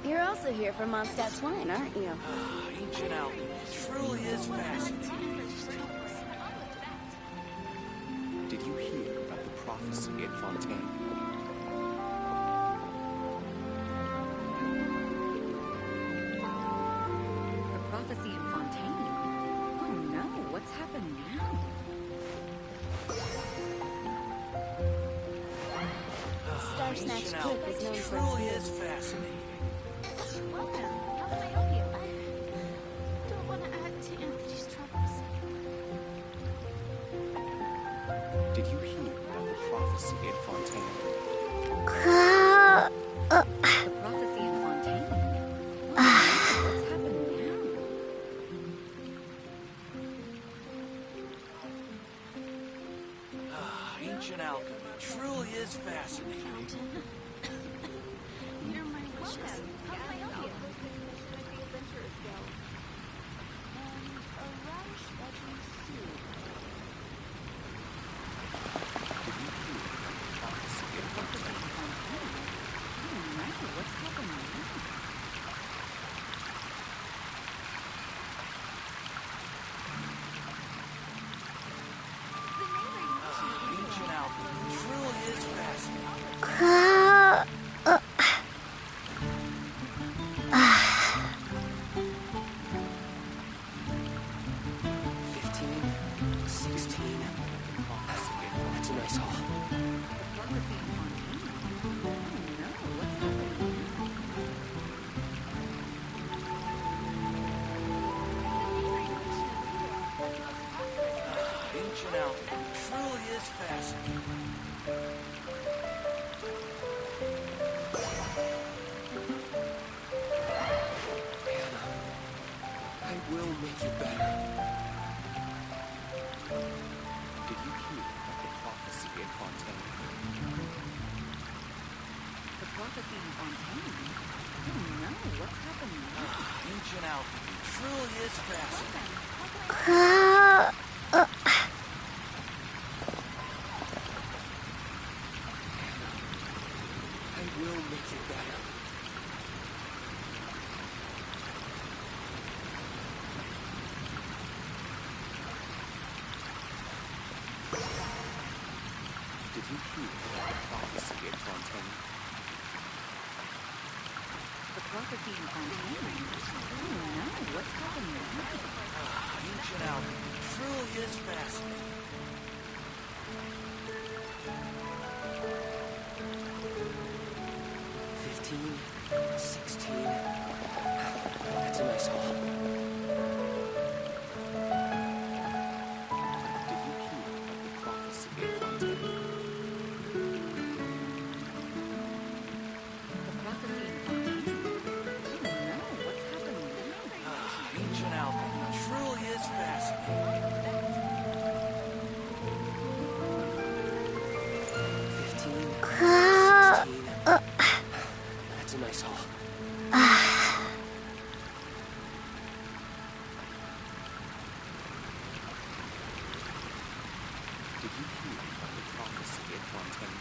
You're also here for Mondstadt's wine, aren't you? Ancient alchemy truly is fascinating. Did you hear about the prophecy in Fontaine? The prophecy in Fontaine? Oh no, what's happened now? Star Snatch Ancient Cliff alchemy is known for truly its is fascinating. Welcome. How can I help you? I don't want to add to Anthony's troubles. Did you hear about the prophecy in Fontaine? The prophecy in Fontaine? Oh no, what's happened now? Ancient alchemy truly is fascinating. Fountain. You're my wishes. How can I help you? Ancient alchemy truly is fascinating. 15, 16. That's a nice haul. The prophecy in Fontaine? Oh no, what's happened now? Ancient alchemy truly is fascinating. Hannah, I will make you better. Did you hear about the prophecy in Fontaine? The prophecy in Fontaine? Oh no, what's happened now? Ancient alchemy truly is fascinating. I will make you better. Did you hear about the prophecy in Fontaine? The prophecy in Fontaine? Oh no, what's happened now? Ancient alchemy truly is fascinating. 15, 16. That's a nice haul. Did you hear about the prophecy in Fontaine? The prophecy in Fontaine? Oh no, what's happened now? Ancient alchemy truly is fascinating. 15, 16. That's a nice haul. Did you hear about the prophecy in Fontaine?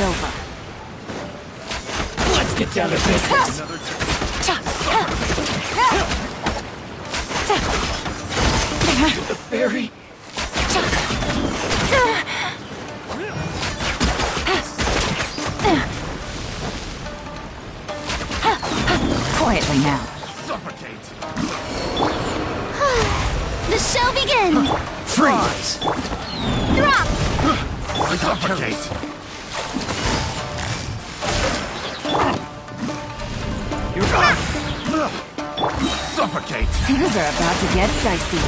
over. Let's get down to business. The fairy. Quietly now. Suffocate! The show begins! Freeze. Drop! Suffocate! You got Suffocate! Things are about to get dicey.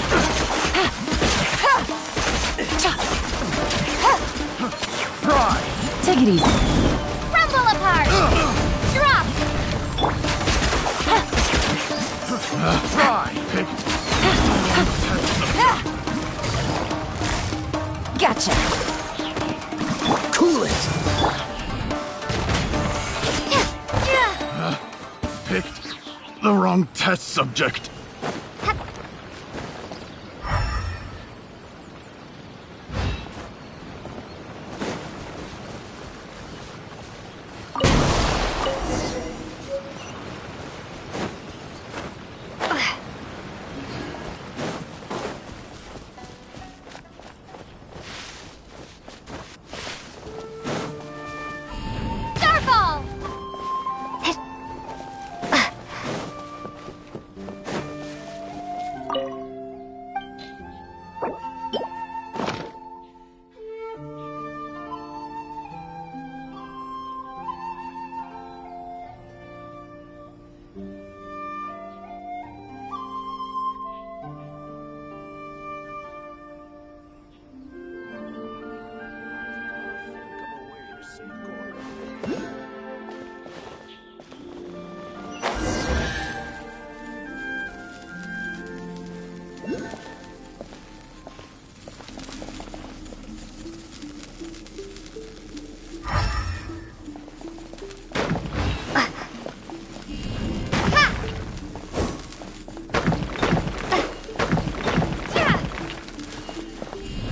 Fry! Take it easy. Crumble apart! Drop! Fry! Gotcha. cool it. Picked the wrong test subject. Starfall!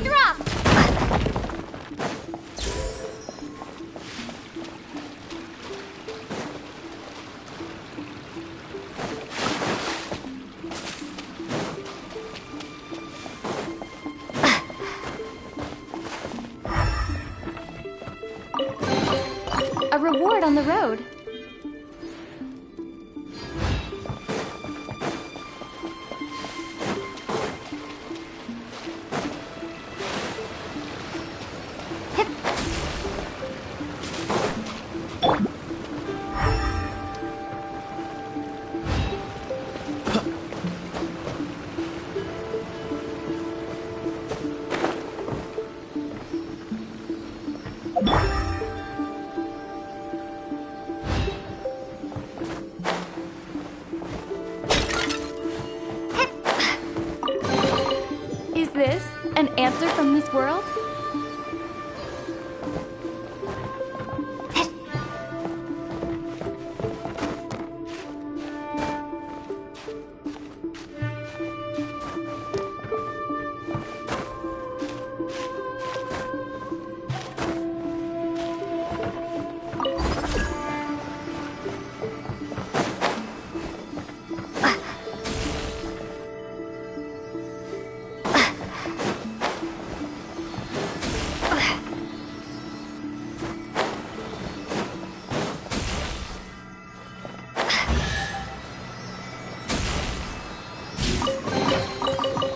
Drop! A reward on the road. Is this an answer from this world?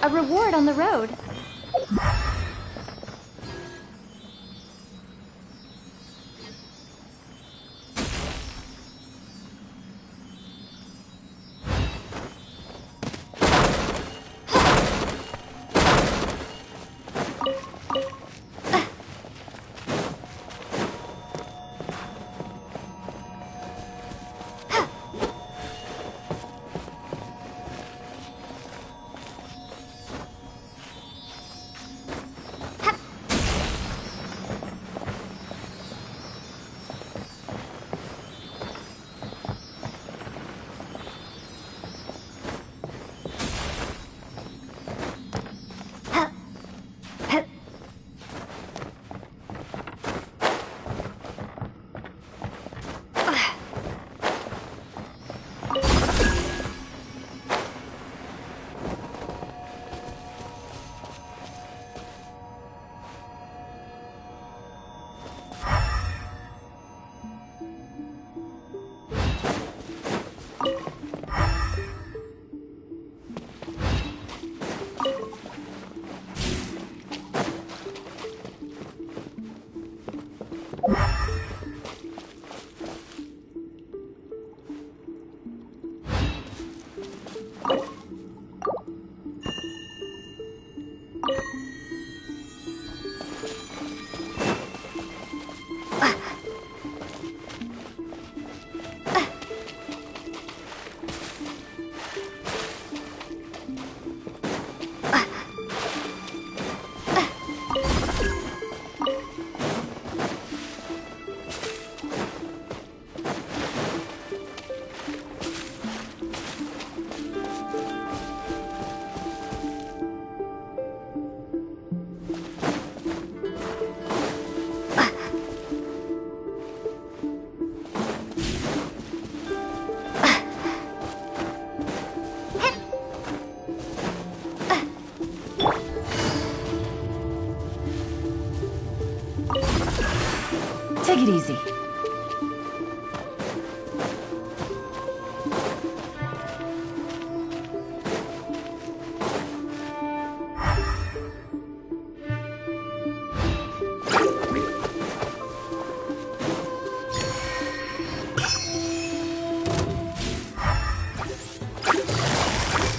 A reward on the road.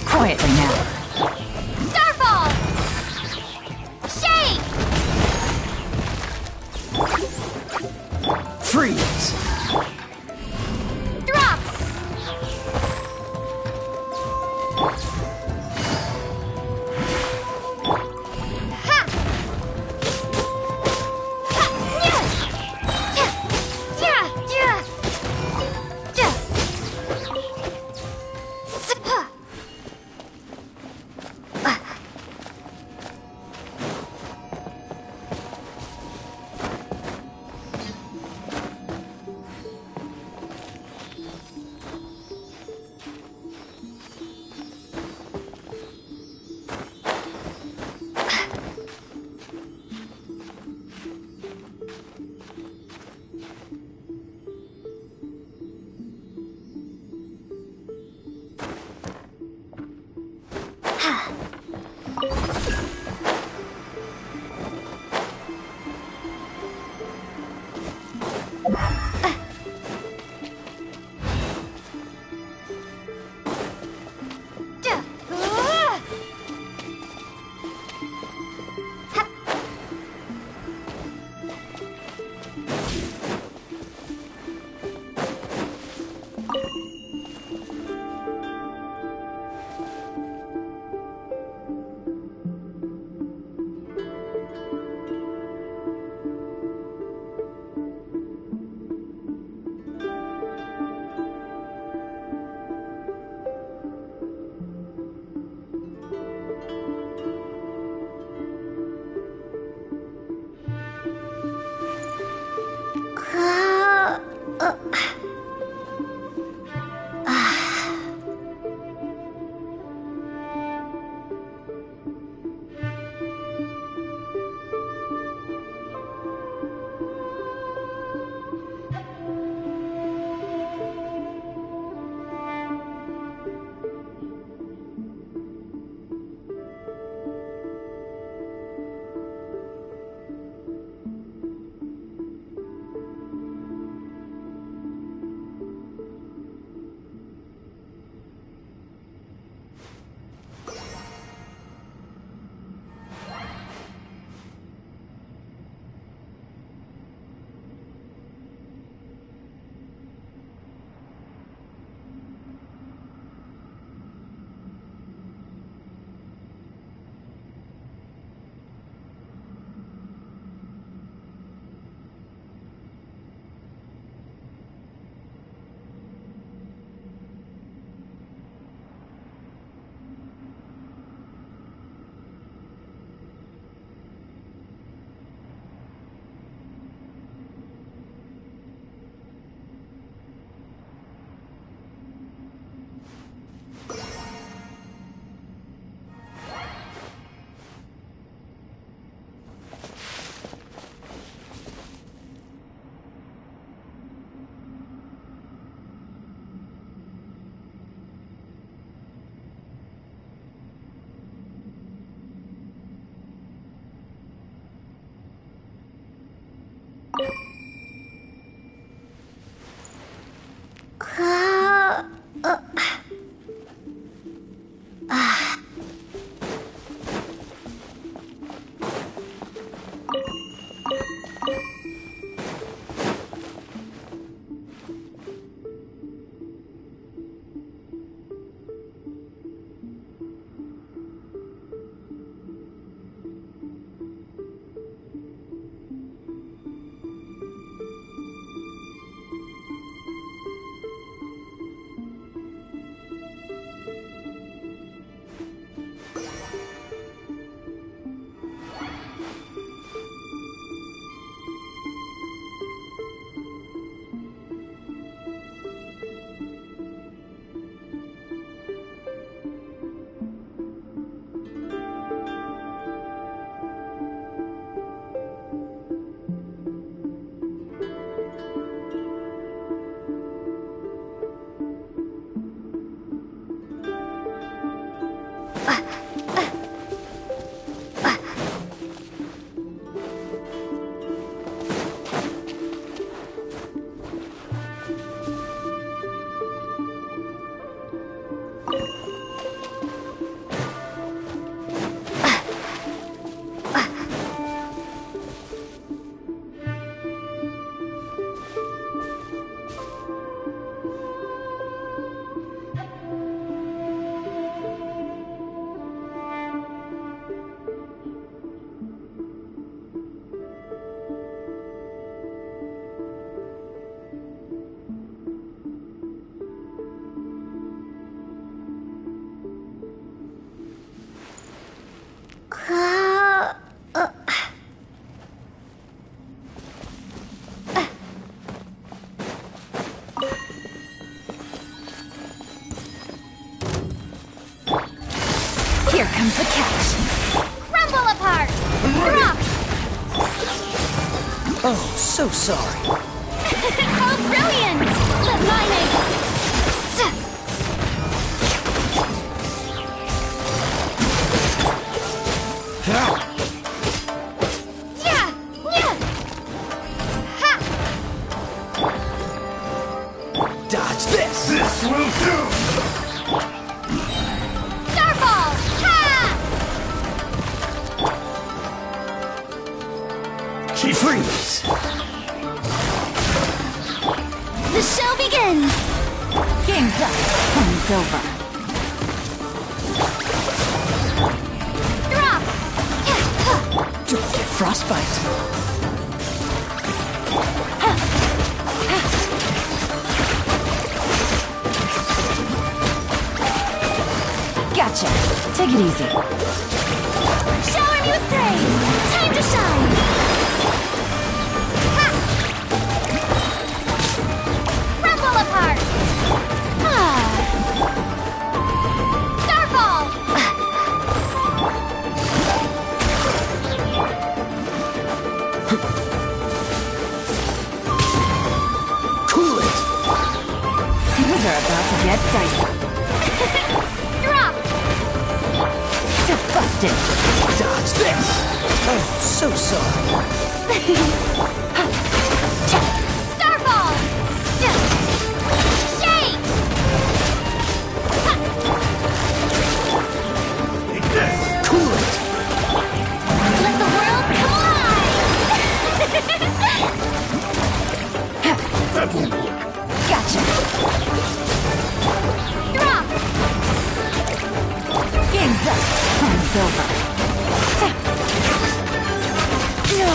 Quietly now. Starfall! Shake! Freeze! Drop! Ha! Ha! Yeah! Yeah! Yeah! Yeah! Spa! Here comes the catch. Crumble apart! Drop! Oh, so sorry. How brilliant! Let mine aid! Yeah! Yeah! Ha! Dodge this! This will do! Starfall! Ha! She freeze! The show begins! Game's up. Fun's over. Drop! Don't get frostbite. Gotcha. Take it easy. Shower me with praise! Time to shine! Ha! Crumble apart! Ah! Starfall! Cool it! Things are about to get dicey. Drop! Busted. Dodge this! Oh, so sorry. Starfall! Shake! Take this! Cool it! Let the world collide! That won't work. Gotcha. Drop! Game's up. Fun's over. No.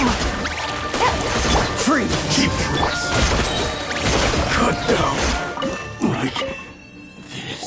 Free! Keep this! Cut down! Like this.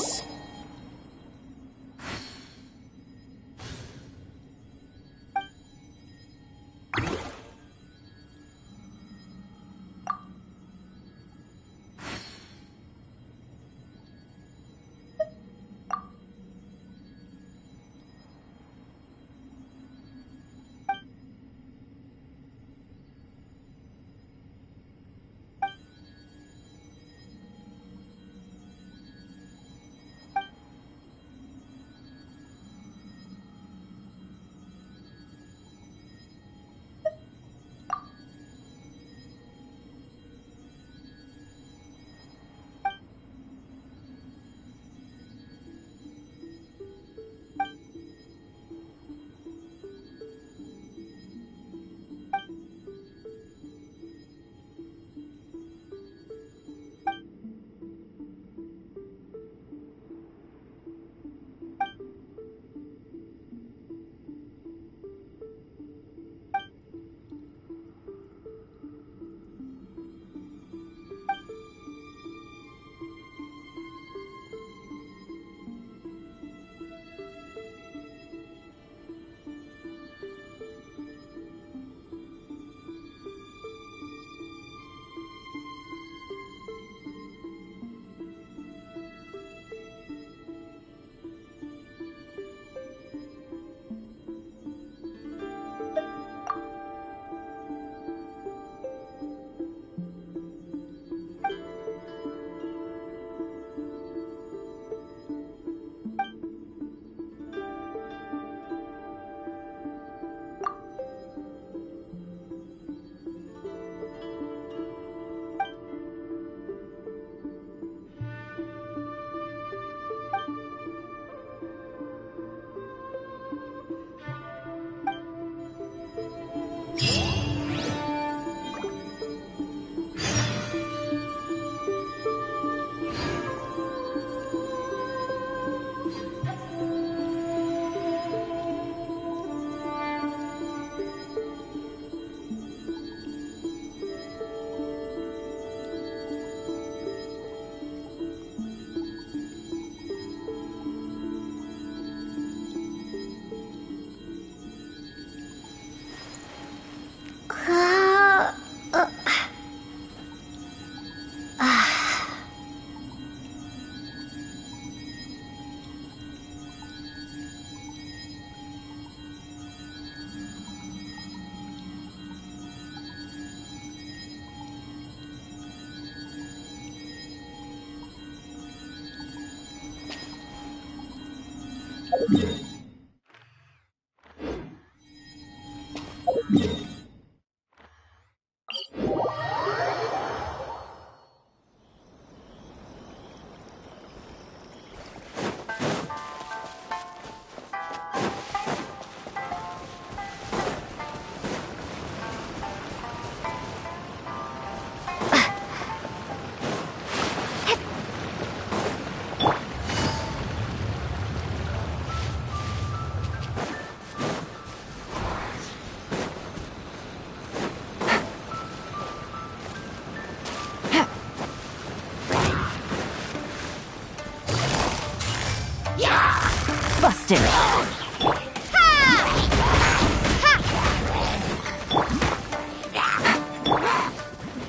Busted!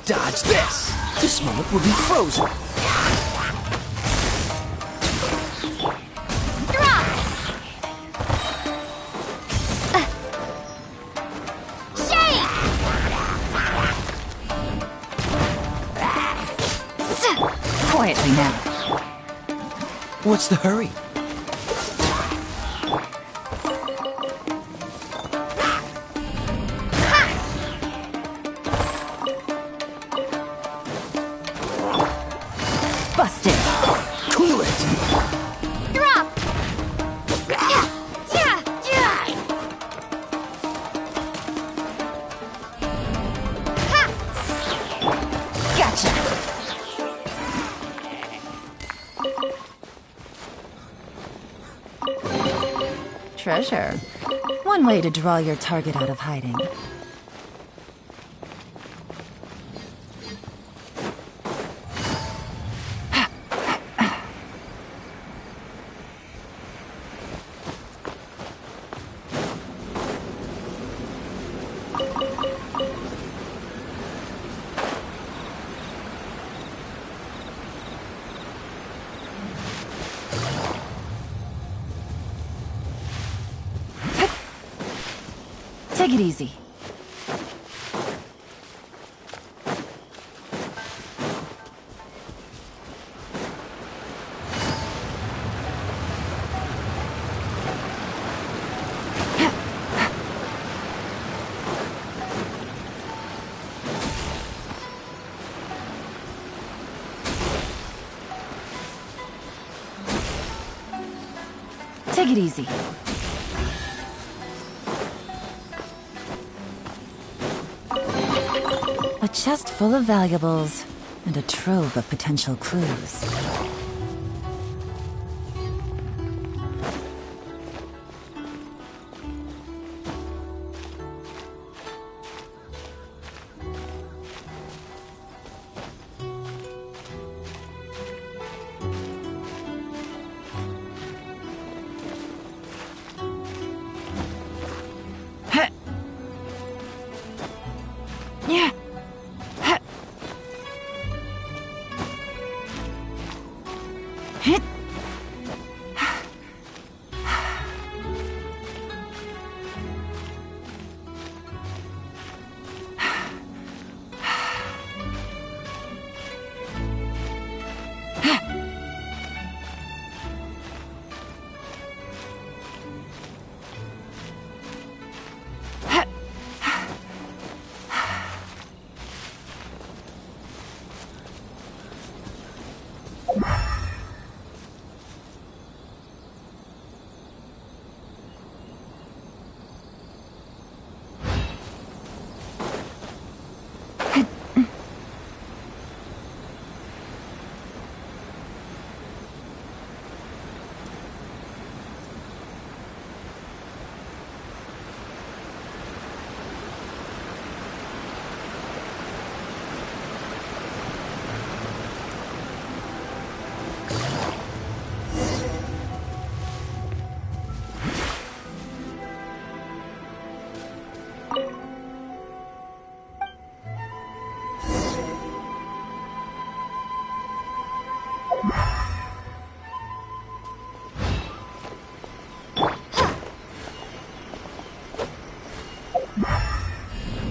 Dodge this! This moment will be frozen. Quietly now. What's the hurry? Busted! Cool it! Drop! Gotcha! Treasure. One way to draw your target out of hiding. Take it easy. Take it easy. A chest full of valuables and a trove of potential clues. Yeah.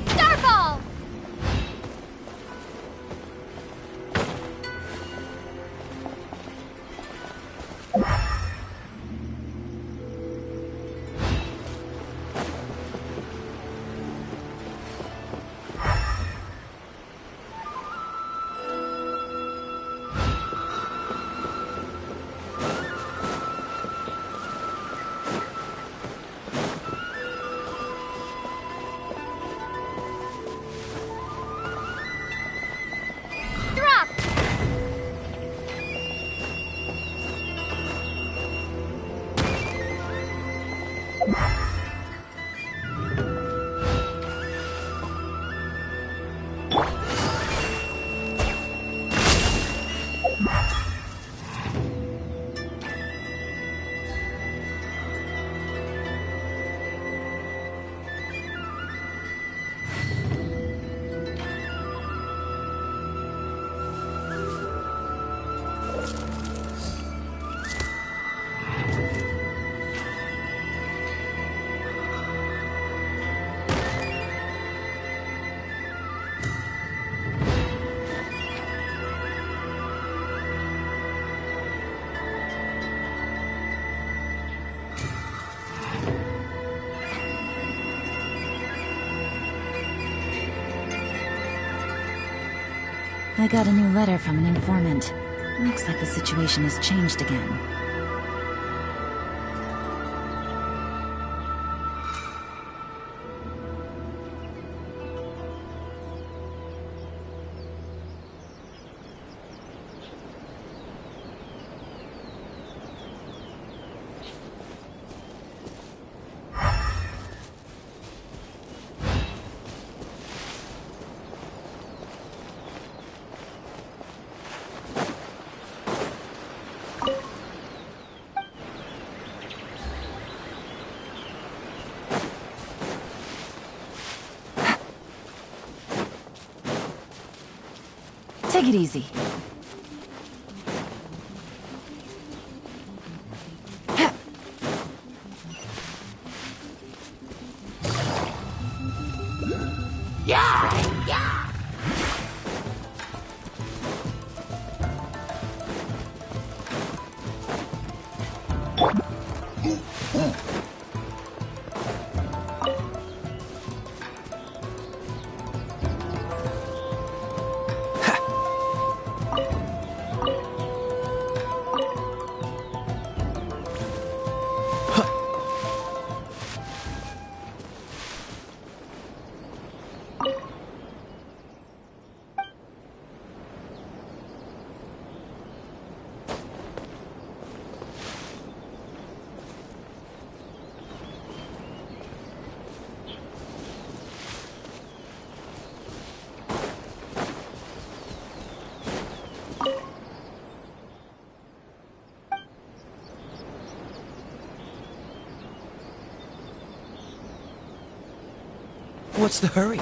Starball! I got a new letter from an informant. Looks like the situation has changed again. Take it easy. What's the hurry?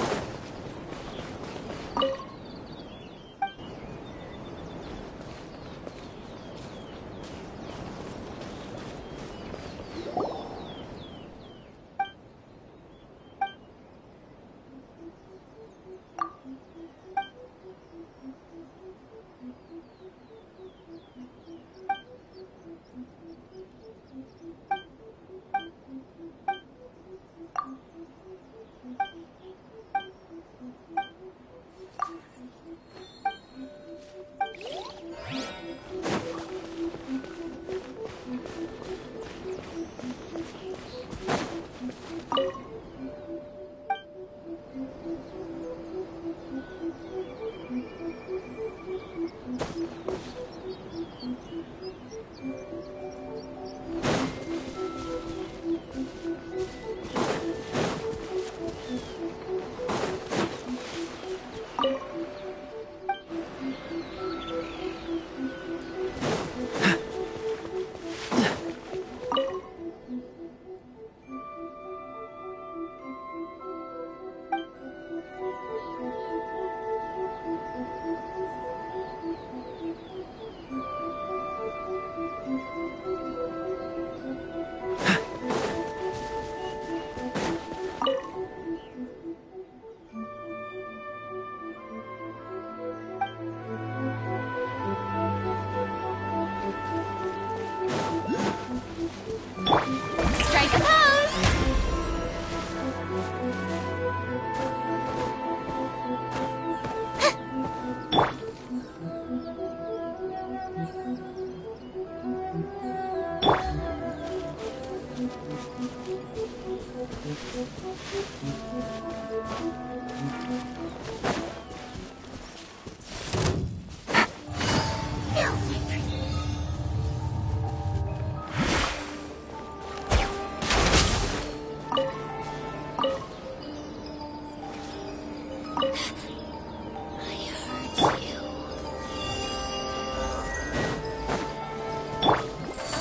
Strike a pose!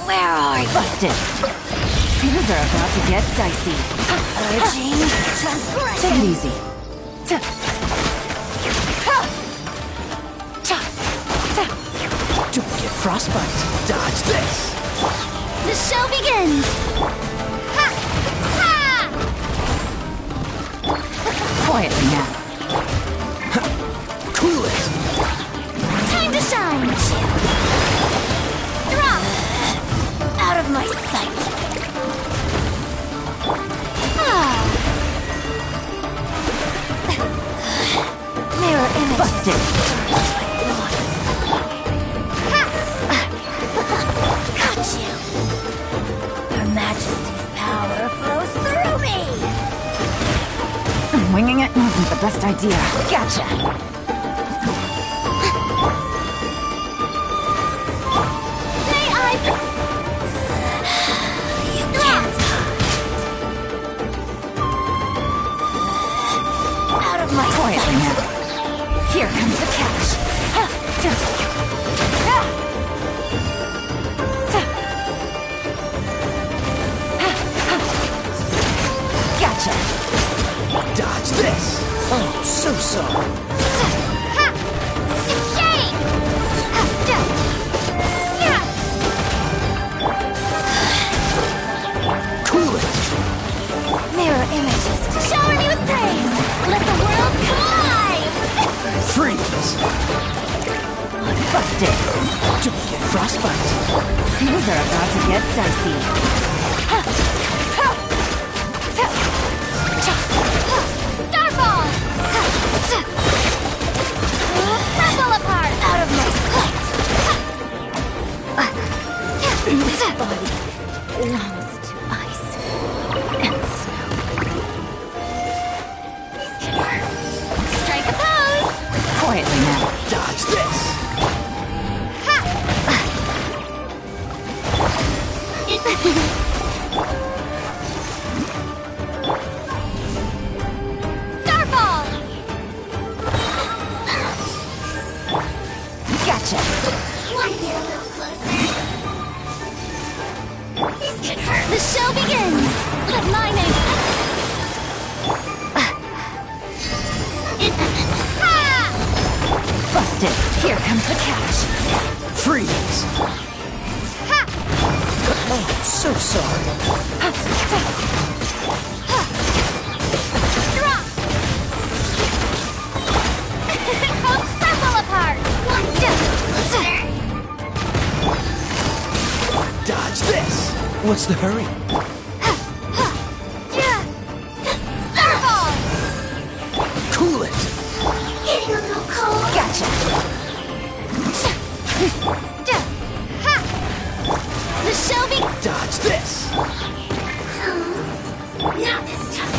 Where are you? Busted! Things are about to get dicey. Urging transgression. Take it easy. Don't get frostbite. Dodge this. The show begins! Ha! Ha! Quietly now. Cool it. Time to shine! Drop! Out of my sight. Ah! Mirror image. Busted. the best idea. Gotcha! Hey, you can't. Out of my quietly now. Here comes the catch. Gotcha! Dodge this! Oh, so sorry. Ha! Shame! Yeah! Cool it! Mirror images. Shower me with praise! Let the world come alive! Freeze! Busted! Don't get frostbite. Things are about to get dicey. Starball! Crumble apart! Out of my sight! This body belongs to ice and snow. Strike a pose! Quietly now. Dodge this! Starball! Gotcha! Wanna get a little closer? This could hurt. The show begins! Let my name... Ha! Busted! Here comes the catch. Freeze! Ha! Oh, so sorry. Drop! Crumble apart! Dodge this! What's the hurry? Starball! Cool it! Getting a little cold. Gotcha! Ha! The show be... Dodge this! Not this time.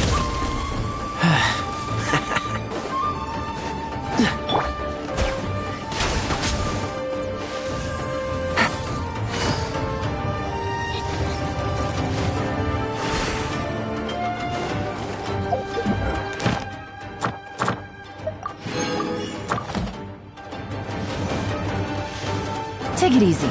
Take it easy.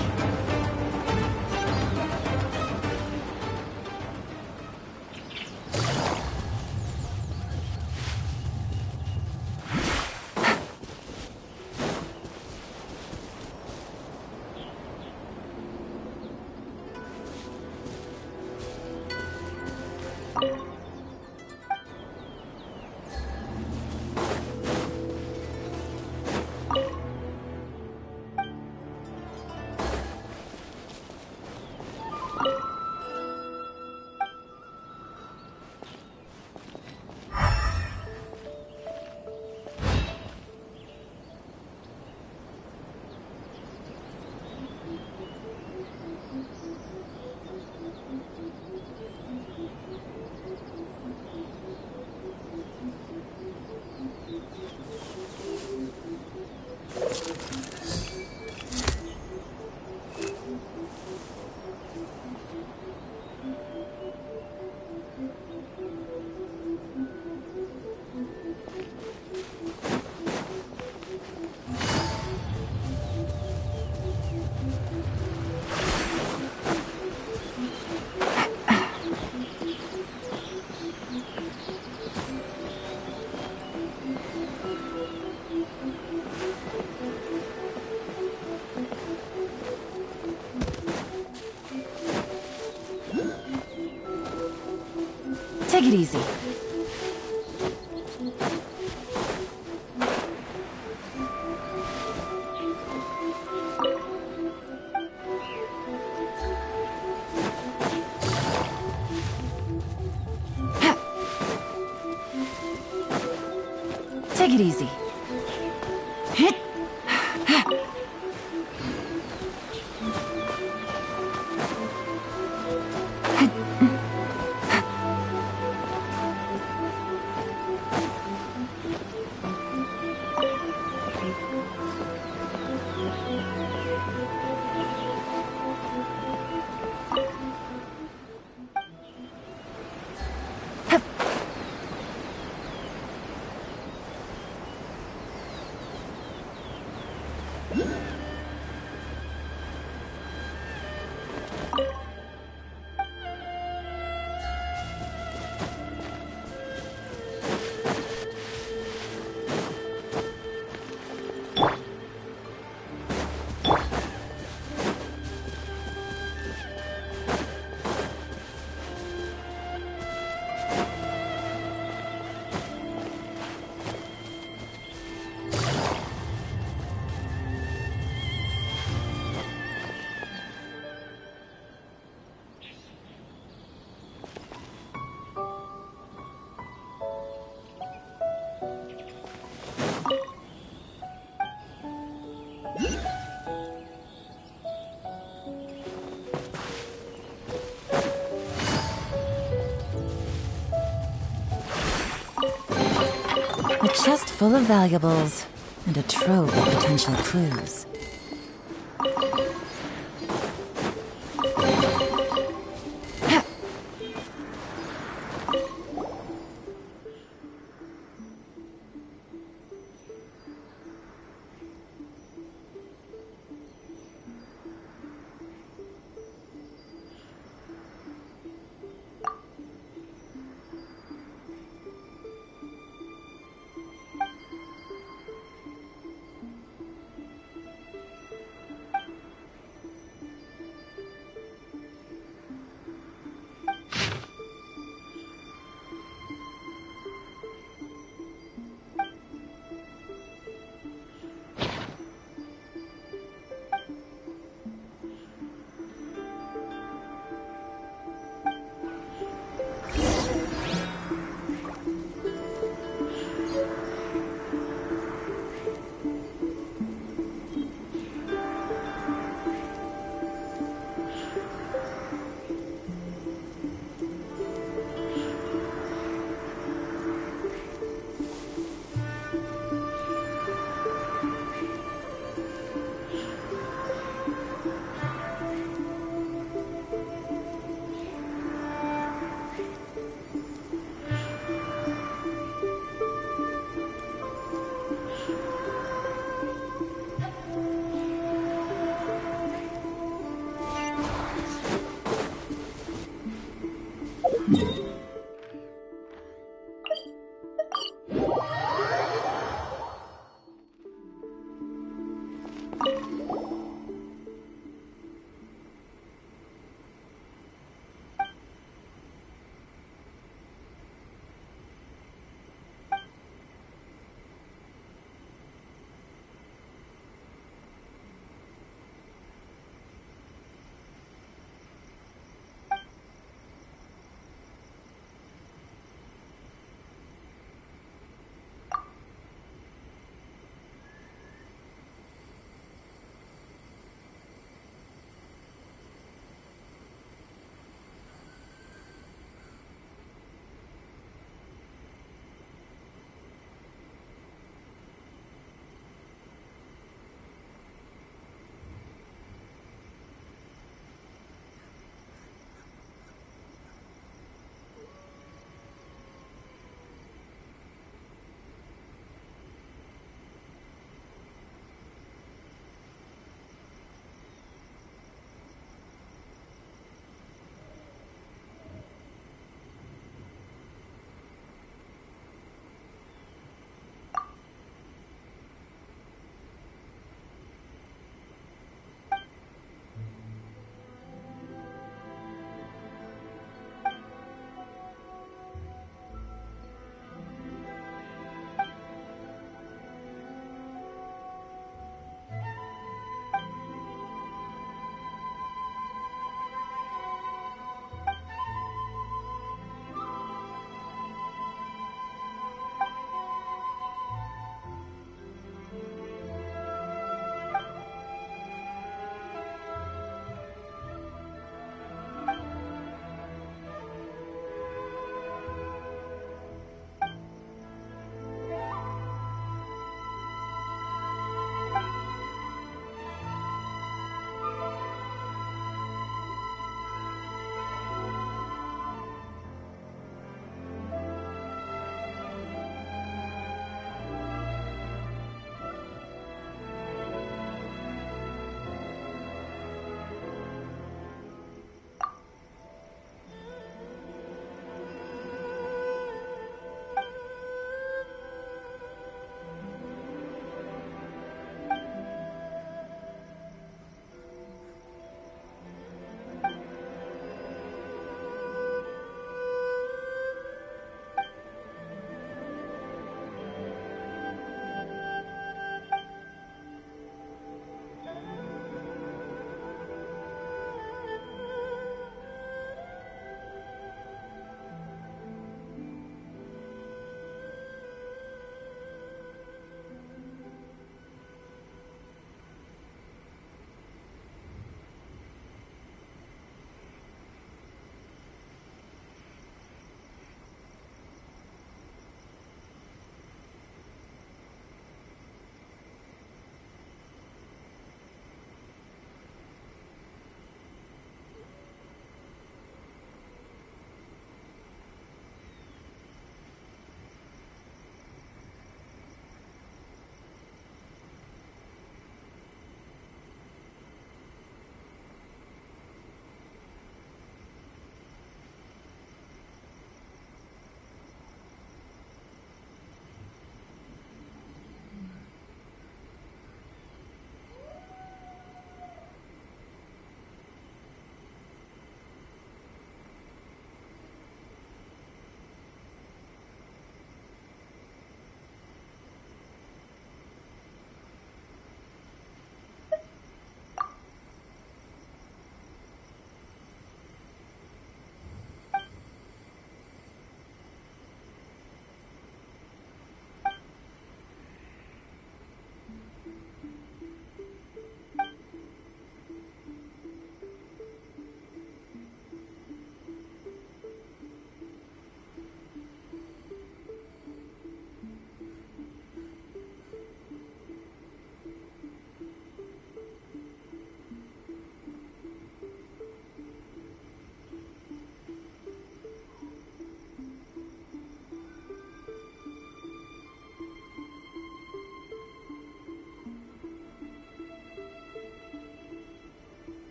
Take it easy. Take it easy. Chest full of valuables and a trove of potential clues.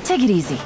Take it easy.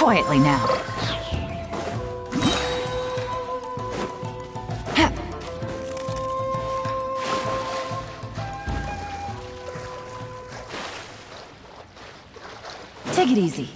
Quietly now. Take it easy.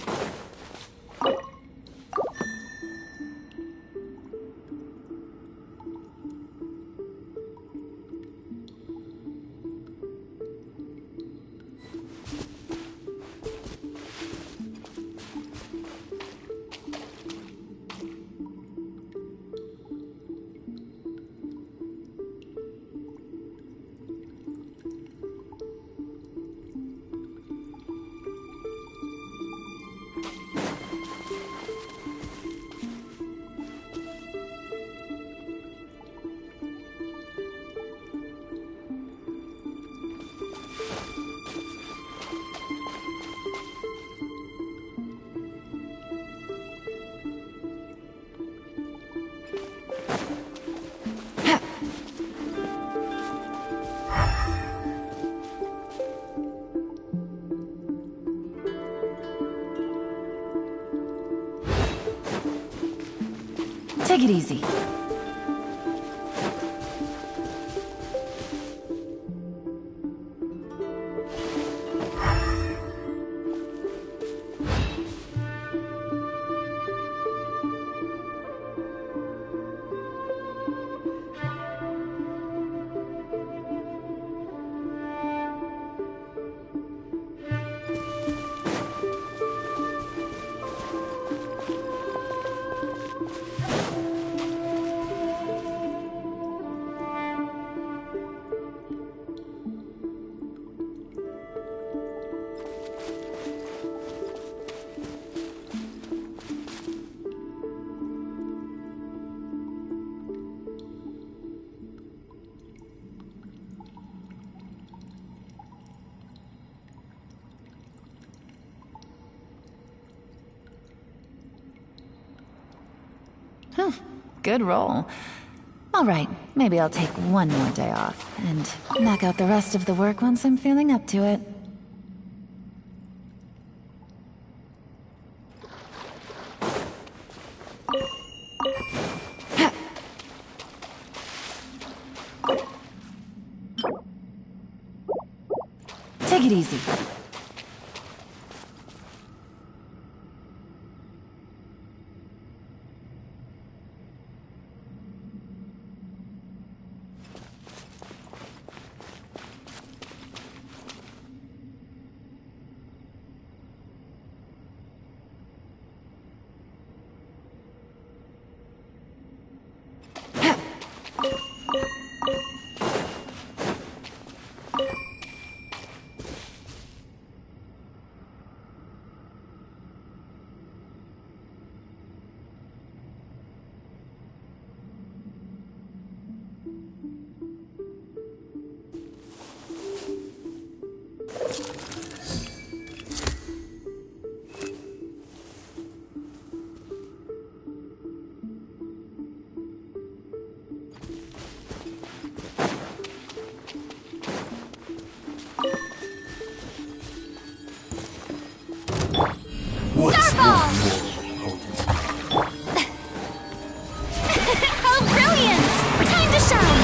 Take it easy. Good roll. All right, maybe I'll take one more day off and knock out the rest of the work once I'm feeling up to it. Take it easy. How brilliant! Time to shine!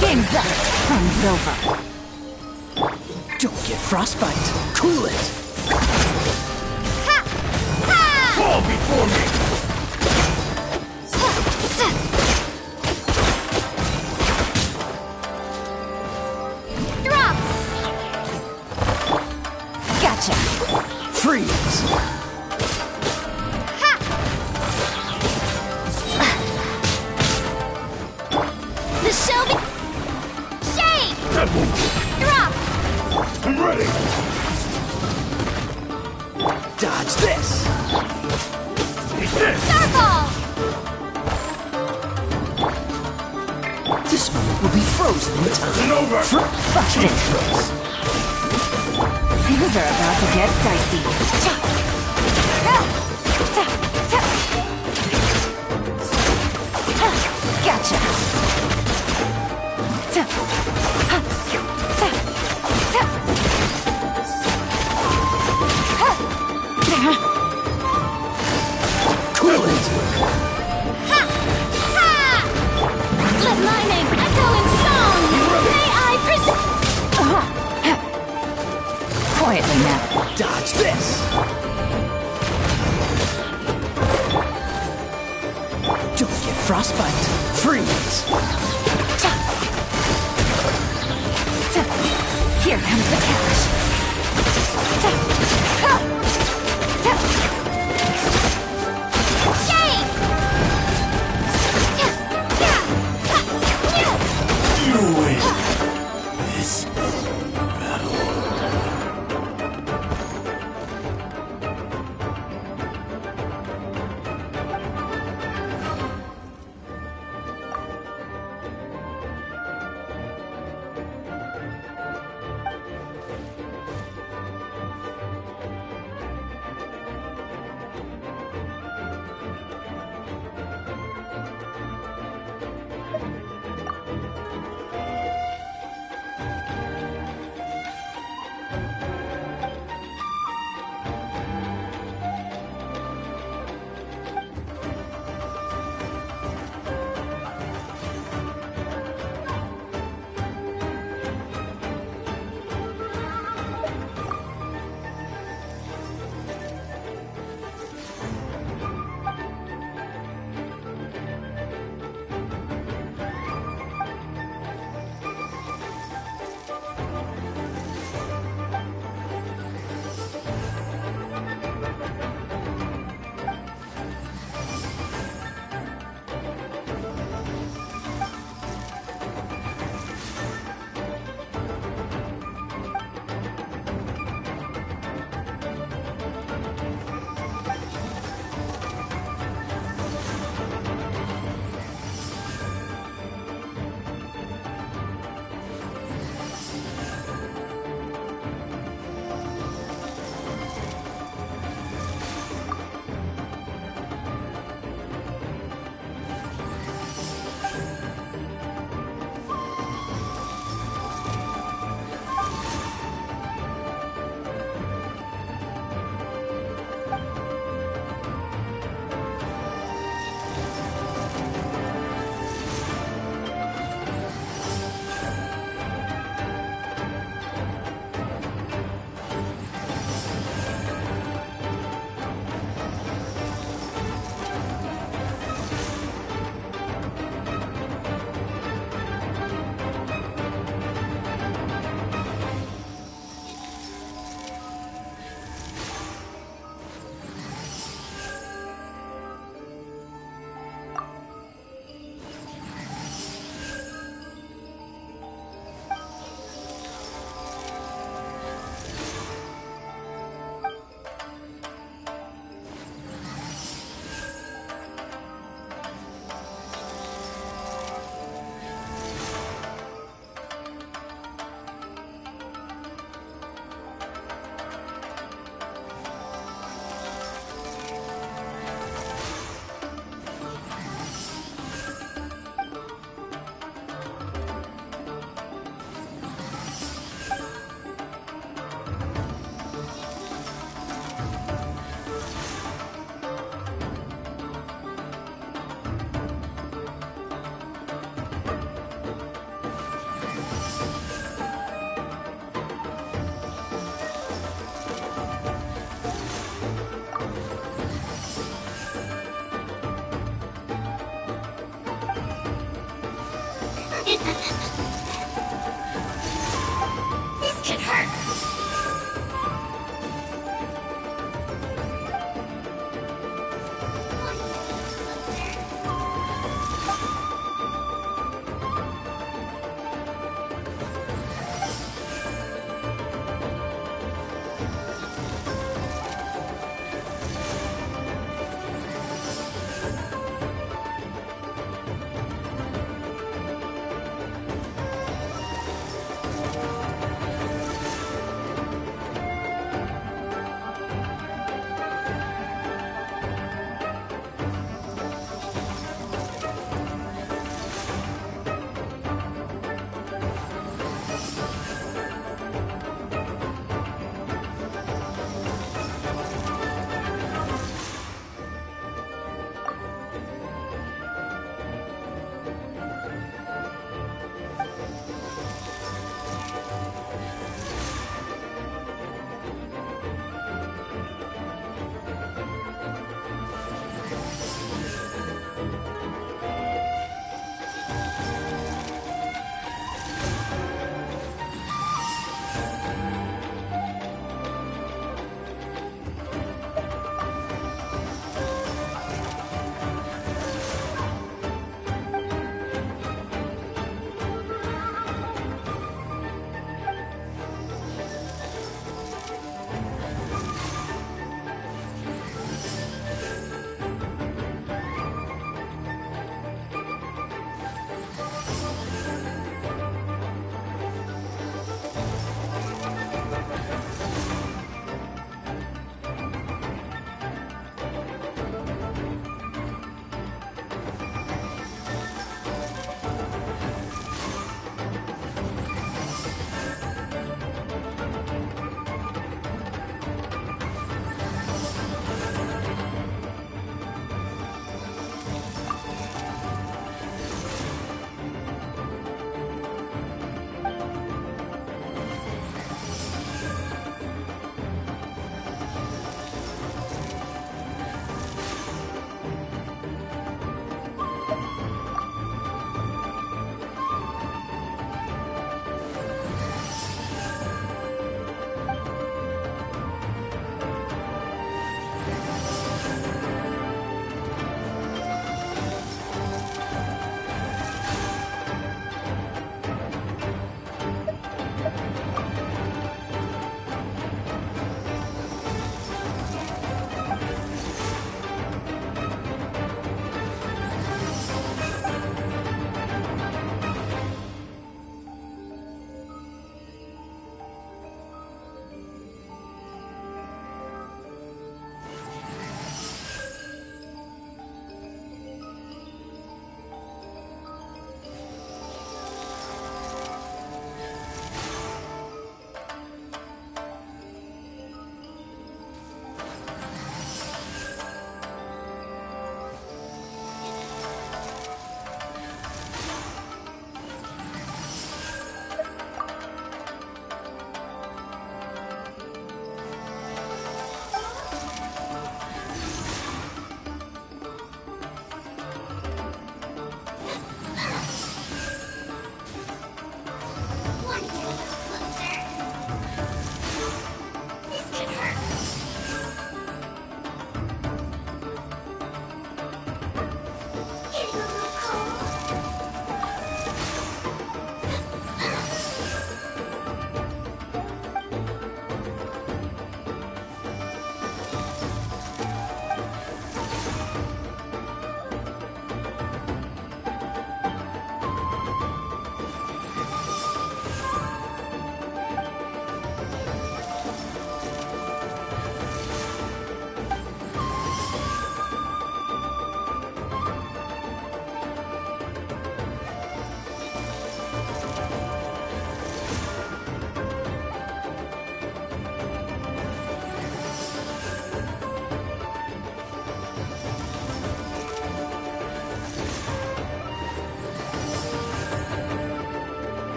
Game's up. Time's over. Don't get frostbite. Cool it. Ha! Ha! Fall before me! Drop! Gotcha. Freeze. Ha! The shell be... Shake! Drop! I'm ready! Dodge this. Take this! Starfall! This moment will be frozen in time. It's over! Busted. Things are about to get dicey. Gotcha. Cool it. Ha! Ha! Let my name echo in song! May I present... Quietly now. Dodge Frostbite. Freeze. Here comes the cash. You win this battle.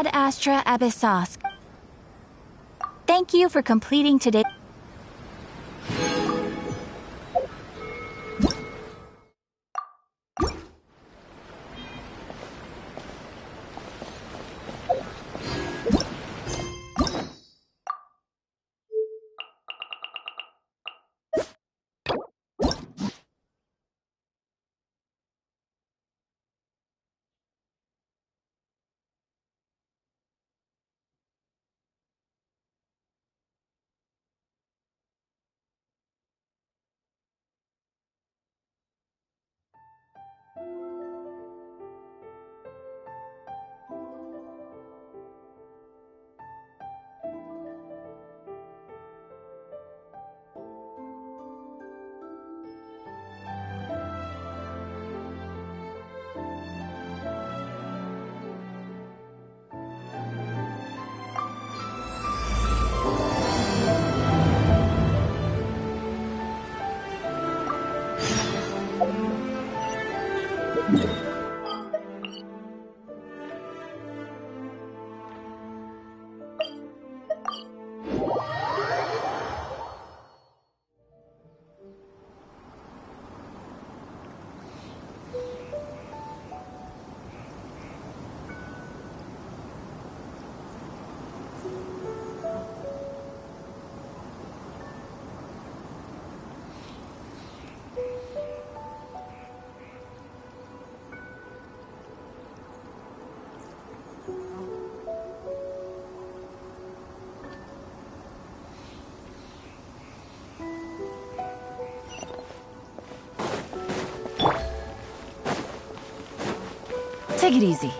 Ad Astra Abyssosk. Thank you for completing today. Take it easy.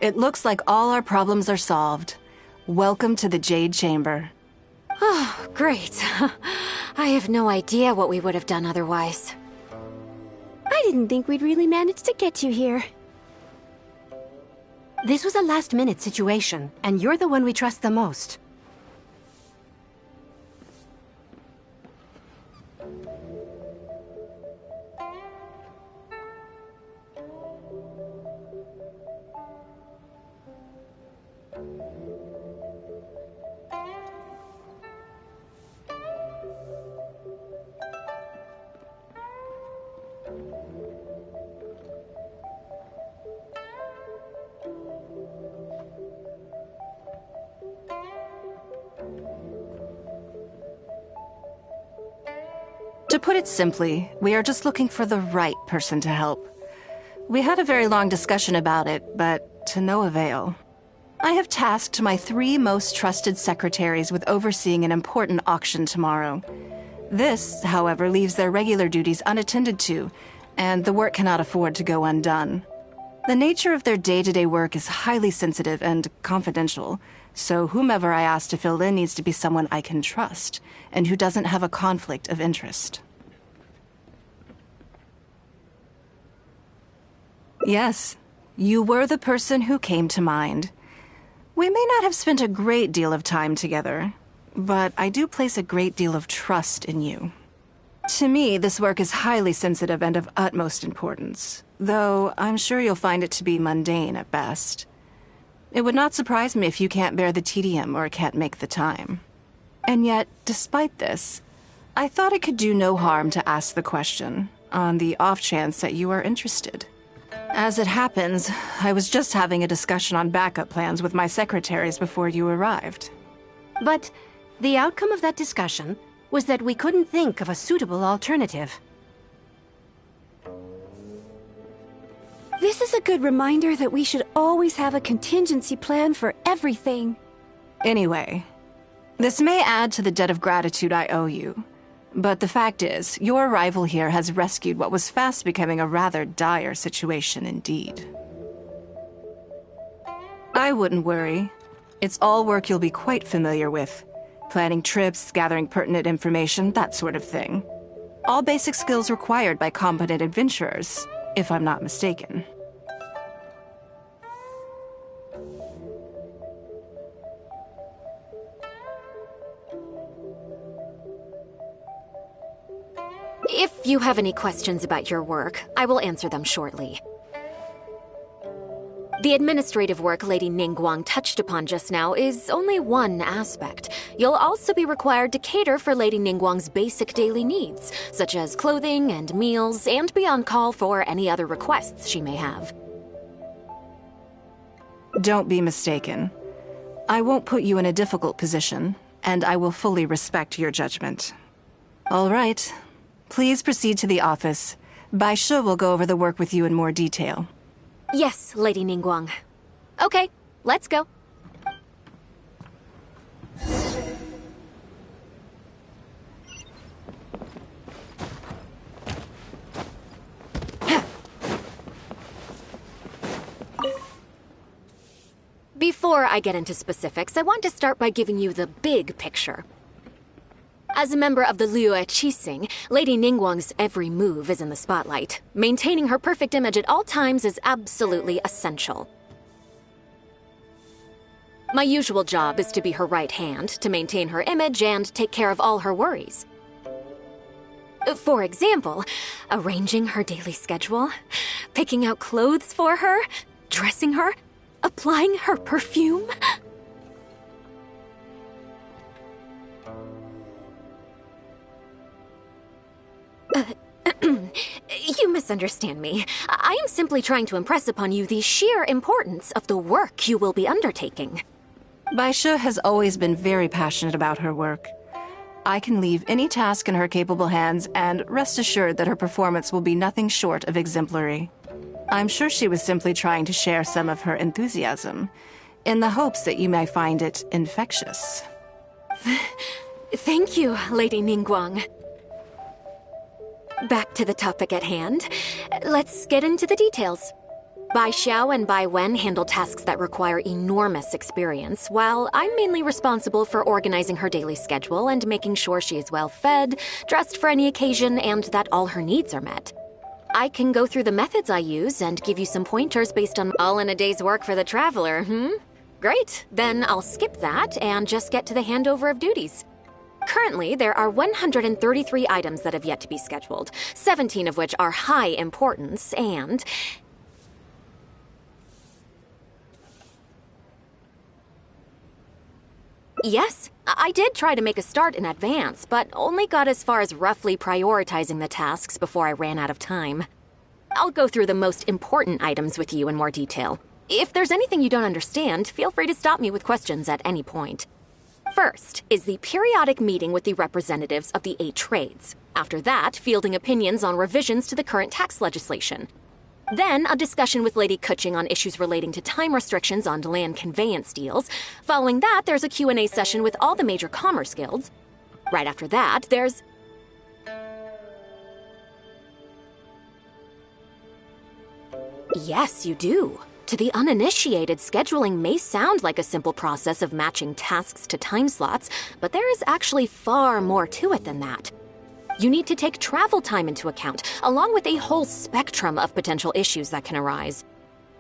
It looks like all our problems are solved. Welcome to the Jade Chamber. Oh, great. I have no idea what we would have done otherwise. I didn't think we'd really manage to get you here. This was a last-minute situation, and you're the one we trust the most. To put it simply, we are just looking for the right person to help. We had a very long discussion about it, but to no avail. I have tasked my 3 most trusted secretaries with overseeing an important auction tomorrow. This, however, leaves their regular duties unattended to, and the work cannot afford to go undone. The nature of their day-to-day work is highly sensitive and confidential, so whomever I ask to fill in needs to be someone I can trust, and who doesn't have a conflict of interest. Yes, you were the person who came to mind. We may not have spent a great deal of time together, but I do place a great deal of trust in you. To me, this work is highly sensitive and of utmost importance, though I'm sure you'll find it to be mundane at best. It would not surprise me if you can't bear the tedium or can't make the time. And yet, despite this, I thought it could do no harm to ask the question, on the off chance that you are interested. As it happens, I was just having a discussion on backup plans with my secretaries before you arrived. But the outcome of that discussion was that we couldn't think of a suitable alternative. This is a good reminder that we should always have a contingency plan for everything. Anyway, this may add to the debt of gratitude I owe you, but the fact is, your arrival here has rescued what was fast becoming a rather dire situation indeed. I wouldn't worry. It's all work you'll be quite familiar with. Planning trips, gathering pertinent information, that sort of thing. All basic skills required by competent adventurers, if I'm not mistaken. If you have any questions about your work, I will answer them shortly. The administrative work Lady Ningguang touched upon just now is only one aspect. You'll also be required to cater for Lady Ningguang's basic daily needs, such as clothing and meals, and be on call for any other requests she may have. Don't be mistaken. I won't put you in a difficult position, and I will fully respect your judgment. All right. Please proceed to the office. Bai Shi will go over the work with you in more detail. Yes, Lady Ningguang. Okay, let's go. Before I get into specifics, I want to start by giving you the big picture. As a member of the Liyue Qixing, Lady Ningguang's every move is in the spotlight. Maintaining her perfect image at all times is absolutely essential. My usual job is to be her right hand, to maintain her image and take care of all her worries. For example, arranging her daily schedule, picking out clothes for her, dressing her, applying her perfume. You misunderstand me. I am simply trying to impress upon you the sheer importance of the work you will be undertaking. Bai Shi has always been very passionate about her work. I can leave any task in her capable hands, and rest assured that her performance will be nothing short of exemplary. I'm sure she was simply trying to share some of her enthusiasm, in the hopes that you may find it infectious. Thank you, Lady Ningguang. Back to the topic at hand. Let's get into the details. Bai Xiao and Bai Wen handle tasks that require enormous experience, while I'm mainly responsible for organizing her daily schedule and making sure she is well fed, dressed for any occasion, and that all her needs are met. I can go through the methods I use and give you some pointers based on all in a day's work for the traveler, Great, then I'll skip that and just get to the handover of duties. Currently, there are 133 items that have yet to be scheduled, 17 of which are high importance, and... Yes, I did try to make a start in advance, but only got as far as roughly prioritizing the tasks before I ran out of time. I'll go through the most important items with you in more detail. If there's anything you don't understand, feel free to stop me with questions at any point. First is the periodic meeting with the representatives of the 8 trades. After that, fielding opinions on revisions to the current tax legislation. Then, a discussion with Lady Kuching on issues relating to time restrictions on land conveyance deals. Following that, there's a Q&A session with all the major commerce guilds. Right after that, there's... Yes, you do. To the uninitiated, scheduling may sound like a simple process of matching tasks to time slots, but there is actually far more to it than that. You need to take travel time into account, along with a whole spectrum of potential issues that can arise.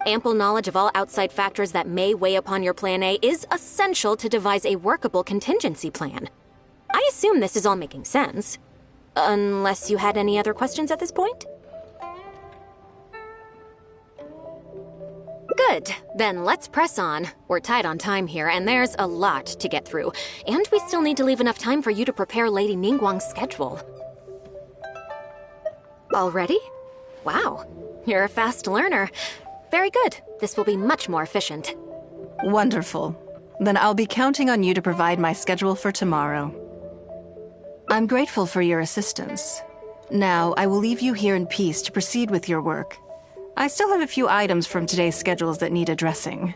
Ample knowledge of all outside factors that may weigh upon your Plan A is essential to devise a workable contingency plan. I assume this is all making sense. Unless you had any other questions at this point? Good. Then let's press on. We're tight on time here, and there's a lot to get through. And we still need to leave enough time for you to prepare Lady Ningguang's schedule. Already? Wow. You're a fast learner. Very good. This will be much more efficient. Wonderful. Then I'll be counting on you to provide my schedule for tomorrow. I'm grateful for your assistance. Now, I will leave you here in peace to proceed with your work. I still have a few items from today's schedules that need addressing.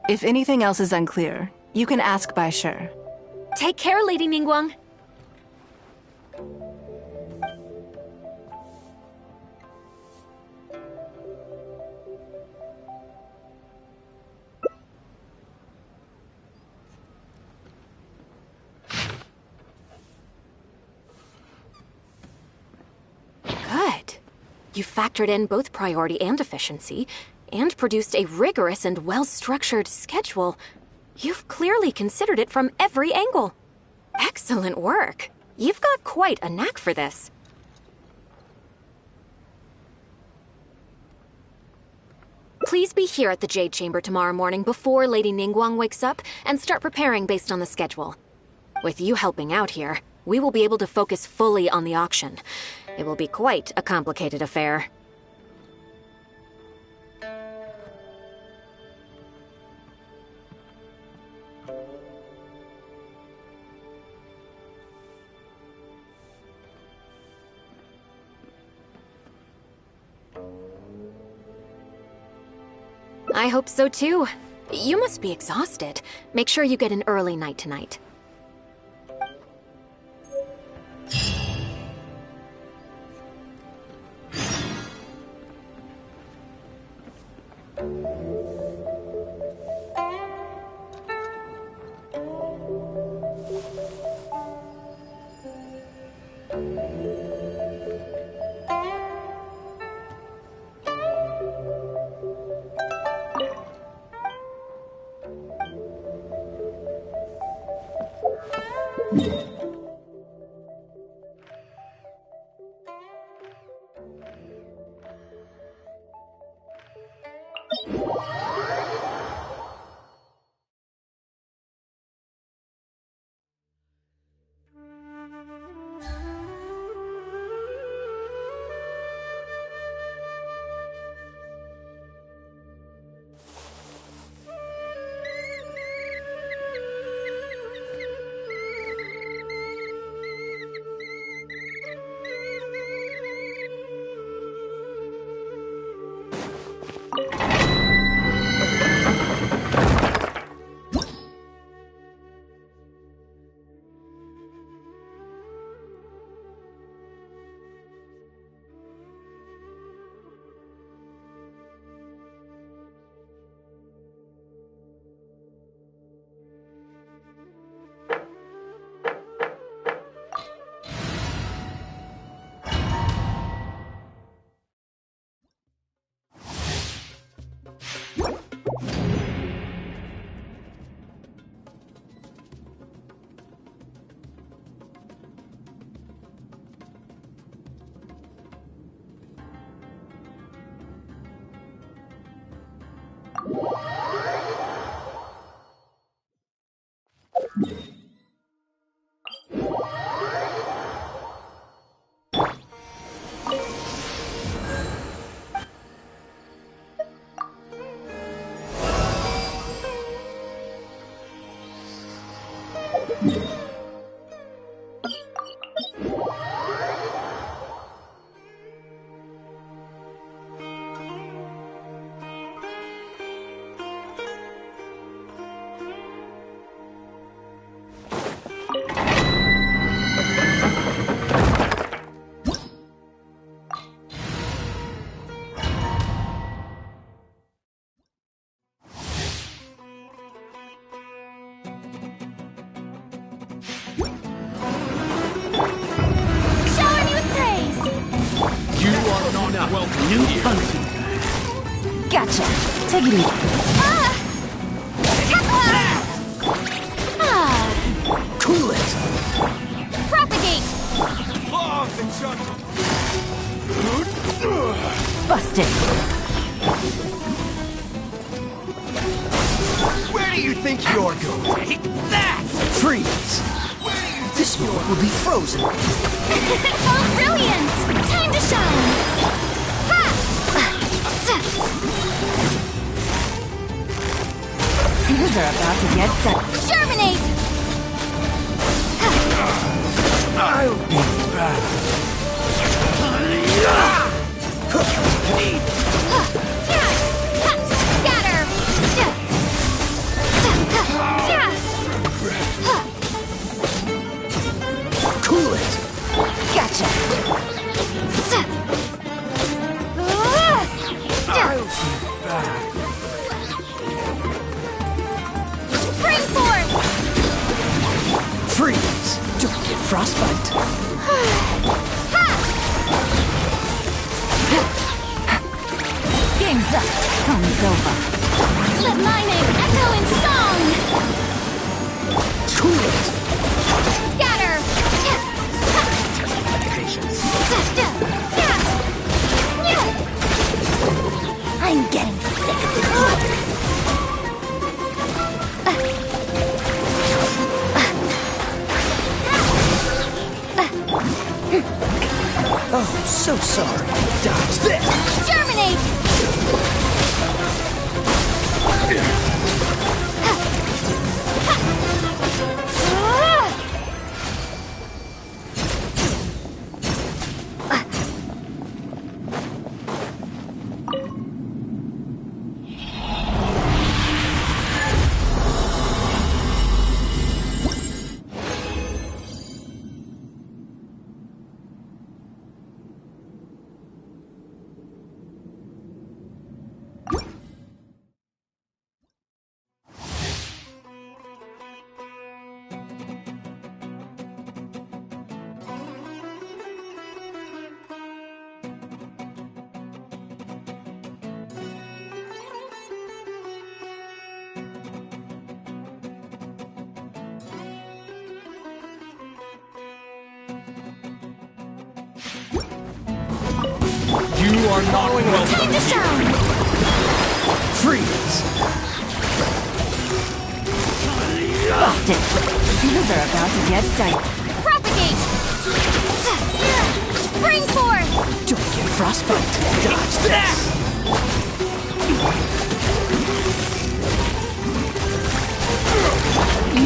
If anything else is unclear, you can ask Bai Shi. Take care, Lady Ningguang. You factored in both priority and efficiency, and produced a rigorous and well-structured schedule. You've clearly considered it from every angle. Excellent work. You've got quite a knack for this. Please be here at the Jade Chamber tomorrow morning before Lady Ningguang wakes up and start preparing based on the schedule. With you helping out here, we will be able to focus fully on the auction. It will be quite a complicated affair. I hope so too. You must be exhausted. Make sure you get an early night tonight. New hunting bag. Gotcha. Take it easy. Cool it. Propagate! Busted. Where do you think you're going? Take that! Freeze. This world will be frozen. Oh, brilliant! Time to shine! Things are about to get done. Germinate! I'll be back. Scatter! Cool it. Gotcha. I'll be back. Springboard! Freeze. Don't get frostbite. Game's up. Fun's over. Let my name echo in song! Cool it! Scatter! Patience. I'm getting sick of this. Oh, so sorry. Dodge this! Germinate! You are not welcome. Time to shine! Freeze! Busted. Things are about to get tight. Propagate! Spring forth! Don't get frostbite. Dodge this!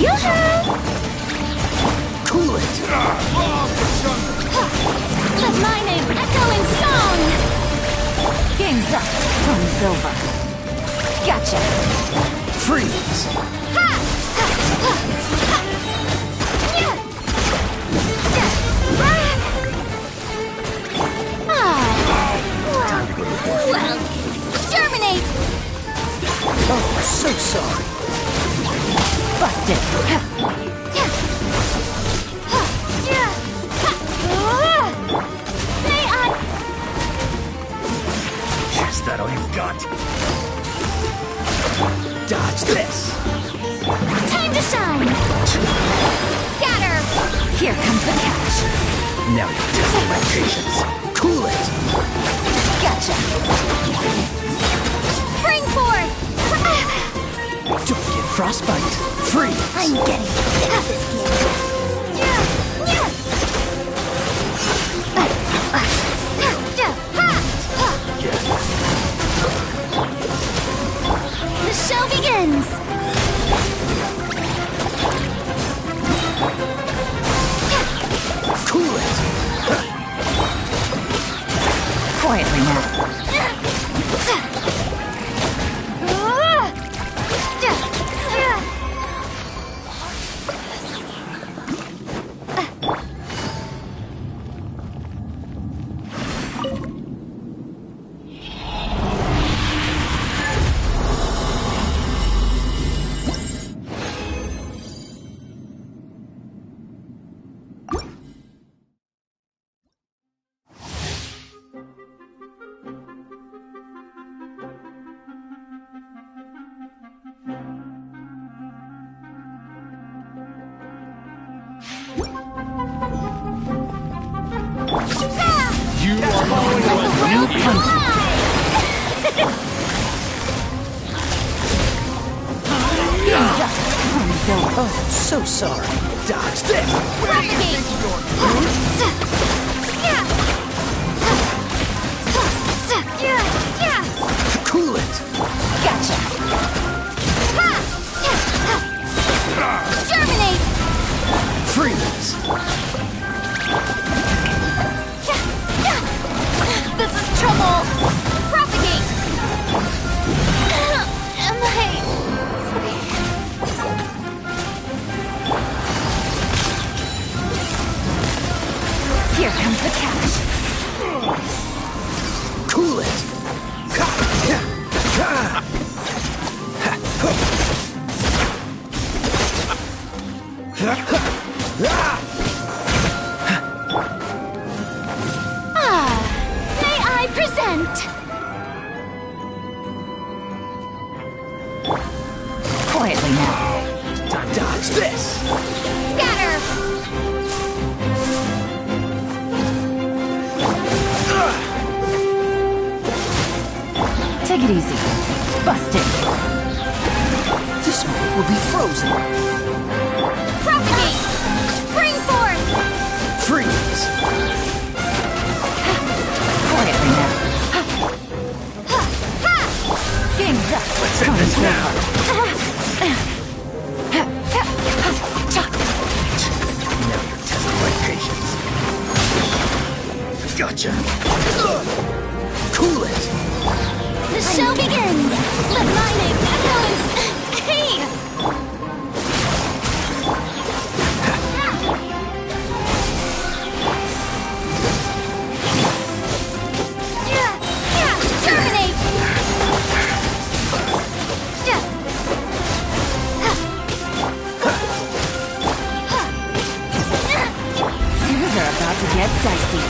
Yoo-hoo! Cool it! Let my name echo in song! Game's up. Fun's over. Gotcha. Freeze! Well, germinate! Oh, so sorry. Busted. May I? Is that all you've got? Dodge this! Time to shine! Scatter! Here comes the catch. Now you're testing my patience. Cool it! Gotcha. Spring forth! Don't get frostbite. Freeze! I'm getting sick of this The show begins! Cool it! quietly now. You are not welcome. Oh, so sorry. Dodge this! Cool it! Gotcha! Germinate! Freeze! This is trouble! Propagate! Am I... Here Take it easy. Busted. This one will be frozen. Propagate! Spring forth! Freeze. Quietly now. Game's up. Let's end this now. Now you're testing my patience. Gotcha. Cool it. The show begins! Let lightning echoes! Hey! Terminate! Things are about to get dicey.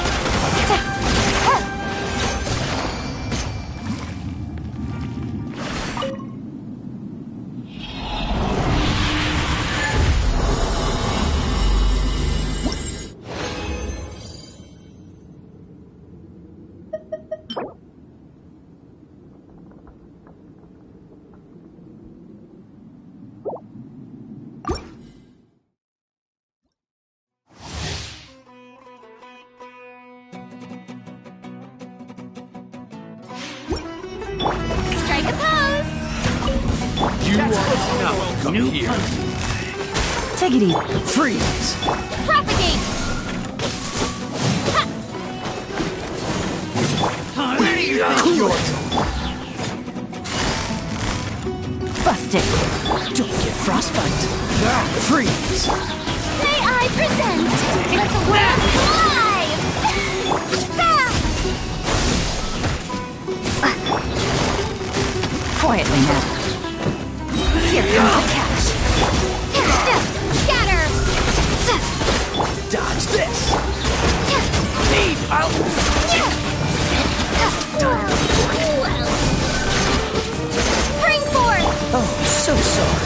Strike a pose! You are not welcome here. Take it easy. Freeze. Propagate! Where do you think you're Busted. Don't get frostbite. Freeze. May I present? Let the world collide! Quietly now. Here comes the catch. Scatter! Dodge this. need? I'll... Spring forth! Oh, so sorry.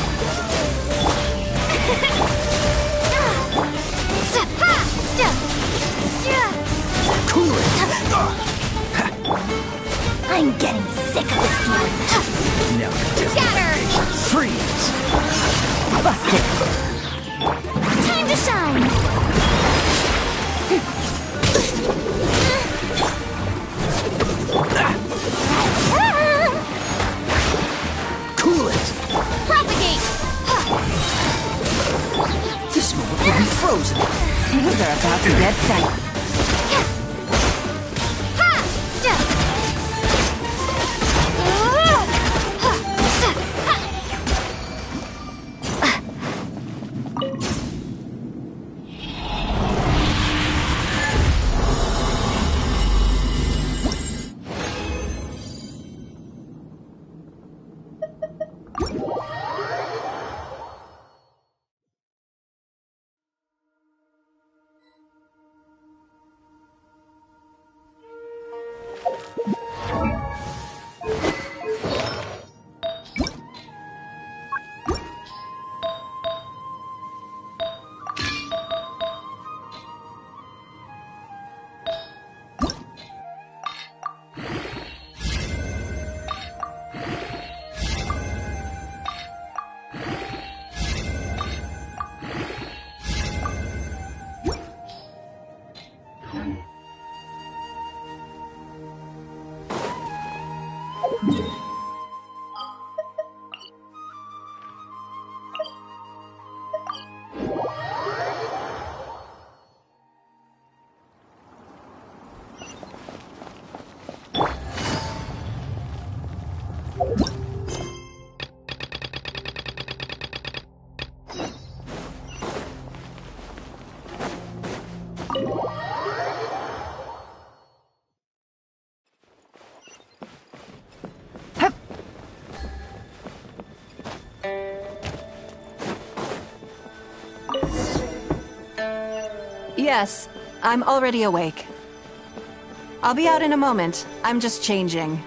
Cool it. I'm getting sick of this game. Now Scatter! freeze. Busted. Time to shine! Cool it. Propagate! This moment will be frozen. Things are about to get tight. Yes, I'm already awake. I'll be out in a moment. I'm just changing.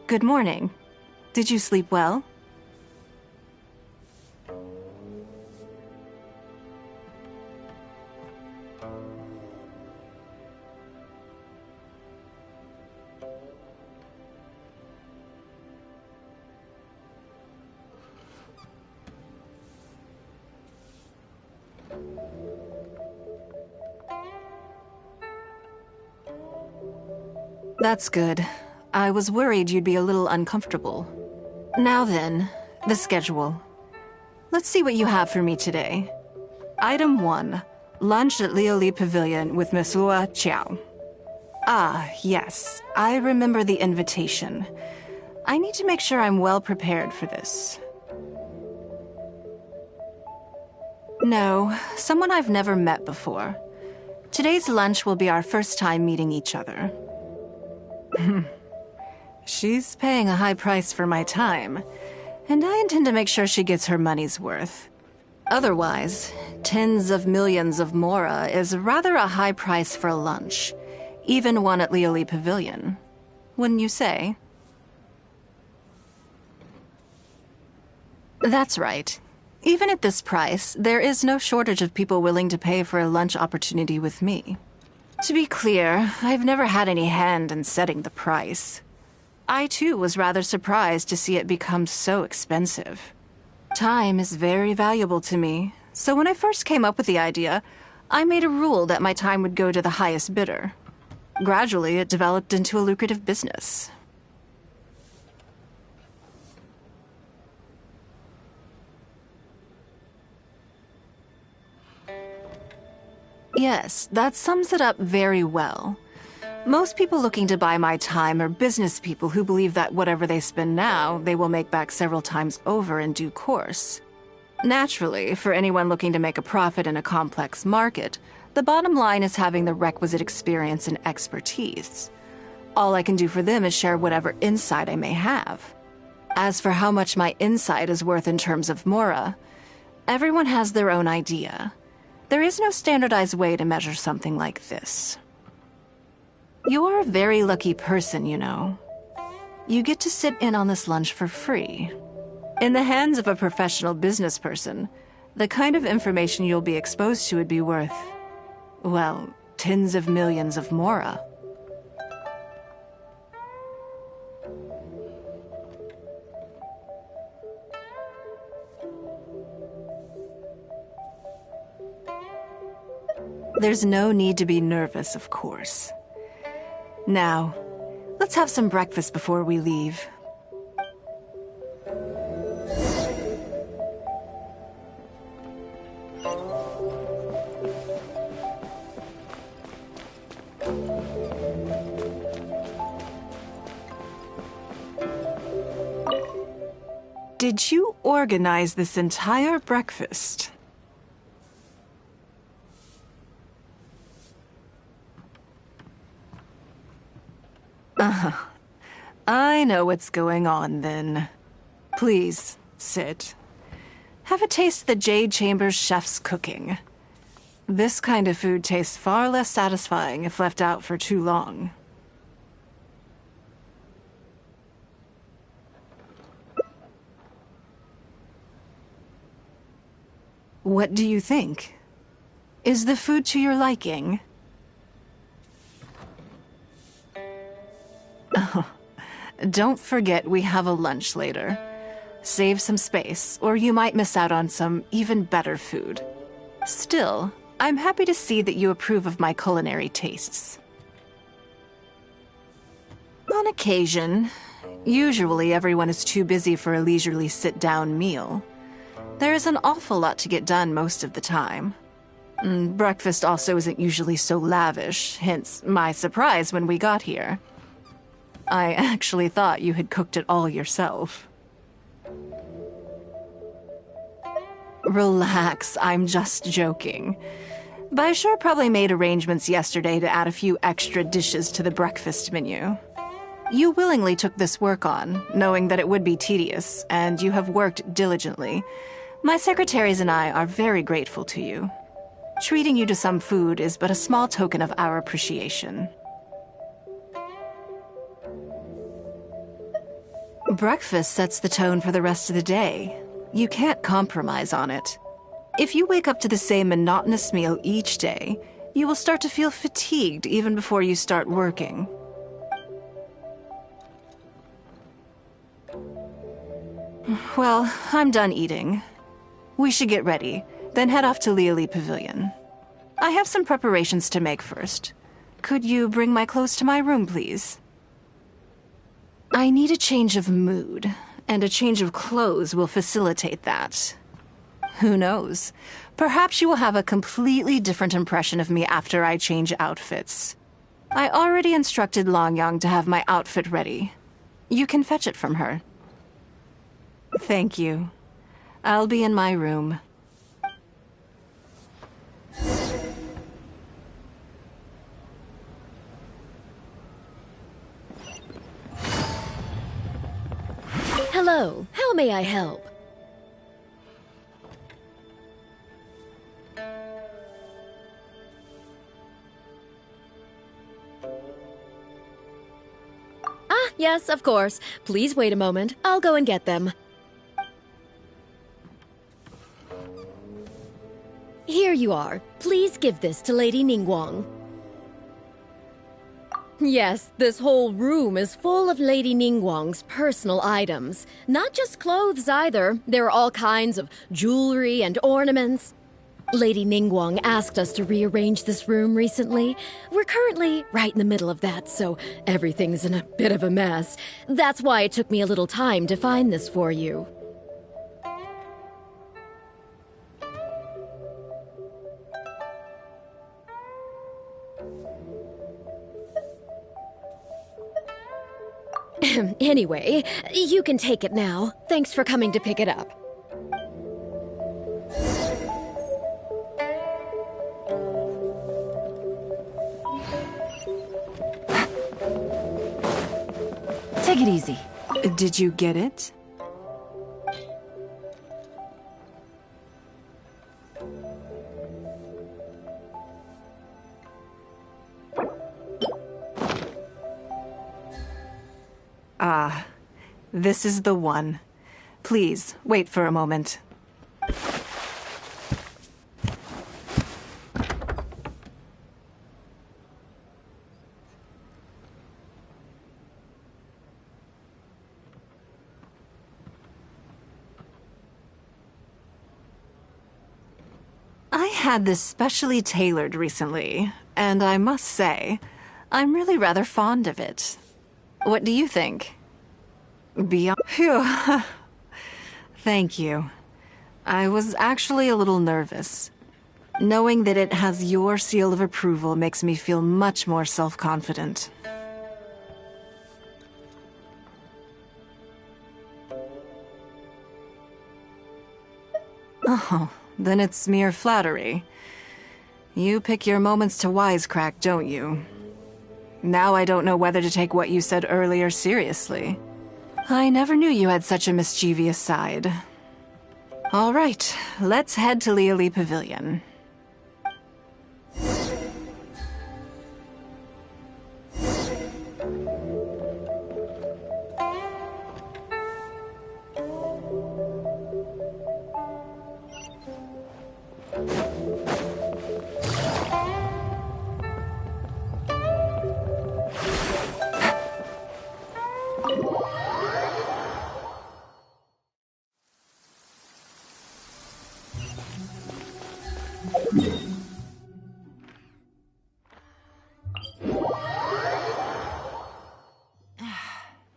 Good morning. Did you sleep well? That's good. I was worried you'd be a little uncomfortable. Now then, the schedule. Let's see what you have for me today. Item 1. Lunch at Lioli Pavilion with Miss Lua Chiao. Ah, yes. I remember the invitation. I need to make sure I'm well prepared for this. No, someone I've never met before. Today's lunch will be our first time meeting each other. She's paying a high price for my time, and I intend to make sure she gets her money's worth. Otherwise, tens of millions of mora is rather a high price for a lunch, even one at Lioli Pavilion. Wouldn't you say? That's right. Even at this price, there is no shortage of people willing to pay for a lunch opportunity with me. To be clear, I've never had any hand in setting the price. I too was rather surprised to see it become so expensive. Time is very valuable to me, so when I first came up with the idea, I made a rule that my time would go to the highest bidder. Gradually, it developed into a lucrative business. Yes, that sums it up very well. Most people looking to buy my time are business people who believe that whatever they spend now, they will make back several times over in due course. Naturally, for anyone looking to make a profit in a complex market, the bottom line is having the requisite experience and expertise. All I can do for them is share whatever insight I may have. As for how much my insight is worth in terms of mora, everyone has their own idea. There is no standardized way to measure something like this. You're a very lucky person, you know. You get to sit in on this lunch for free. In the hands of a professional business person, the kind of information you'll be exposed to would be worth, well, tens of millions of mora. There's no need to be nervous, of course. Now, let's have some breakfast before we leave. Did you organize this entire breakfast? I know what's going on, then. Please, sit. Have a taste of the Jade Chamber's chef's cooking. This kind of food tastes far less satisfying if left out for too long. What do you think? Is the food to your liking? Oh, don't forget we have a lunch later. Save some space, or you might miss out on some even better food. Still, I'm happy to see that you approve of my culinary tastes. On occasion. Usually everyone is too busy for a leisurely sit-down meal. There is an awful lot to get done most of the time. Breakfast also isn't usually so lavish, hence my surprise when we got here. I actually thought you had cooked it all yourself. Relax, I'm just joking. But I sure probably made arrangements yesterday to add a few extra dishes to the breakfast menu. You willingly took this work on, knowing that it would be tedious, and you have worked diligently. My secretaries and I are very grateful to you. Treating you to some food is but a small token of our appreciation. Breakfast sets the tone for the rest of the day. You can't compromise on it. If you wake up to the same monotonous meal each day, you will start to feel fatigued even before you start working. Well, I'm done eating. We should get ready. Then head off to Liali Pavilion. I have some preparations to make first. Could you bring my clothes to my room, please? I need a change of mood, and a change of clothes will facilitate that. Who knows? Perhaps you will have a completely different impression of me after I change outfits. I already instructed Longyang to have my outfit ready. You can fetch it from her. Thank you. I'll be in my room. Hello, how may I help? Ah, yes, of course. Please wait a moment. I'll go and get them. Here you are. Please give this to Lady Ningguang. Yes, this whole room is full of Lady Ningguang's personal items. Not just clothes either. There are all kinds of jewelry and ornaments. Lady Ningguang asked us to rearrange this room recently. We're currently right in the middle of that, so everything's in a bit of a mess. That's why it took me a little time to find this for you. Anyway, you can take it now. Thanks for coming to pick it up. Take it easy. Did you get it? Ah, this is the one. Please, wait for a moment. I had this specially tailored recently, and I must say, I'm really rather fond of it. What do you think? Beyond... Phew. Thank you. I was actually a little nervous. Knowing that it has your seal of approval makes me feel much more self-confident. Oh, then it's mere flattery. You pick your moments to wisecrack, don't you? Now I don't know whether to take what you said earlier seriously. I never knew you had such a mischievous side. All right, let's head to Liali Pavilion.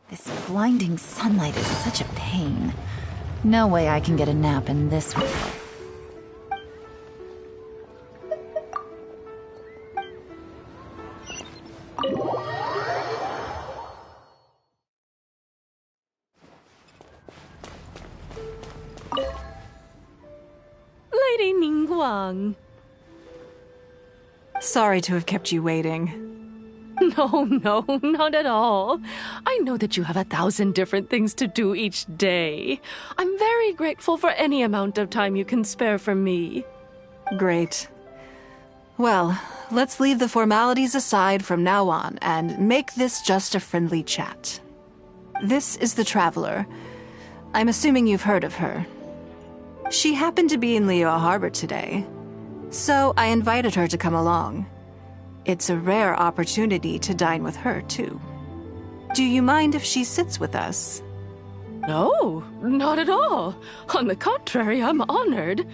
This blinding sunlight is such a pain. No way I can get a nap in this way. Lady Ningguang. Sorry to have kept you waiting. No, not at all. I know that you have 1,000 different things to do each day. I'm very grateful for any amount of time you can spare for me. Great. Well, let's leave the formalities aside from now on and make this just a friendly chat. This is the Traveler. I'm assuming you've heard of her. She happened to be in Liyue Harbor today, so I invited her to come along. It's a rare opportunity to dine with her, too. Do you mind if she sits with us? No, not at all. On the contrary, I'm honored.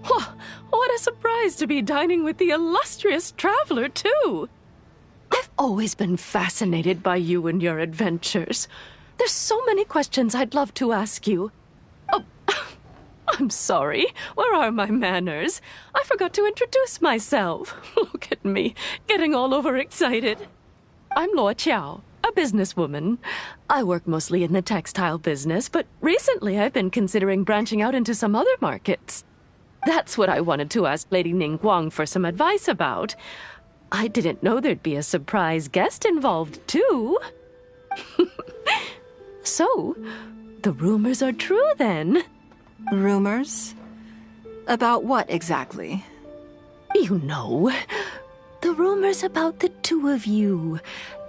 What a surprise to be dining with the illustrious traveler, too. I've always been fascinated by you and your adventures. There's so many questions I'd love to ask you. Oh, I'm sorry. Where are my manners? I forgot to introduce myself. Look at me, getting all overexcited. I'm Luo Qiao, a businesswoman. I work mostly in the textile business, but recently I've been considering branching out into some other markets. That's what I wanted to ask Lady Ningguang for some advice about. I didn't know there'd be a surprise guest involved, too. So, the rumors are true, then? Rumors? About what, exactly? You know, the rumors about the two of you,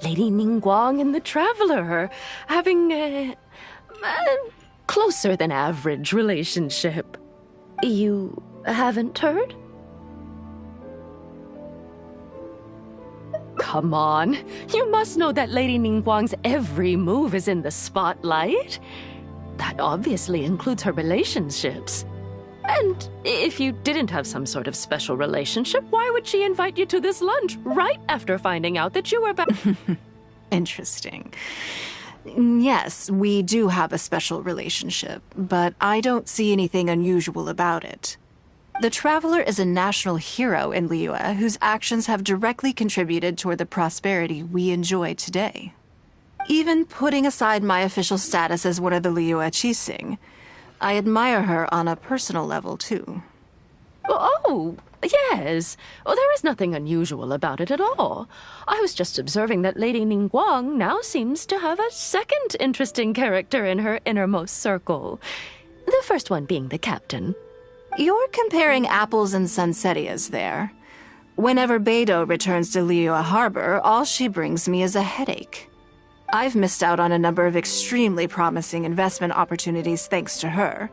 Lady Ningguang and the Traveler, having a closer than average relationship. You haven't heard? Come on, you must know that Lady Ningguang's every move is in the spotlight. That obviously includes her relationships. And if you didn't have some sort of special relationship, why would she invite you to this lunch right after finding out that you were back? Interesting. Yes, we do have a special relationship, but I don't see anything unusual about it. The Traveler is a national hero in Liyue whose actions have directly contributed toward the prosperity we enjoy today. Even putting aside my official status as one of the Liyue Qixing, I admire her on a personal level, too. Oh, yes. Well, there is nothing unusual about it at all. I was just observing that Lady Ningguang now seems to have a second interesting character in her innermost circle. The first one being the captain. You're comparing apples and sunsettias there. Whenever Beidou returns to Liyue Harbor, all she brings me is a headache. I've missed out on a number of extremely promising investment opportunities thanks to her.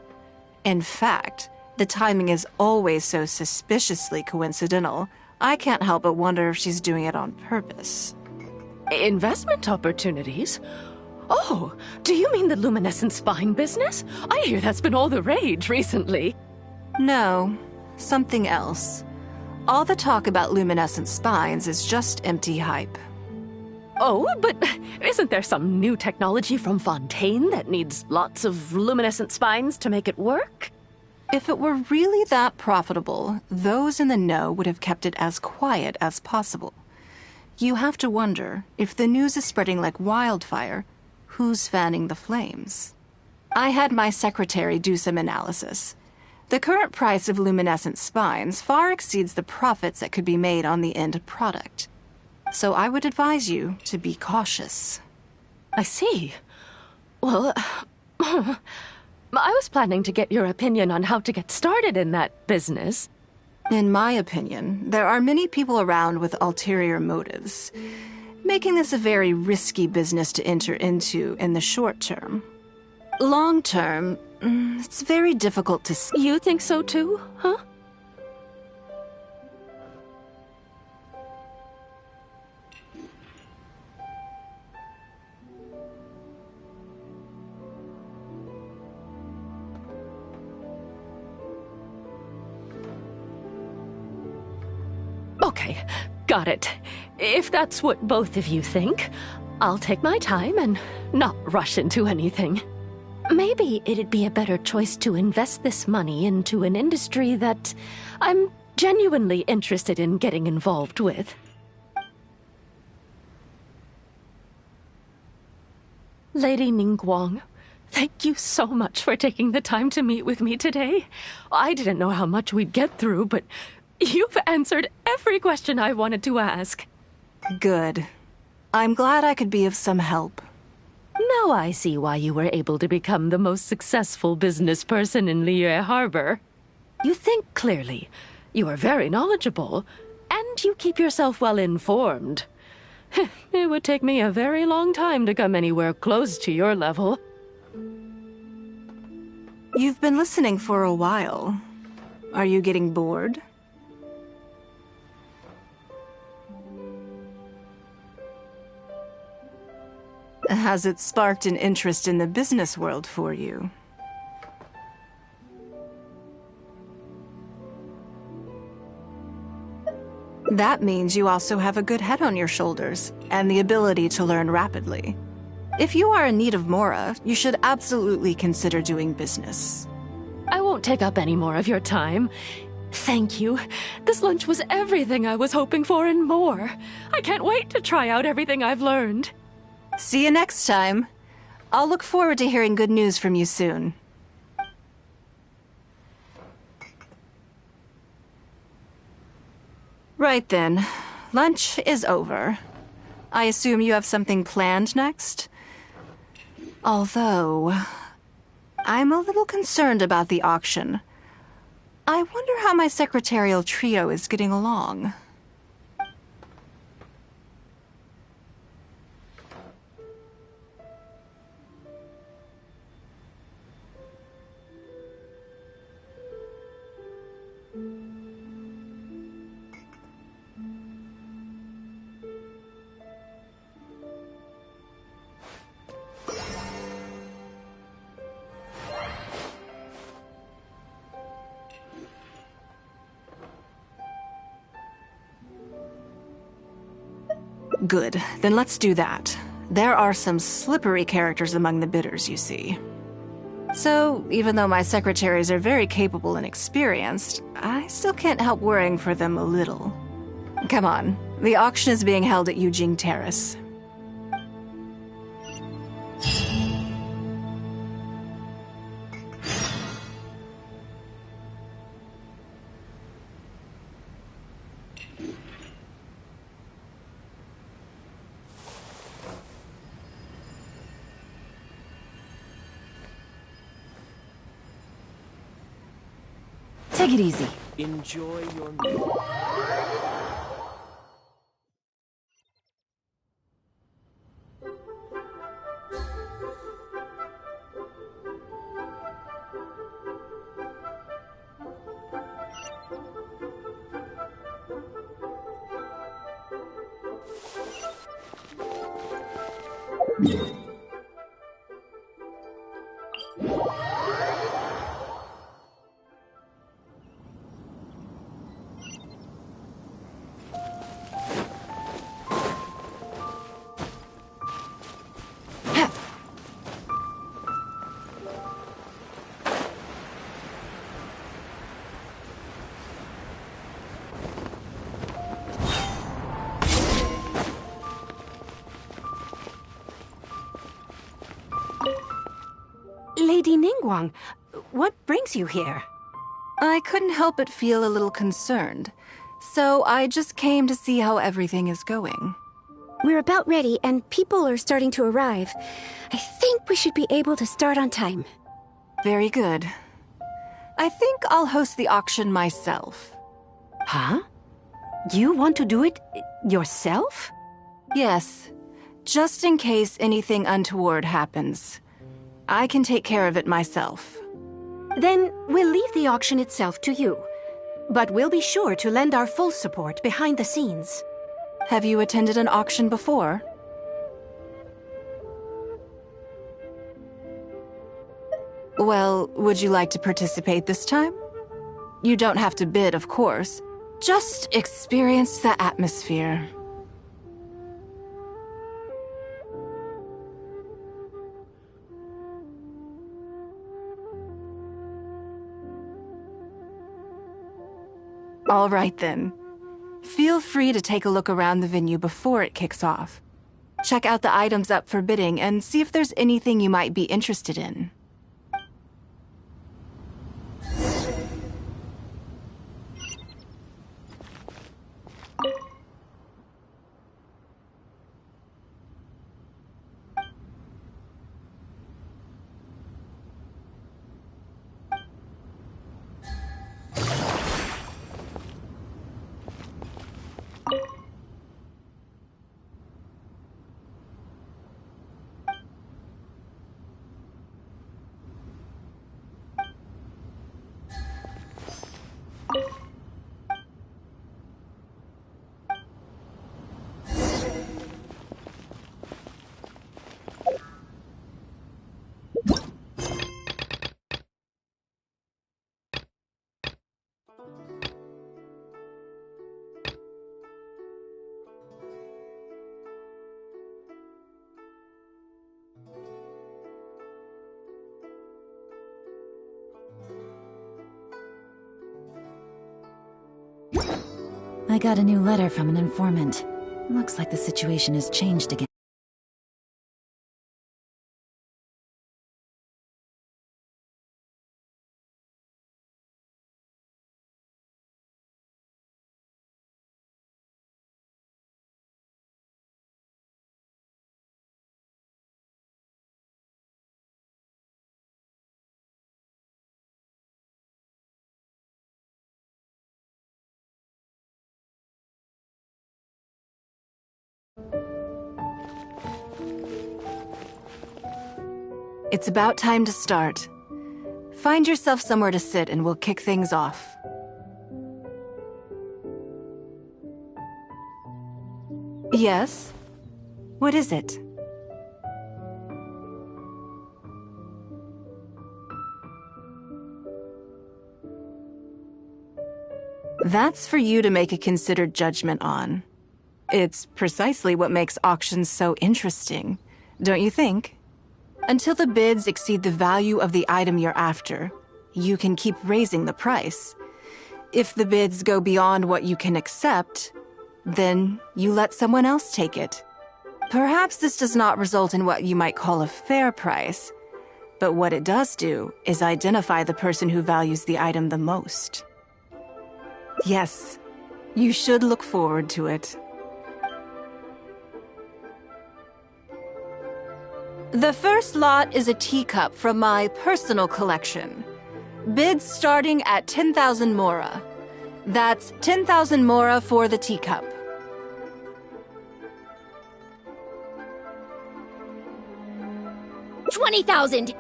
In fact, the timing is always so suspiciously coincidental, I can't help but wonder if she's doing it on purpose. Investment opportunities? Oh, do you mean the luminescent spine business? I hear that's been all the rage recently. No, something else. All the talk about luminescent spines is just empty hype. Oh, but isn't there some new technology from Fontaine that needs lots of luminescent spines to make it work? If it were really that profitable, those in the know would have kept it as quiet as possible. You have to wonder, if the news is spreading like wildfire, who's fanning the flames? I had my secretary do some analysis. The current price of luminescent spines far exceeds the profits that could be made on the end product. So I would advise you to be cautious. I see. Well, I was planning to get your opinion on how to get started in that business. In my opinion, there are many people around with ulterior motives, making this a very risky business to enter into in the short term. Long term, it's very difficult to see. You think so too, huh? Okay, got it. If that's what both of you think, I'll take my time and not rush into anything. Maybe it'd be a better choice to invest this money into an industry that I'm genuinely interested in getting involved with. Lady Ningguang, thank you so much for taking the time to meet with me today. I didn't know how much we'd get through, but you've answered every question I wanted to ask. Good. I'm glad I could be of some help. Now I see why you were able to become the most successful business person in Liyue Harbor. You think clearly, you are very knowledgeable, and you keep yourself well informed. It would take me a very long time to come anywhere close to your level. You've been listening for a while. Are you getting bored? Has it sparked an interest in the business world for you? That means you also have a good head on your shoulders and the ability to learn rapidly. If you are in need of Mora, you should absolutely consider doing business. I won't take up any more of your time. Thank you. This lunch was everything I was hoping for and more. I can't wait to try out everything I've learned. See you next time. I'll look forward to hearing good news from you soon. Right then. Lunch is over. I assume you have something planned next? Although, I'm a little concerned about the auction. I wonder how my secretarial trio is getting along. Good, then let's do that. There are some slippery characters among the bidders, you see. So, even though my secretaries are very capable and experienced, I still can't help worrying for them a little. Come on, the auction is being held at Yujing Terrace. Take it easy. Enjoy your meal. Lady Ningguang, what brings you here? I couldn't help but feel a little concerned, so I just came to see how everything is going. We're about ready, and people are starting to arrive. I think we should be able to start on time. Very good. I think I'll host the auction myself. Huh? You want to do it yourself? Yes, just in case anything untoward happens. I can take care of it myself. Then we'll leave the auction itself to you. But we'll be sure to lend our full support behind the scenes. Have you attended an auction before? Well, would you like to participate this time? You don't have to bid, of course. Just experience the atmosphere. All right, then. Feel free to take a look around the venue before it kicks off. Check out the items up for bidding and see if there's anything you might be interested in. I got a new letter from an informant. Looks like the situation has changed again. It's about time to start. Find yourself somewhere to sit and we'll kick things off. Yes? What is it? That's for you to make a considered judgment on. It's precisely what makes auctions so interesting, don't you think? Until the bids exceed the value of the item you're after, you can keep raising the price. If the bids go beyond what you can accept, then you let someone else take it. Perhaps this does not result in what you might call a fair price, but what it does do is identify the person who values the item the most. Yes, you should look forward to it. The first lot is a teacup from my personal collection. Bids starting at 10,000 mora. That's 10,000 mora for the teacup. $20,000!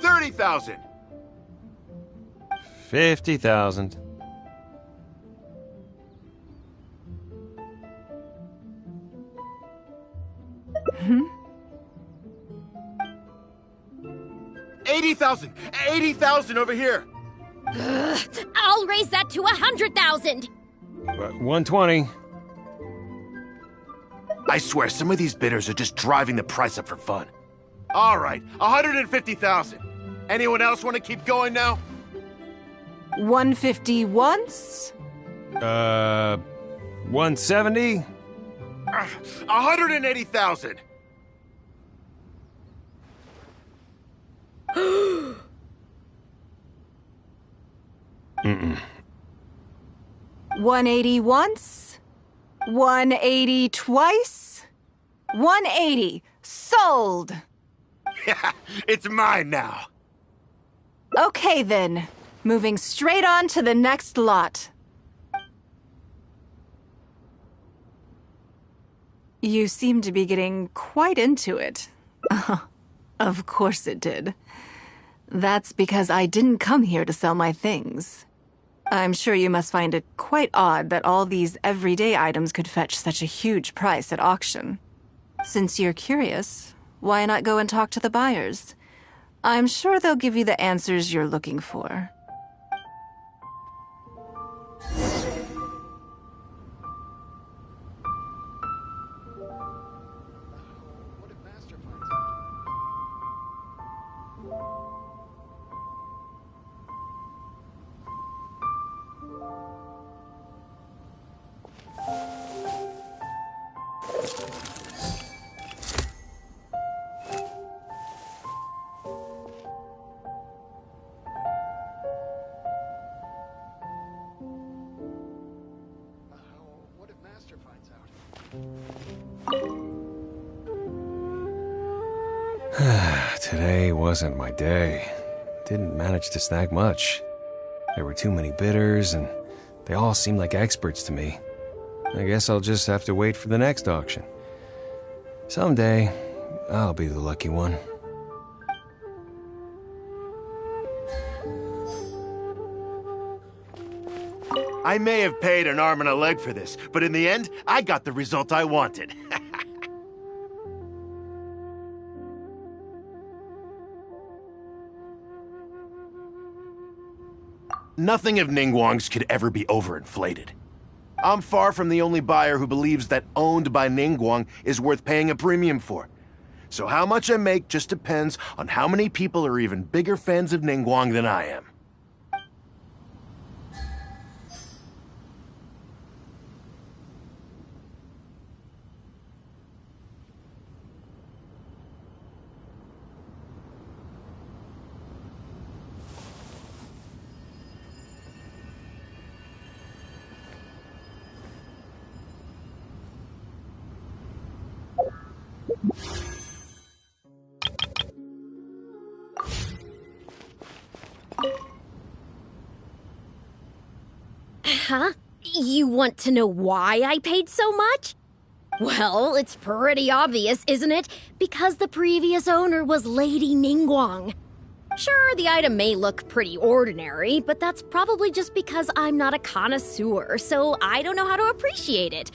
30,000! 50,000. Hmm? 80,000! 80,000 over here! I'll raise that to 100,000! 120. I swear, some of these bidders are just driving the price up for fun. All right, 150,000. Anyone else want to keep going now? 150 once? 170? 180,000. Mm-mm. 180 once? 180 twice? 180. Sold! Yeah, it's mine now. Okay then. Moving straight on to the next lot. You seem to be getting quite into it. Of course it did. That's because I didn't come here to sell my things. I'm sure you must find it quite odd that all these everyday items could fetch such a huge price at auction. Since you're curious, why not go and talk to the buyers? I'm sure they'll give you the answers you're looking for. Today wasn't my day. Didn't manage to snag much. There were too many bidders, and they all seemed like experts to me. I guess I'll just have to wait for the next auction. Someday, I'll be the lucky one. I may have paid an arm and a leg for this, but in the end, I got the result I wanted. Nothing of Ningguang's could ever be overinflated. I'm far from the only buyer who believes that owned by Ningguang is worth paying a premium for. So how much I make just depends on how many people are even bigger fans of Ningguang than I am. Huh? You want to know why I paid so much? Well, it's pretty obvious, isn't it? Because the previous owner was Lady Ningguang. Sure, the item may look pretty ordinary, but that's probably just because I'm not a connoisseur, so I don't know how to appreciate it.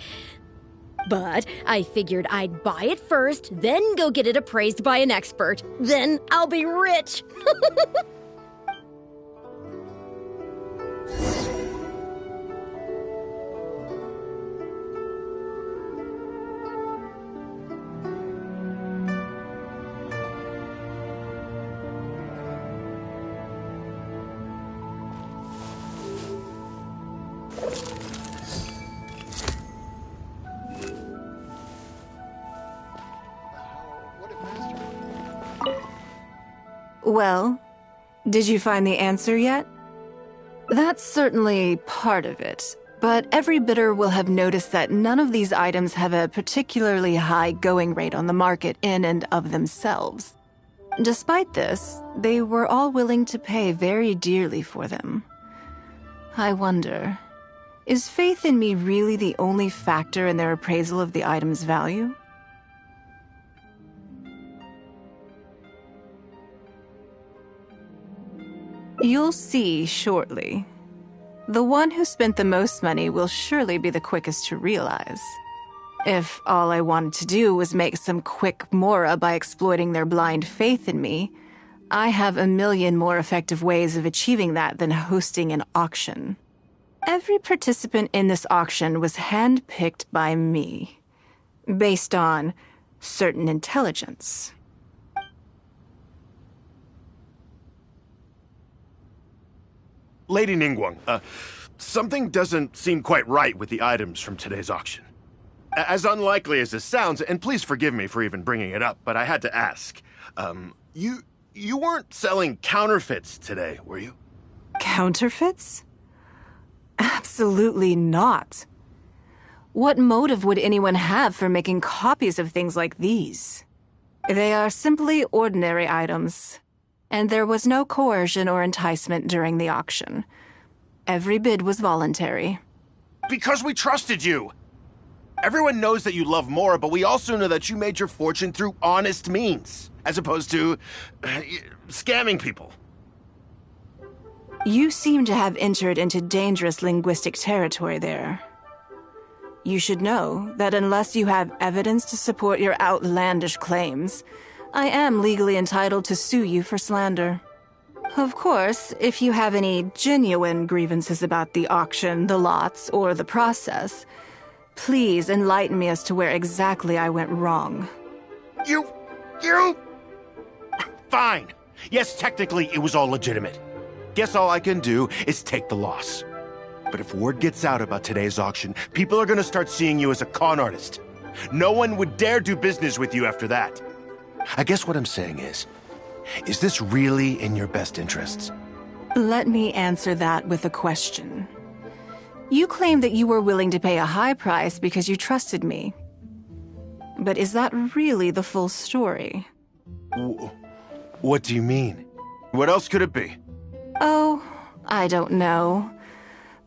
But I figured I'd buy it first, then go get it appraised by an expert. Then I'll be rich. Well, did you find the answer yet? That's certainly part of it, but every bidder will have noticed that none of these items have a particularly high going rate on the market in and of themselves. Despite this, they were all willing to pay very dearly for them. I wonder, is faith in me really the only factor in their appraisal of the item's value? You'll see shortly. The one who spent the most money will surely be the quickest to realize. If all I wanted to do was make some quick mora by exploiting their blind faith in me, I have a million more effective ways of achieving that than hosting an auction. Every participant in this auction was handpicked by me, based on certain intelligence. Lady Ningguang, something doesn't seem quite right with the items from today's auction. As unlikely as this sounds, and please forgive me for even bringing it up, but I had to ask. You weren't selling counterfeits today, were you? Counterfeits? Absolutely not. What motive would anyone have for making copies of things like these? They are simply ordinary items, and there was no coercion or enticement during the auction. Every bid was voluntary. Because we trusted you! Everyone knows that you love Mora, but we also know that you made your fortune through honest means, as opposed to scamming people. You seem to have entered into dangerous linguistic territory there. You should know that unless you have evidence to support your outlandish claims, I am legally entitled to sue you for slander. Of course, if you have any genuine grievances about the auction, the lots, or the process, please enlighten me as to where exactly I went wrong. You... Fine. Yes, technically it was all legitimate. Guess all I can do is take the loss. But if word gets out about today's auction, people are gonna start seeing you as a con artist. No one would dare do business with you after that. I guess what I'm saying is this really in your best interests? Let me answer that with a question. You claim that you were willing to pay a high price because you trusted me. But is that really the full story? What do you mean? What else could it be? Oh, I don't know.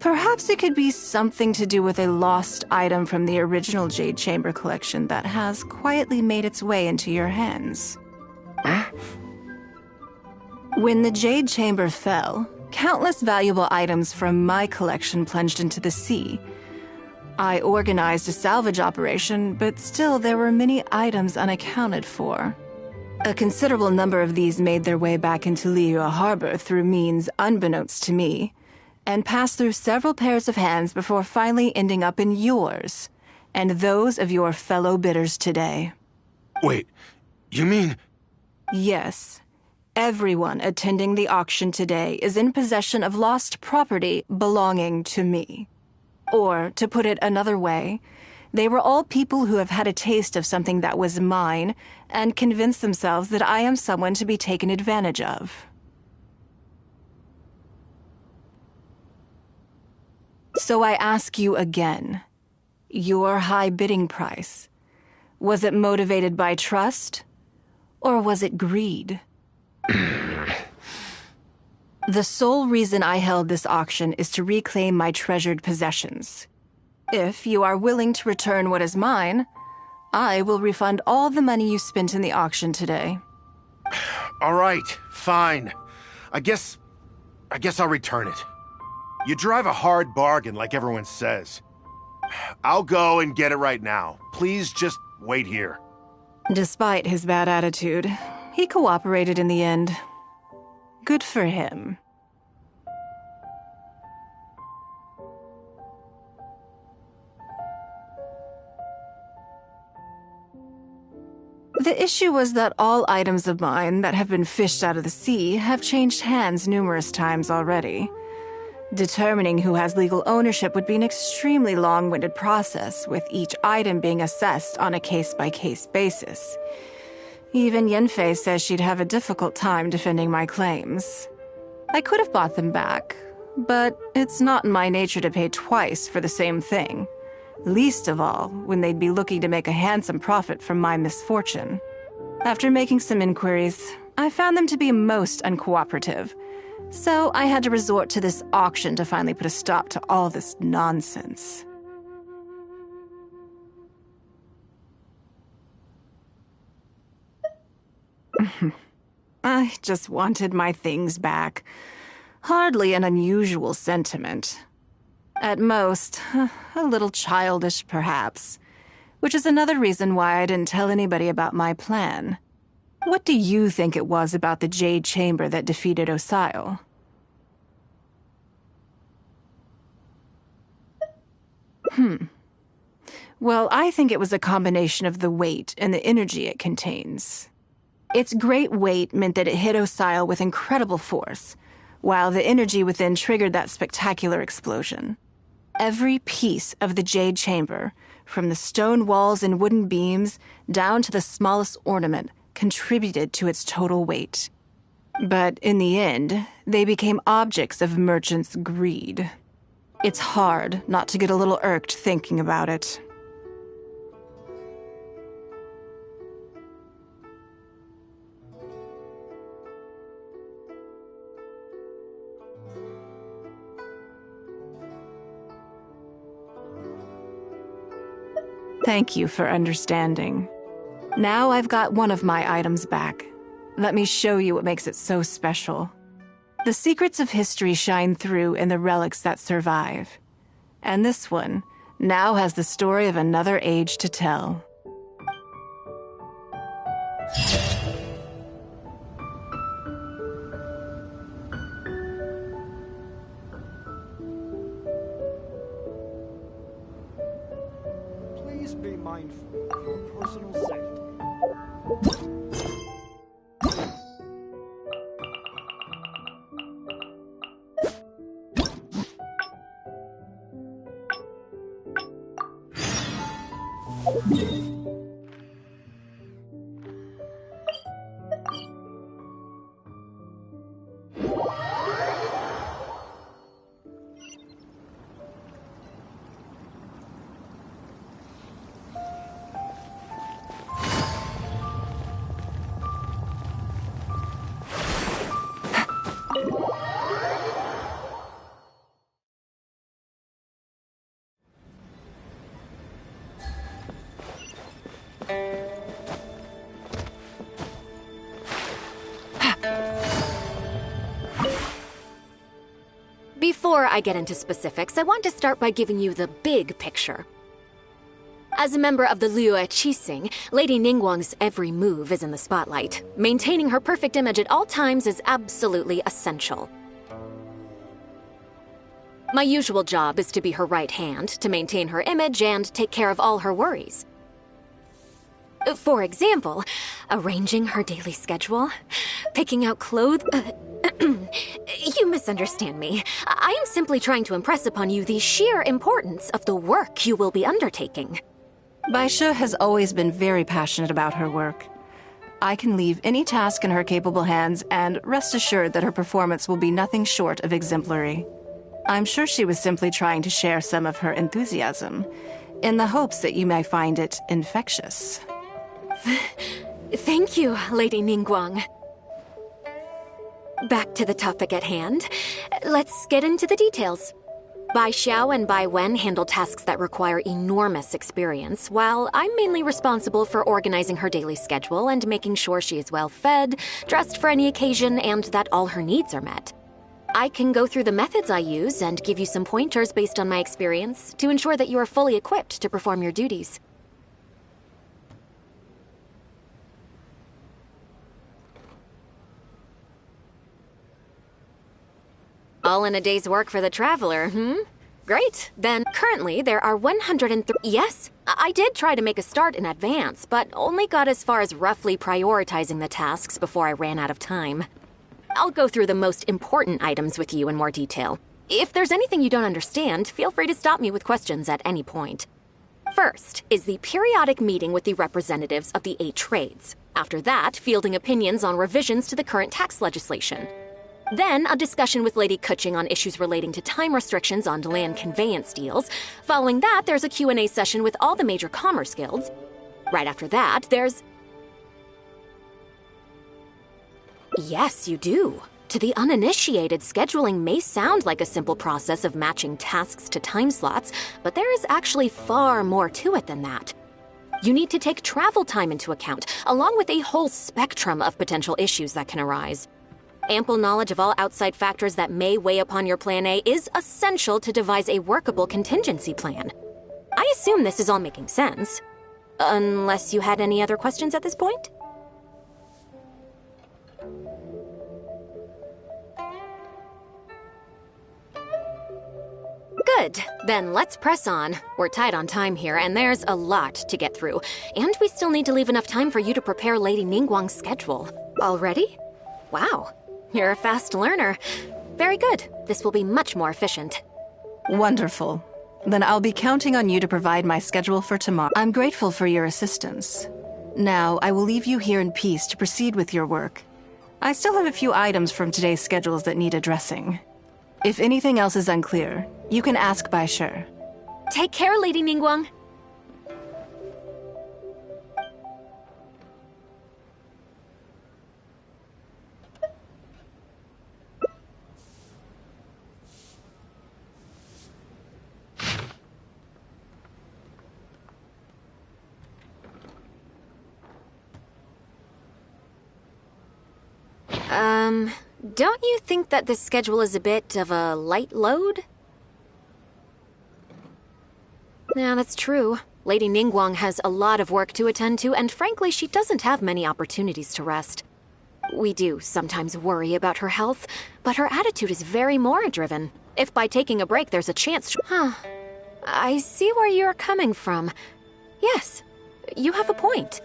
Perhaps it could be something to do with a lost item from the original Jade Chamber collection that has quietly made its way into your hands. Huh? When the Jade Chamber fell, countless valuable items from my collection plunged into the sea. I organized a salvage operation, but still there were many items unaccounted for. A considerable number of these made their way back into Liyue Harbor through means unbeknownst to me, and passed through several pairs of hands before finally ending up in yours, and those of your fellow bidders today. Wait, you mean... Yes. Everyone attending the auction today is in possession of lost property belonging to me. Or, to put it another way, they were all people who have had a taste of something that was mine and convinced themselves that I am someone to be taken advantage of. So I ask you again, your high bidding price, was it motivated by trust, or was it greed? The sole reason I held this auction is to reclaim my treasured possessions. If you are willing to return what is mine, I will refund all the money you spent in the auction today. All right, fine. I guess I'll return it. You drive a hard bargain, like everyone says. I'll go and get it right now. Please just wait here. Despite his bad attitude, he cooperated in the end. Good for him. The issue was that all items of mine that have been fished out of the sea have changed hands numerous times already. Determining who has legal ownership would be an extremely long-winded process, with each item being assessed on a case-by-case basis. Even Yenfei says she'd have a difficult time defending my claims. I could have bought them back, but it's not in my nature to pay twice for the same thing. Least of all, when they'd be looking to make a handsome profit from my misfortune. After making some inquiries, I found them to be most uncooperative, so I had to resort to this auction to finally put a stop to all this nonsense. I just wanted my things back. Hardly an unusual sentiment. At most, a little childish, perhaps. Which is another reason why I didn't tell anybody about my plan. What do you think it was about the Jade Chamber that defeated Osile? Well, I think it was a combination of the weight and the energy it contains. Its great weight meant that it hit Osile with incredible force, while the energy within triggered that spectacular explosion. Every piece of the Jade Chamber, from the stone walls and wooden beams down to the smallest ornament, contributed to its total weight. But in the end, they became objects of merchants' greed. It's hard not to get a little irked thinking about it. Thank you for understanding. Now I've got one of my items back. Let me show you what makes it so special. The secrets of history shine through in the relics that survive. And this one now has the story of another age to tell. Please be mindful of your personal safety. Before I get into specifics, I want to start by giving you the big picture. As a member of the Liyue Qixing, Lady Ningguang's every move is in the spotlight. Maintaining her perfect image at all times is absolutely essential. My usual job is to be her right hand, to maintain her image and take care of all her worries. For example, arranging her daily schedule, picking out clothes... You misunderstand me. I am simply trying to impress upon you the sheer importance of the work you will be undertaking. Baisha has always been very passionate about her work. I can leave any task in her capable hands and rest assured that her performance will be nothing short of exemplary. I'm sure she was simply trying to share some of her enthusiasm, in the hopes that you may find it infectious. Thank you, Lady Ningguang. back to the topic at hand. Let's get into the details. Bai Xiao and Bai Wen handle tasks that require enormous experience, while I'm mainly responsible for organizing her daily schedule and making sure she is well fed, dressed for any occasion, and that all her needs are met. I can go through the methods I use and give you some pointers based on my experience to ensure that you are fully equipped to perform your duties. All in a day's work for the traveler, Great. Then, currently, there are 103... Yes, I did try to make a start in advance, but only got as far as roughly prioritizing the tasks before I ran out of time. I'll go through the most important items with you in more detail. If there's anything you don't understand, feel free to stop me with questions at any point. First is the periodic meeting with the representatives of the 8 trades. After that, fielding opinions on revisions to the current tax legislation. Then, a discussion with Lady Kuching on issues relating to time restrictions on land conveyance deals. Following that, there's a Q&A session with all the major commerce guilds. Right after that, there's... Yes, you do. To the uninitiated, scheduling may sound like a simple process of matching tasks to time slots, but there is actually far more to it than that. You need to take travel time into account, along with a whole spectrum of potential issues that can arise. Ample knowledge of all outside factors that may weigh upon your Plan A is essential to devise a workable contingency plan. I assume this is all making sense. Unless you had any other questions at this point? Good. Then let's press on. We're tight on time here, and there's a lot to get through. And we still need to leave enough time for you to prepare Lady Ningguang's schedule. Already? Wow. You're a fast learner. Very good. This will be much more efficient. Wonderful. Then I'll be counting on you to provide my schedule for tomorrow. I'm grateful for your assistance. Now, I will leave you here in peace to proceed with your work. I still have a few items from today's schedules that need addressing. If anything else is unclear, you can ask Bai Shi. Take care, Lady Ningguang. Don't you think that this schedule is a bit of a light load? Yeah, that's true. Lady Ningguang has a lot of work to attend to, and frankly, she doesn't have many opportunities to rest. We do sometimes worry about her health, but her attitude is very Mora-driven. If by taking a break there's a chance... I see where you're coming from. Yes, you have a point.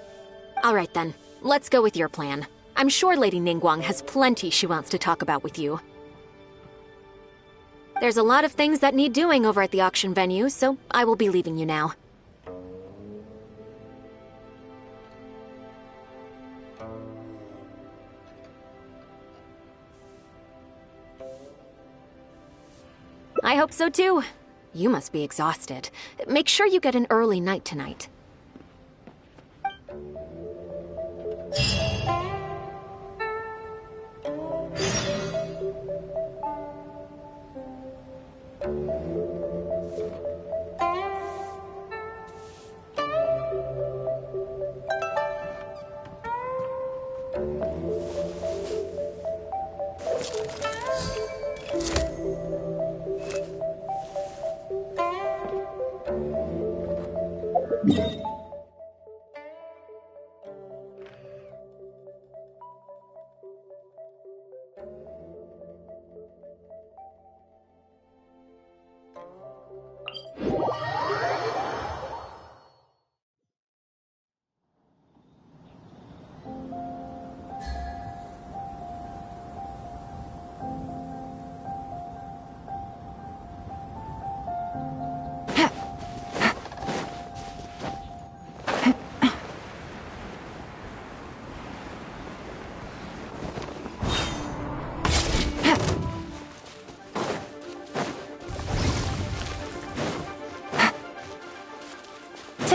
All right then, let's go with your plan. I'm sure Lady Ningguang has plenty she wants to talk about with you. There's a lot of things that need doing over at the auction venue, so I will be leaving you now. I hope so too. You must be exhausted. Make sure you get an early night tonight.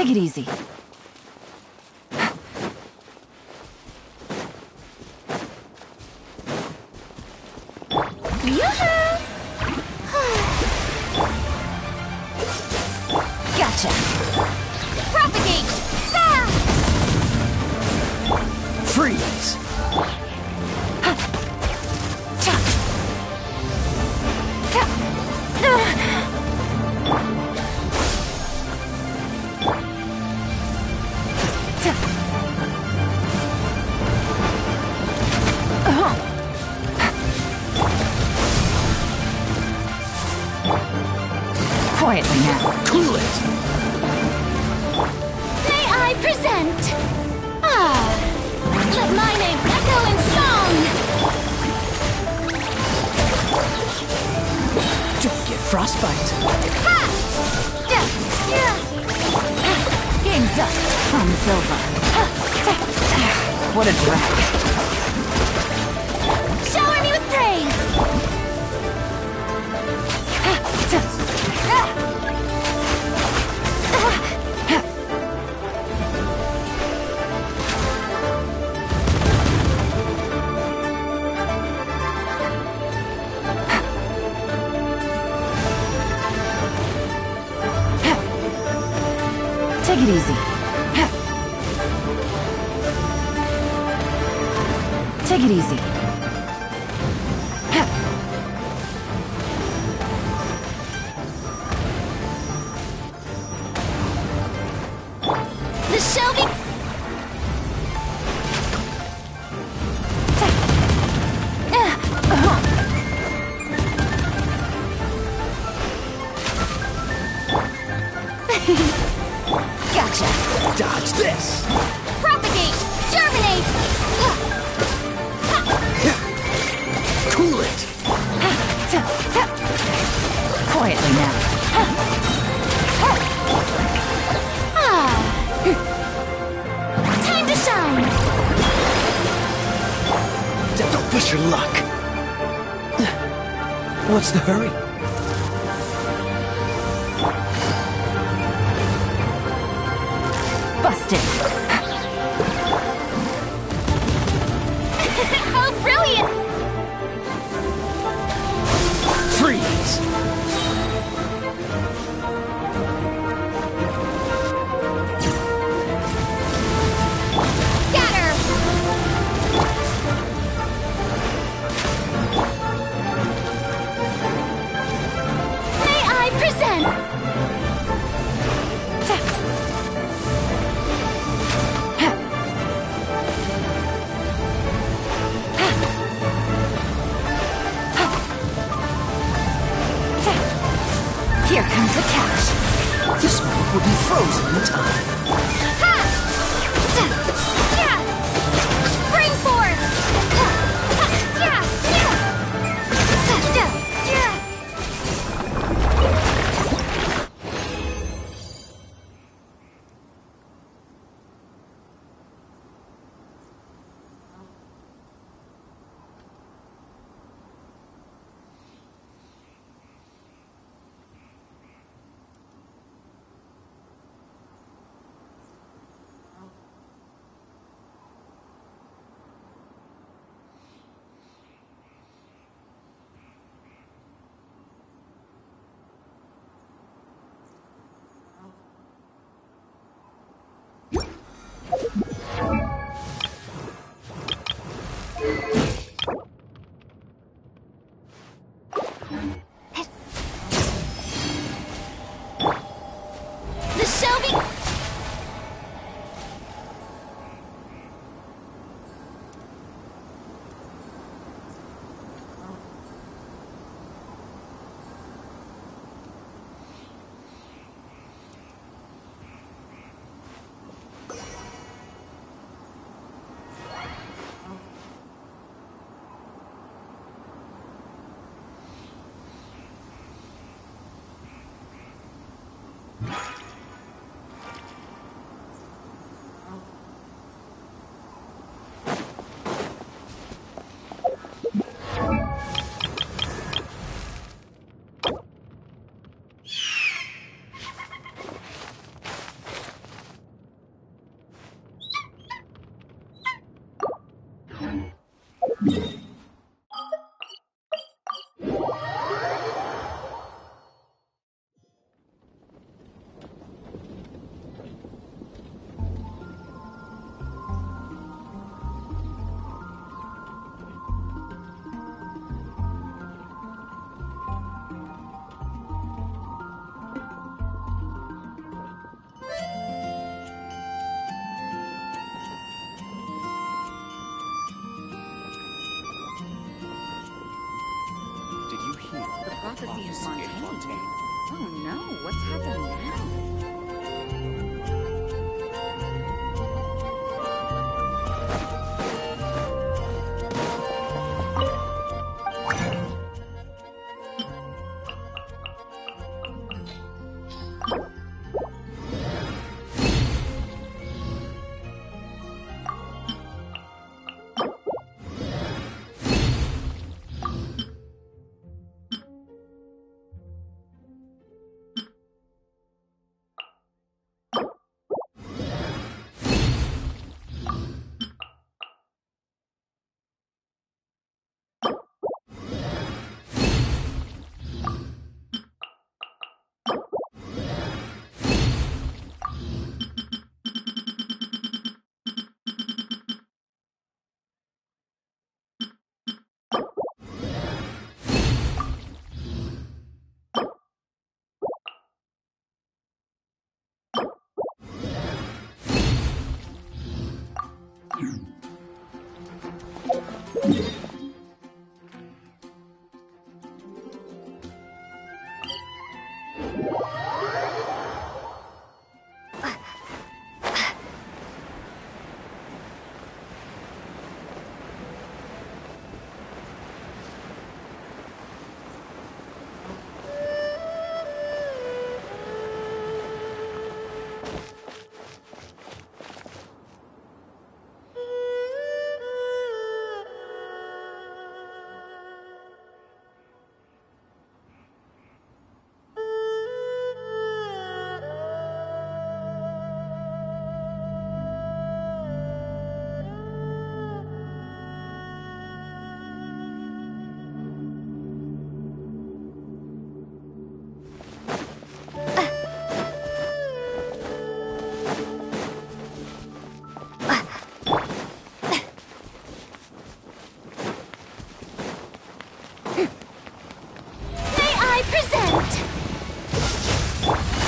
Take it easy. Gotcha. Propagate! Ah! Freeze! Quietly now. Cool it! May I present? Let my name echo in song! Don't get frostbite. Ha! Yeah! Game's up. Fun's over. What a drag. Shower me with praise! Take it easy. Take it easy. The Shelby... Gotcha. Dodge this! Propagate! Germinate! Cool it! Quietly now. Time to shine! Don't push your luck. What's the hurry? Busted. How brilliant! Freeze! Scatter! May I present? Here comes the catch. This one will be frozen in time. Ha! Yeah! Spring forth! Yeah! Yeah! prophecy in Fontaine. Oh no, what's happening now?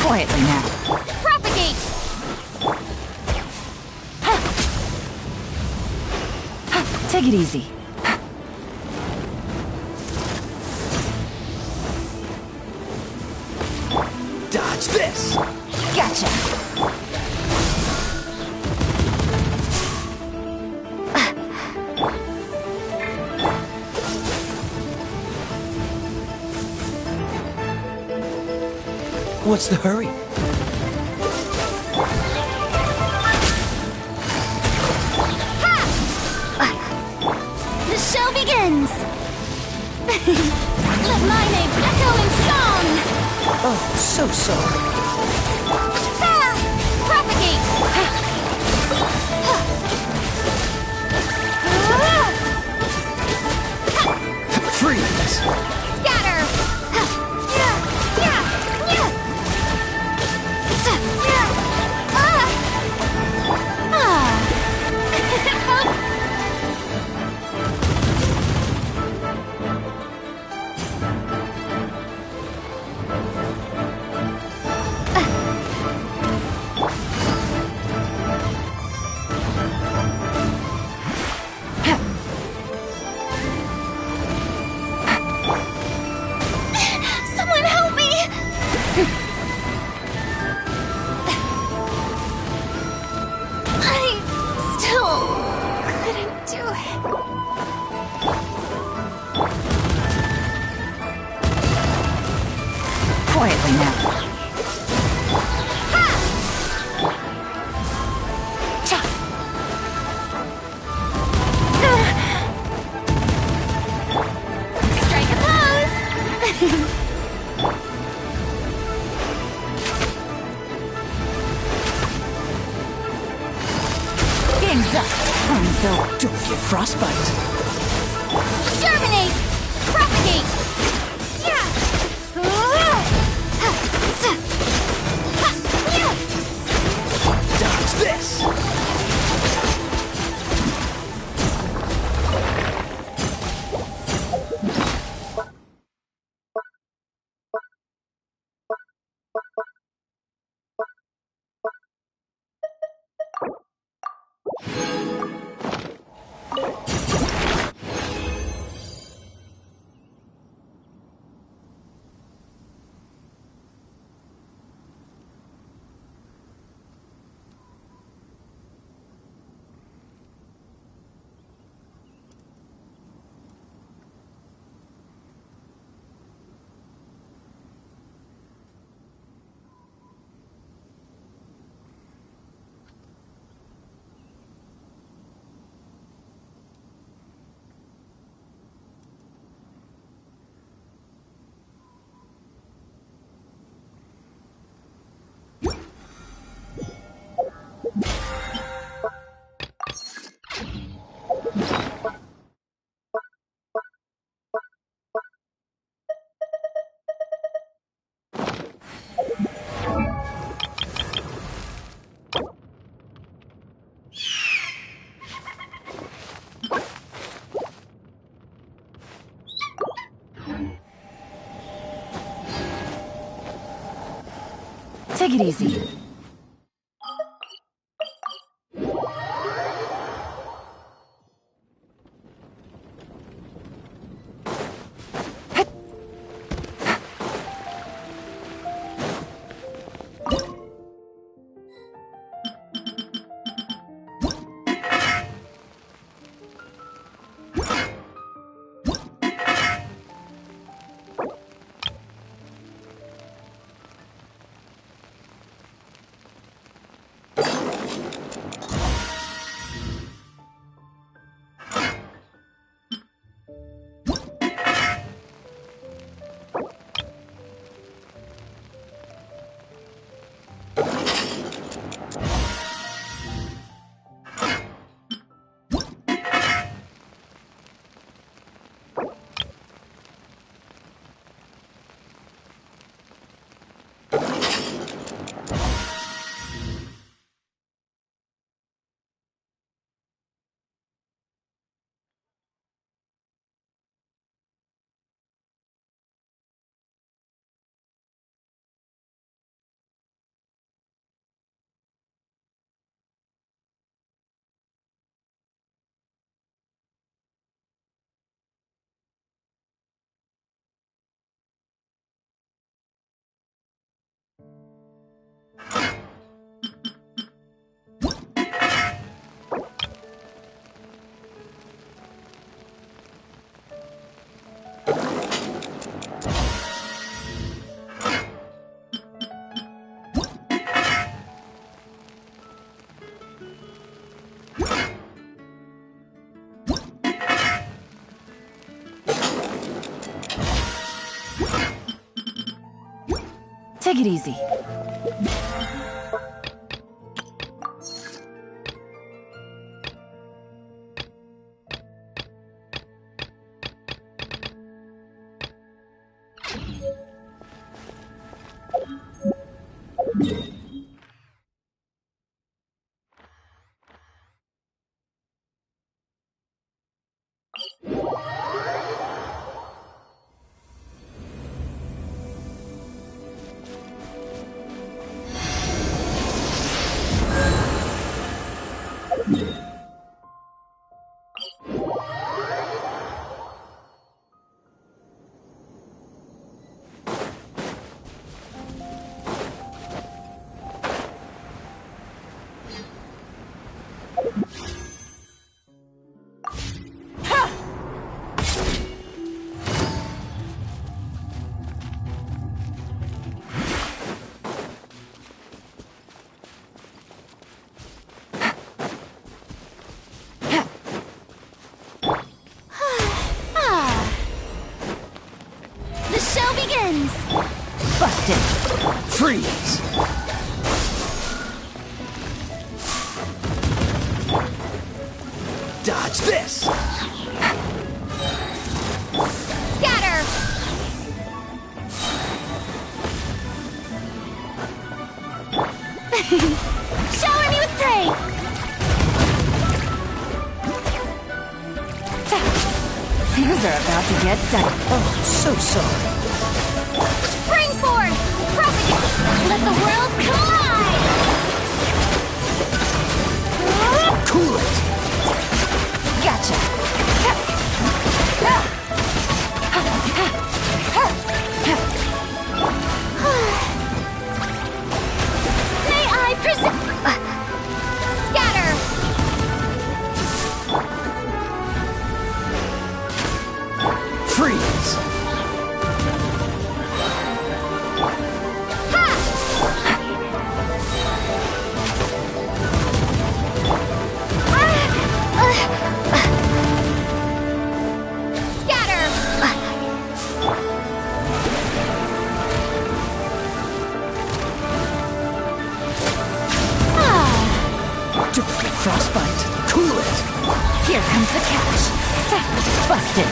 Quietly now. Propagate! Take it easy. Dodge this! Gotcha! What's the hurry? The show begins! Let my name echo in song! Oh, so sorry. Propagate! Freeze! Scatter! Someone help me! I still couldn't do it. Quietly now. Strike a pose! Game's up. So Don't get frostbite. Germinate! Propagate! Dodge this! Take it easy. Take it easy. Busted. Freeze! Dodge this! Scatter! Shower me with praise! Things are about to get done. Oh, so sorry. Spring force! Propagate! Let the world collide! Cool it! Gotcha. May I present... Scatter! Freeze! comes the catch. Busted.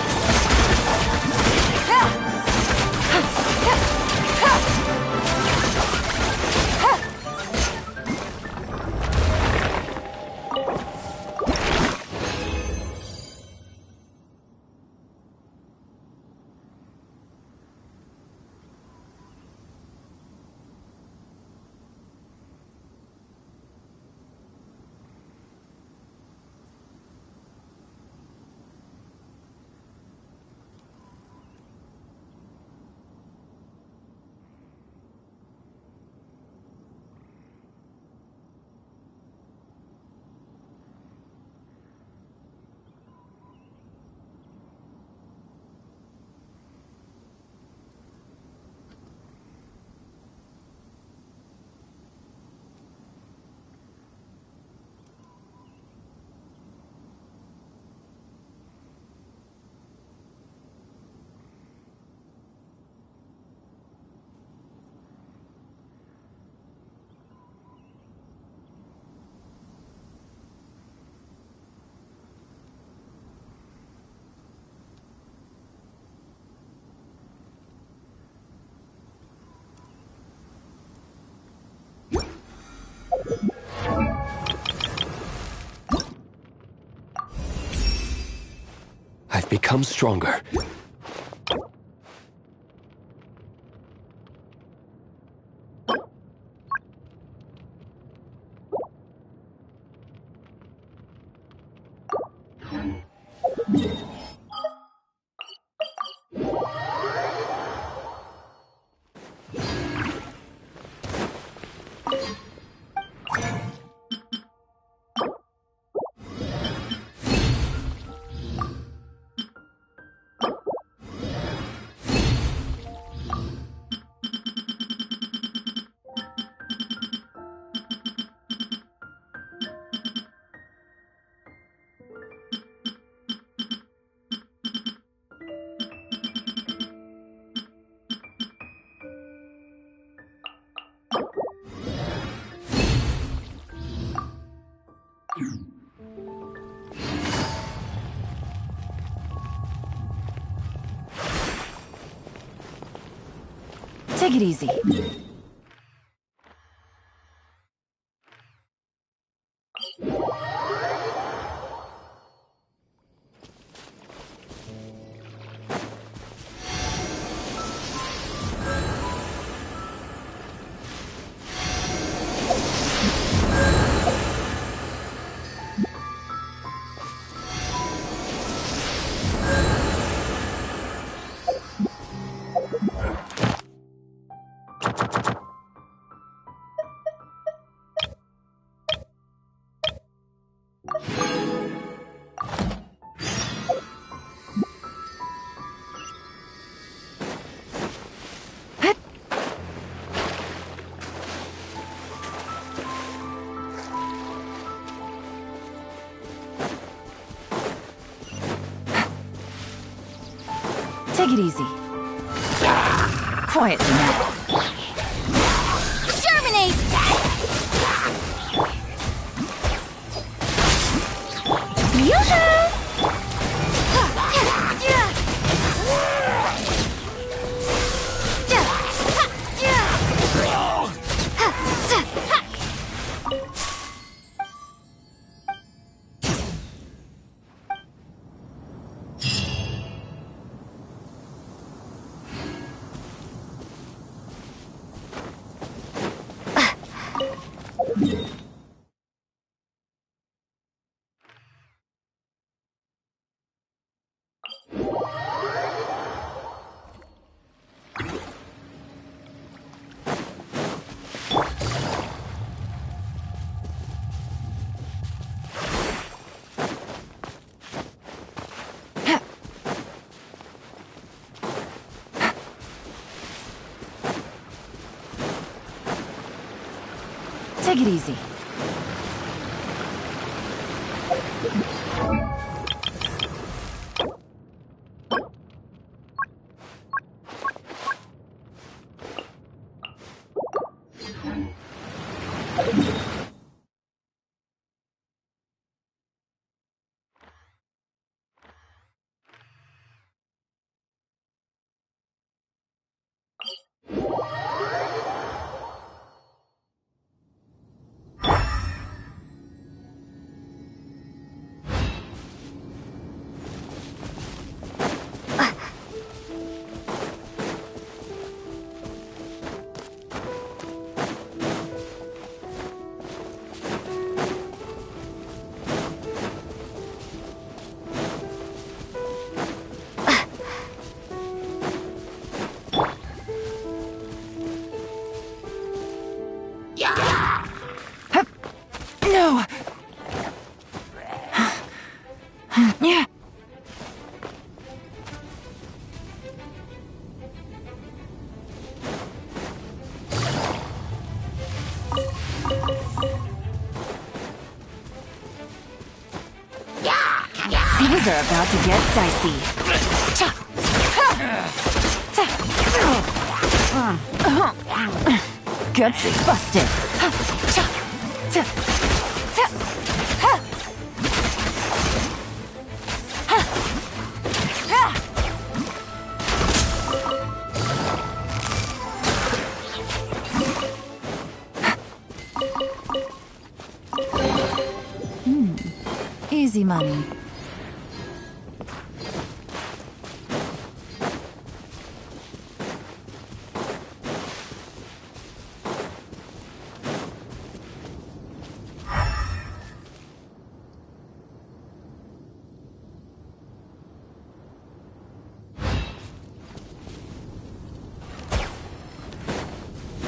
I've become stronger. Take it easy. Take it easy. Quietly now. Germinate! Yoo-hoo! Take it easy. Yeah. Things are about to get dicey. Gutsy busted. Easy money.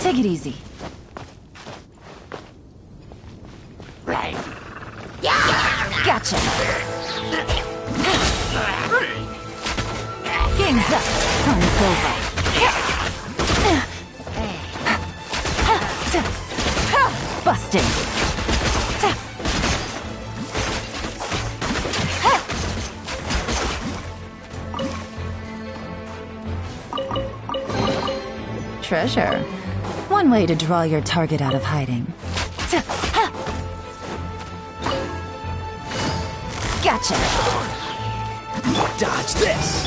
Take it easy. Right. Gotcha. Game's up. Fun's over. Busting. Treasure. One way to draw your target out of hiding. Gotcha! Dodge this!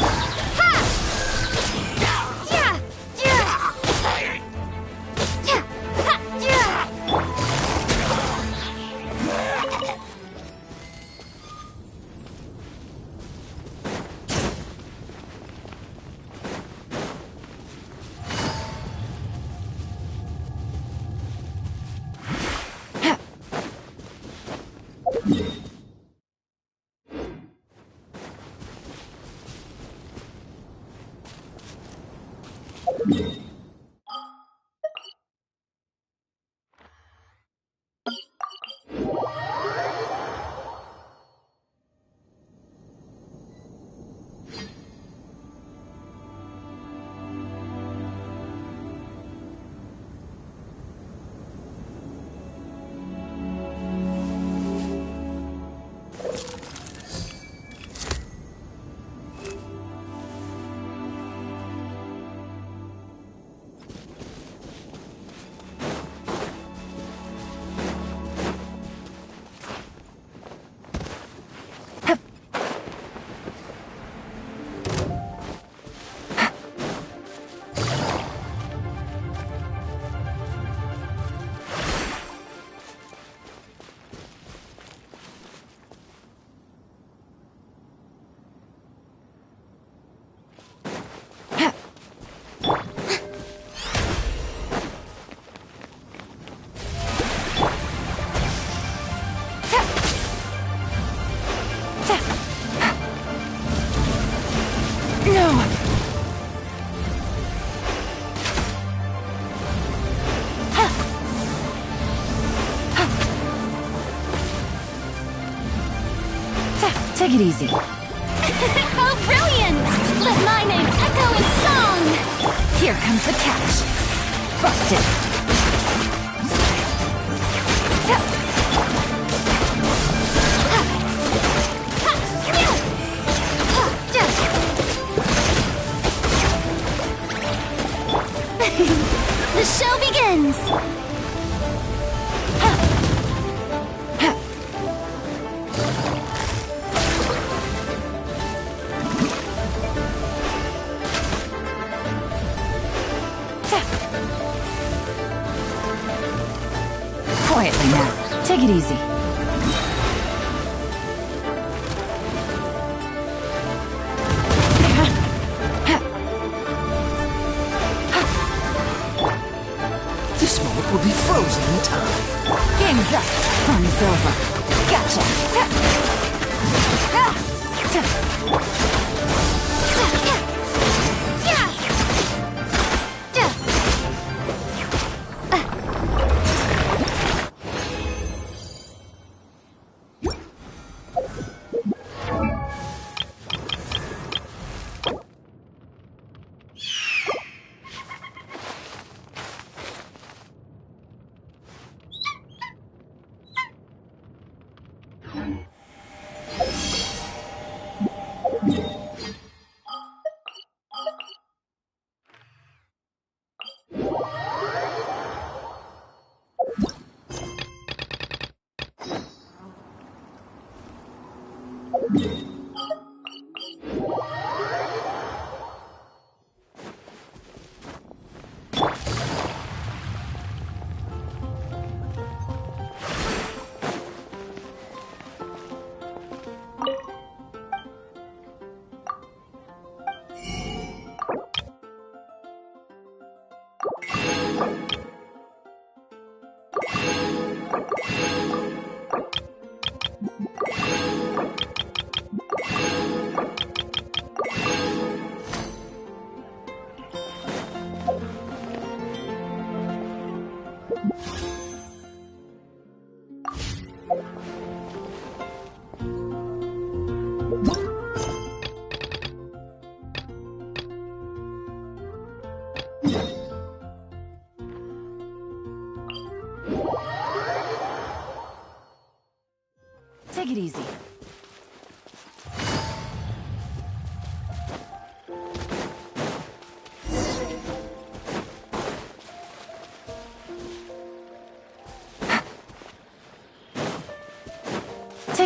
Take it easy. Oh, brilliant! Let my name echo in song! Here comes the catch. Busted. The show begins! Quietly now. Take it easy. This moment will be frozen in time. Game's up. Fun's over. Gotcha.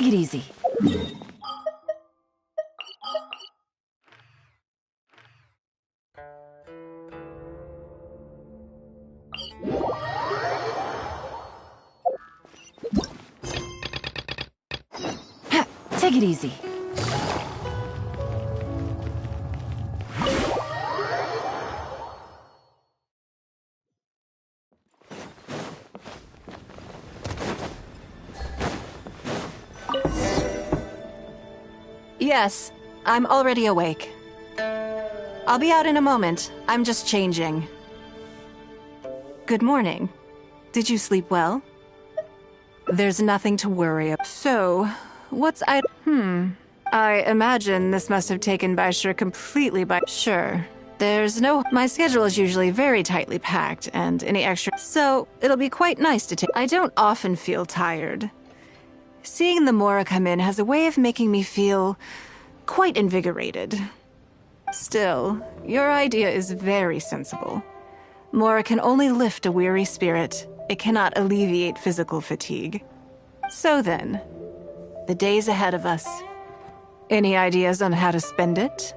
Take it easy. Take it easy. Yes, I'm already awake. I'll be out in a moment. I'm just changing. Good morning. Did you sleep well? There's nothing to worry about. So, I imagine this must have taken Baishur completely by... Sure. My schedule is usually very tightly packed, and any extra... So, it'll be quite nice to take... I don't often feel tired. Seeing the Mora come in has a way of making me feel quite invigorated. Still, your idea is very sensible. Mora can only lift a weary spirit. It cannot alleviate physical fatigue. So then, the days ahead of us. Any ideas on how to spend it?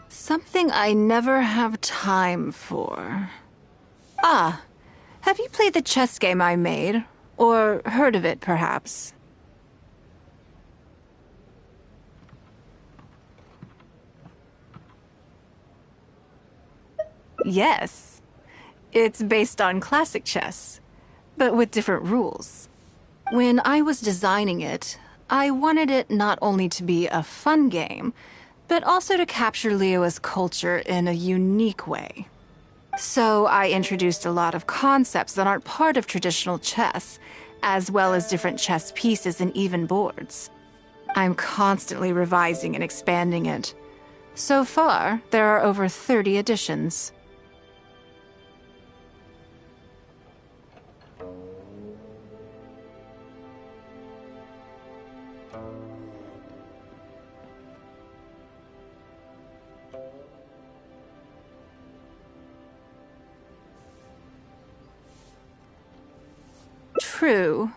Something I never have time for. Ah, have you played the chess game I made? Or heard of it, perhaps? Yes. It's based on classic chess, but with different rules. When I was designing it, I wanted it not only to be a fun game, but also to capture Liyue's culture in a unique way. So I introduced a lot of concepts that aren't part of traditional chess, as well as different chess pieces and even boards. I'm constantly revising and expanding it. So far, there are over 30 editions. True.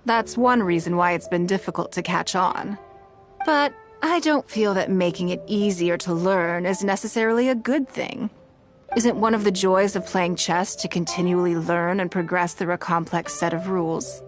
That's one reason why it's been difficult to catch on. But I don't feel that making it easier to learn is necessarily a good thing. Isn't one of the joys of playing chess to continually learn and progress through a complex set of rules?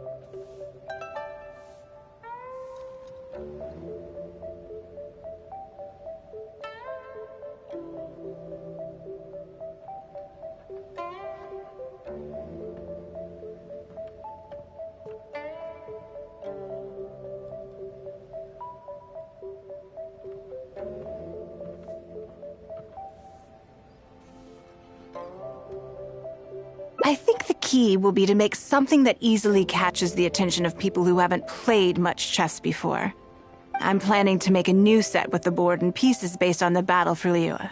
I think the key will be to make something that easily catches the attention of people who haven't played much chess before. I'm planning to make a new set with the board and pieces based on the battle for Liyue.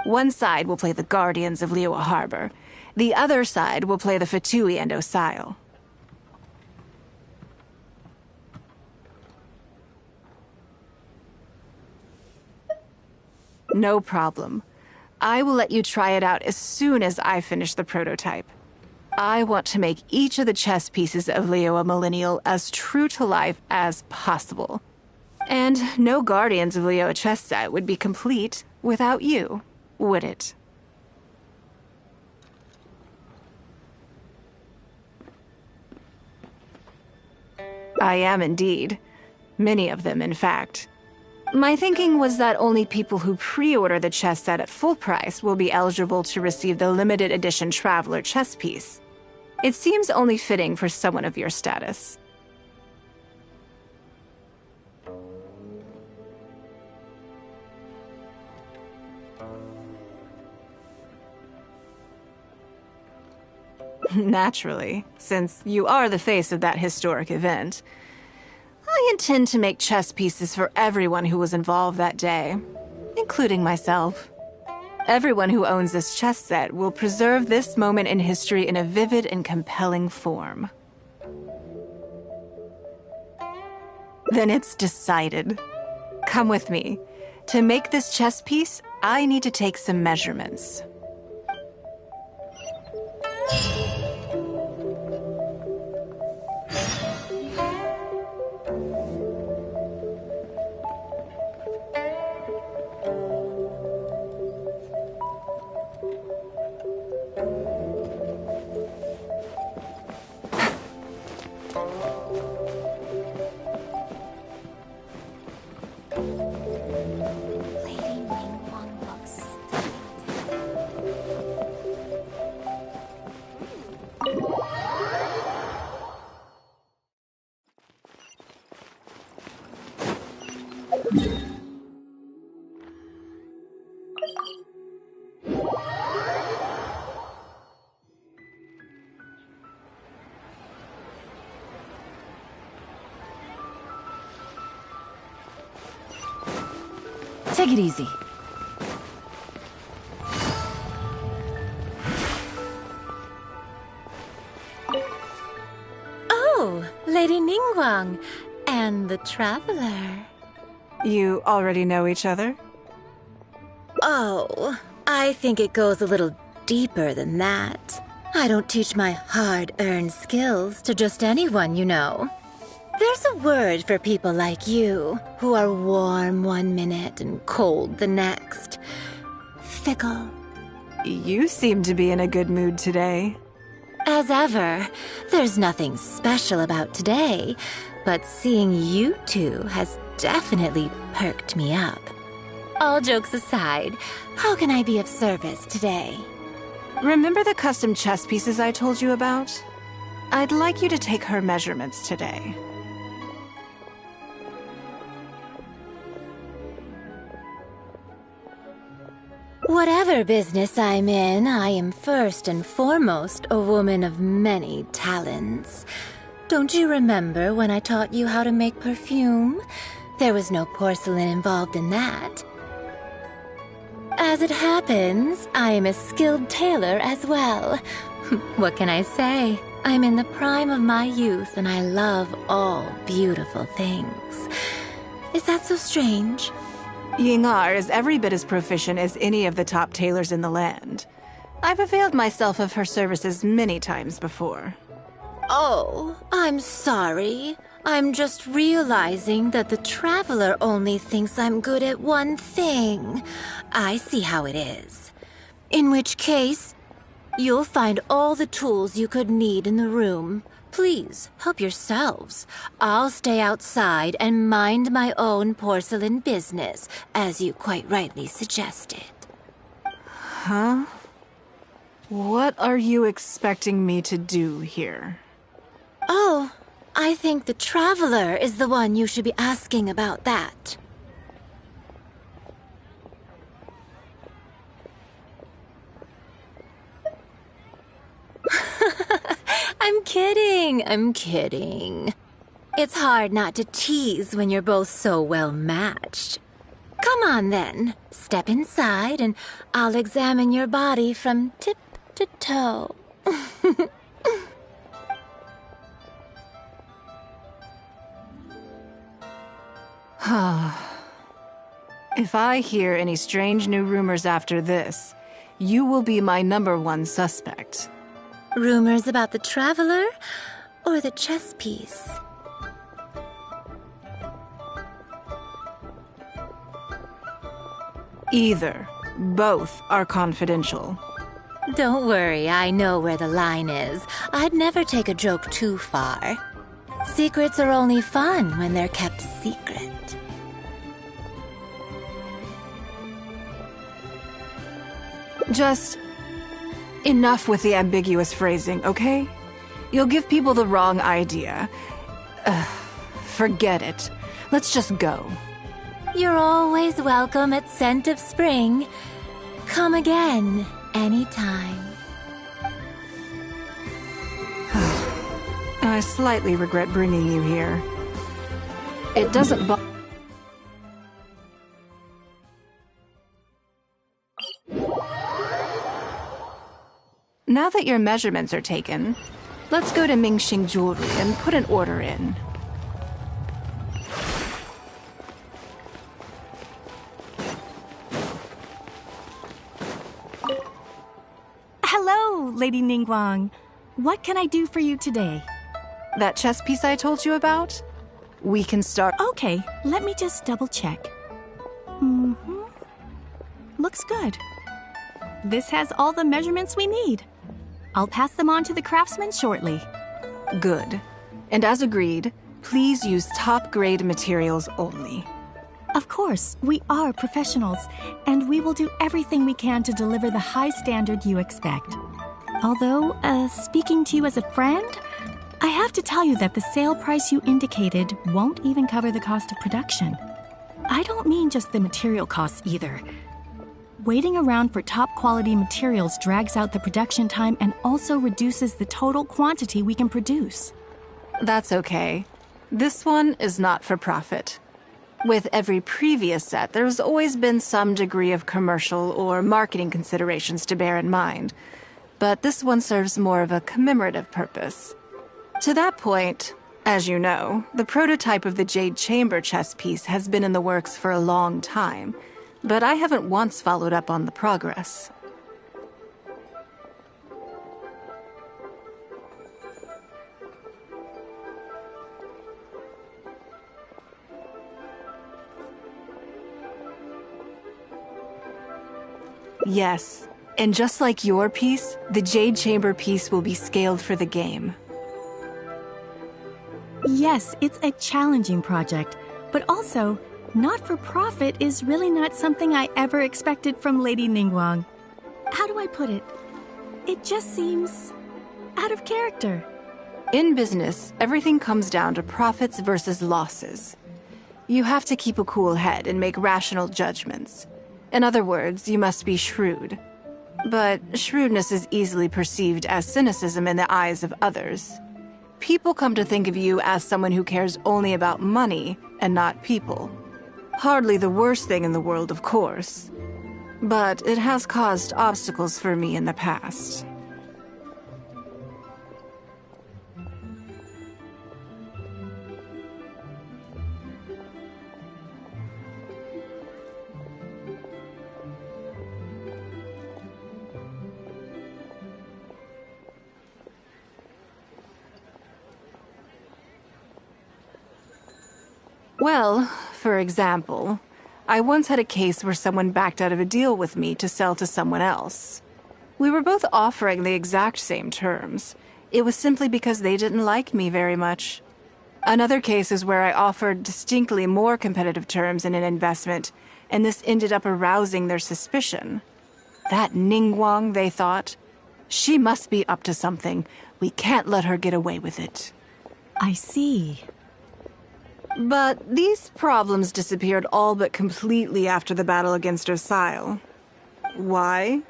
One side will play the Guardians of Liyue Harbor. The other side will play the Fatui and Osile. No problem. I will let you try it out as soon as I finish the prototype. I want to make each of the chess pieces of Liyue Millennial as true to life as possible. And no Guardians of Liyue chess set would be complete without you, would it? I am indeed. Many of them, in fact. My thinking was that only people who pre-order the chess set at full price will be eligible to receive the limited edition Traveler chess piece. It seems only fitting for someone of your status. Naturally, since you are the face of that historic event. I intend to make chess pieces for everyone who was involved that day, including myself. Everyone who owns this chess set will preserve this moment in history in a vivid and compelling form. Then it's decided. Come with me. To make this chess piece, I need to take some measurements. Take it easy. Oh, Lady Ningguang and the Traveler. You already know each other? Oh, I think it goes a little deeper than that. I don't teach my hard-earned skills to just anyone, you know. There's a word for people like you, who are warm one minute and cold the next. Fickle. You seem to be in a good mood today. As ever, there's nothing special about today, but seeing you two has definitely perked me up. All jokes aside, how can I be of service today? Remember the custom chess pieces I told you about? I'd like you to take her measurements today. Whatever business I'm in, I am first and foremost a woman of many talents. Don't you remember when I taught you how to make perfume? There was no porcelain involved in that. As it happens, I am a skilled tailor as well. What can I say? I'm in the prime of my youth and I love all beautiful things. Is that so strange? Yingar is every bit as proficient as any of the top tailors in the land. I've availed myself of her services many times before. Oh, I'm sorry. I'm just realizing that the Traveler only thinks I'm good at one thing. I see how it is. In which case, you'll find all the tools you could need in the room. Please, help yourselves. I'll stay outside and mind my own porcelain business, as you quite rightly suggested. Huh? What are you expecting me to do here? Oh, I think the Traveler is the one you should be asking about that. I'm kidding. It's hard not to tease when you're both so well matched. Come on then, step inside and I'll examine your body from tip to toe. If I hear any strange new rumors after this, you will be my #1 suspect. Rumors about the Traveler or the chess piece? Either. Both are confidential. Don't worry, I know where the line is. I'd never take a joke too far. Secrets are only fun when they're kept secret. Just enough with the ambiguous phrasing, okay? You'll give people the wrong idea. Forget it. Let's just go. You're always welcome at Scent of Spring. Come again, anytime. slightly regret bringing you here. It doesn't Now that your measurements are taken, let's go to Mingxing Jewelry and put an order in. Hello, Lady Ningguang. What can I do for you today? That chess piece I told you about? We can start. Okay, let me just double check. Looks good. This has all the measurements we need. I'll pass them on to the craftsman shortly. Good. And as agreed, please use top-grade materials only. Of course, we are professionals, and we will do everything we can to deliver the high standard you expect. Although, speaking to you as a friend, I have to tell you that the sale price you indicated won't even cover the cost of production. I don't mean just the material costs either. Waiting around for top-quality materials drags out the production time and also reduces the total quantity we can produce. That's okay. This one is not for profit. With every previous set, there's always been some degree of commercial or marketing considerations to bear in mind. But this one serves more of a commemorative purpose. To that point, as you know, the prototype of the Jade Chamber chess piece has been in the works for a long time, but I haven't once followed up on the progress. Yes, and just like your piece, the Jade Chamber piece will be scaled for the game. Yes, it's a challenging project, but also, not-for-profit is really not something I ever expected from Lady Ningguang. How do I put it? It just seems out of character. In business, everything comes down to profits versus losses. You have to keep a cool head and make rational judgments. In other words, you must be shrewd. But shrewdness is easily perceived as cynicism in the eyes of others. People come to think of you as someone who cares only about money and not people. Hardly the worst thing in the world, of course. But it has caused obstacles for me in the past. Well, for example, I once had a case where someone backed out of a deal with me to sell to someone else. We were both offering the exact same terms. It was simply because they didn't like me very much. Another case is where I offered distinctly more competitive terms in an investment, and this ended up arousing their suspicion. That Ningguang, they thought. She must be up to something. We can't let her get away with it. I see. But these problems disappeared all but completely after the battle against Osile. Why?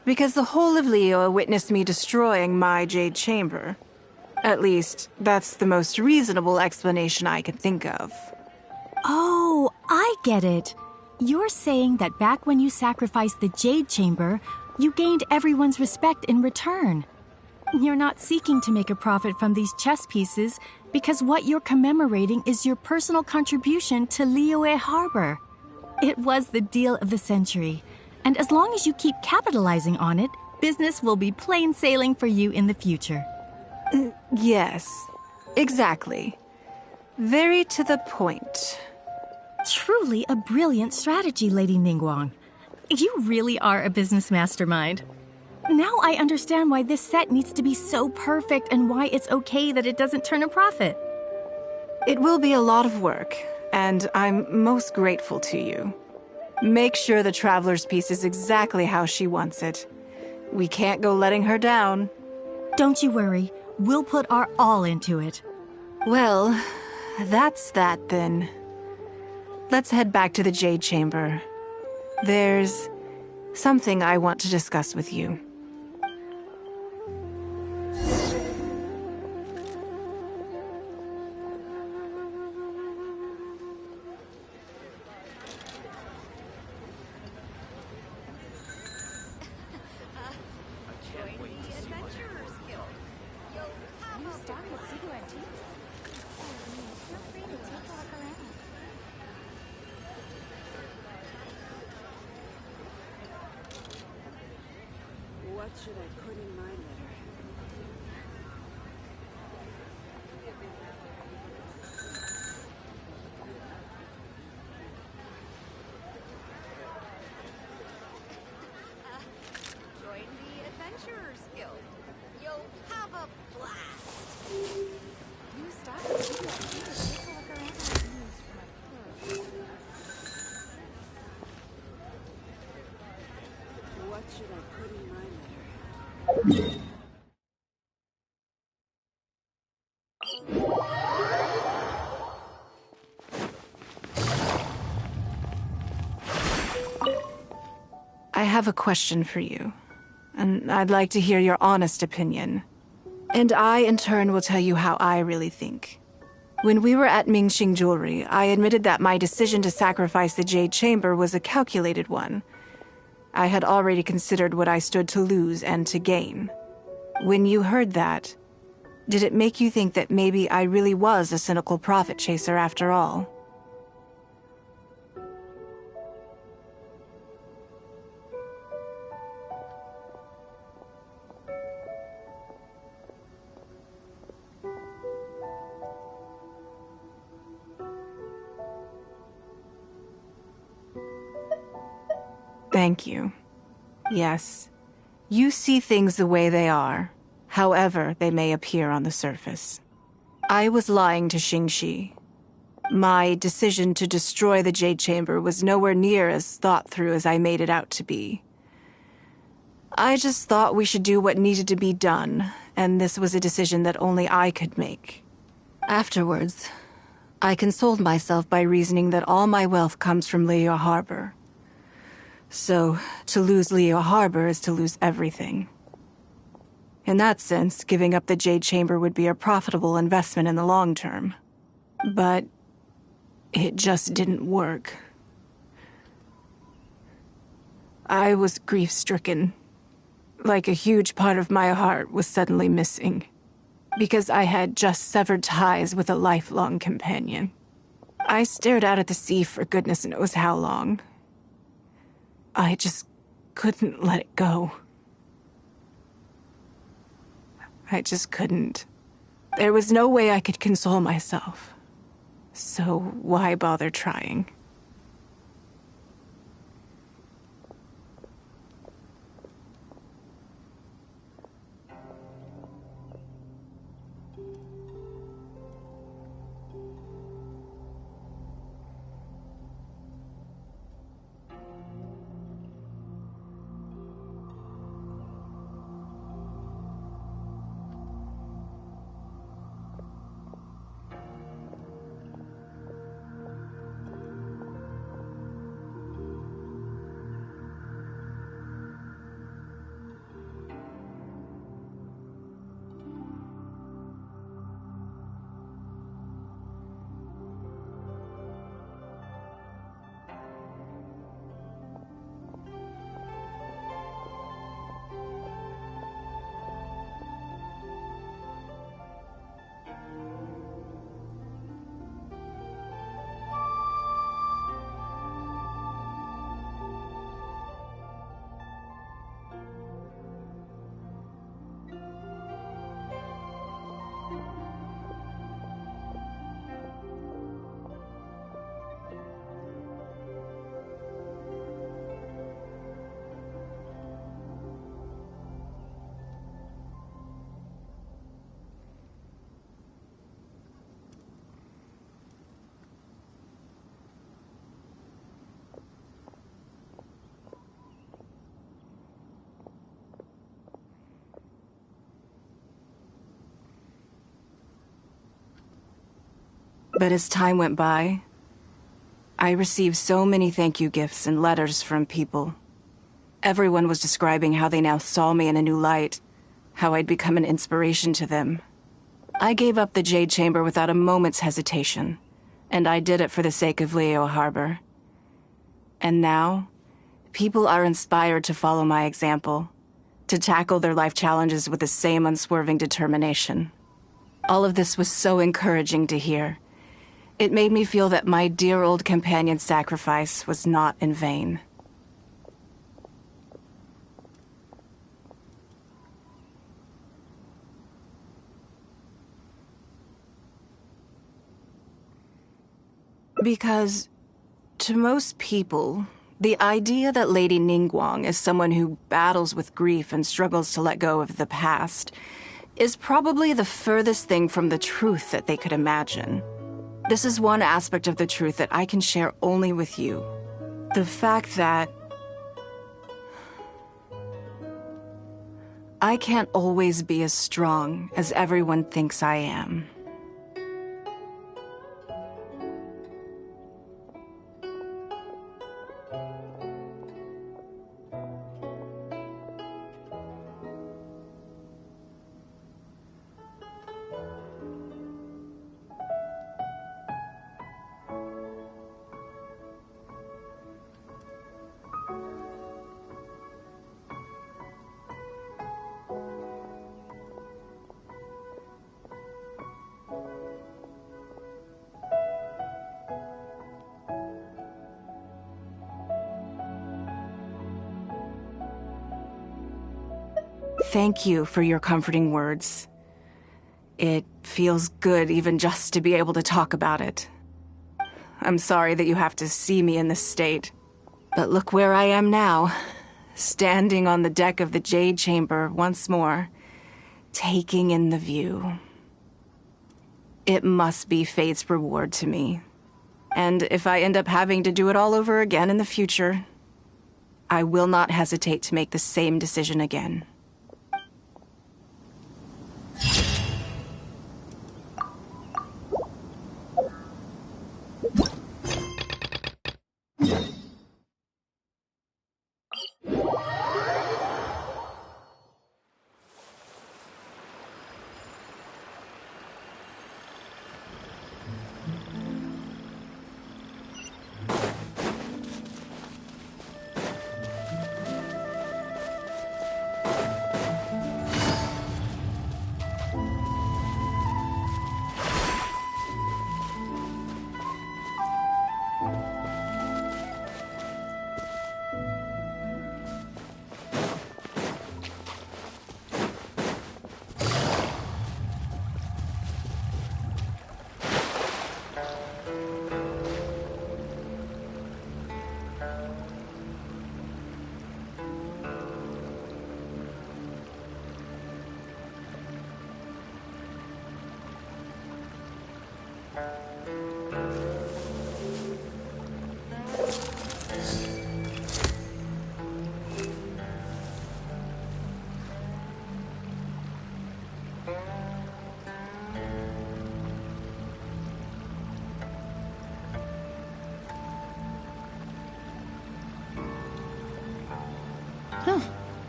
Because the whole of Liyue witnessed me destroying my Jade Chamber. At least, that's the most reasonable explanation I can think of. Oh, I get it. You're saying that back when you sacrificed the Jade Chamber, you gained everyone's respect in return. You're not seeking to make a profit from these chess pieces because what you're commemorating is your personal contribution to Liyue Harbor. It was the deal of the century, and as long as you keep capitalizing on it, business will be plain sailing for you in the future. Yes, exactly. Very to the point. Truly a brilliant strategy, Lady Ningguang. You really are a business mastermind. Now I understand why this set needs to be so perfect and why it's okay that it doesn't turn a profit. It will be a lot of work, and I'm most grateful to you. Make sure the Traveler's piece is exactly how she wants it. We can't go letting her down. Don't you worry. We'll put our all into it. Well, that's that then. Let's head back to the Jade Chamber. There's something I want to discuss with you. What should I put in my letter? Join the Adventurers Guild. You'll have a blast. New style. Take a look around. News from my clothes. What should I put in my letter? I have a question for you, and I'd like to hear your honest opinion. And I, in turn, will tell you how I really think. When we were at Mingxing Jewelry, I admitted that my decision to sacrifice the Jade Chamber was a calculated one. I had already considered what I stood to lose and to gain. When you heard that, did it make you think that maybe I really was a cynical profit chaser after all? Thank you. Yes, you see things the way they are, however they may appear on the surface. I was lying to Xingxi. My decision to destroy the Jade Chamber was nowhere near as thought through as I made it out to be. I just thought we should do what needed to be done, and this was a decision that only I could make. Afterwards, I consoled myself by reasoning that all my wealth comes from Leo Harbor. So, to lose Leo Harbor is to lose everything. In that sense, giving up the Jade Chamber would be a profitable investment in the long term. But it just didn't work. I was grief-stricken. Like a huge part of my heart was suddenly missing. Because I had just severed ties with a lifelong companion. I stared out at the sea for goodness knows how long. I just couldn't let it go. I just couldn't. There was no way I could console myself. So why bother trying? But as time went by, I received so many thank you gifts and letters from people. Everyone was describing how they now saw me in a new light, how I'd become an inspiration to them. I gave up the Jade Chamber without a moment's hesitation, and I did it for the sake of Leo Harbor. And now, people are inspired to follow my example, to tackle their life challenges with the same unswerving determination. All of this was so encouraging to hear. It made me feel that my dear old companion's sacrifice was not in vain. Because, to most people, the idea that Lady Ningguang is someone who battles with grief and struggles to let go of the past is probably the furthest thing from the truth that they could imagine. This is one aspect of the truth that I can share only with you. The fact that I can't always be as strong as everyone thinks I am. Thank you for your comforting words. It feels good even just to be able to talk about it. I'm sorry that you have to see me in this state. But look where I am now, standing on the deck of the Jade Chamber once more, taking in the view. It must be fate's reward to me. And if I end up having to do it all over again in the future, I will not hesitate to make the same decision again.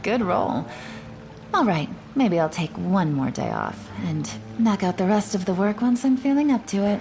Good roll. All right, maybe I'll take one more day off and knock out the rest of the work once I'm feeling up to it.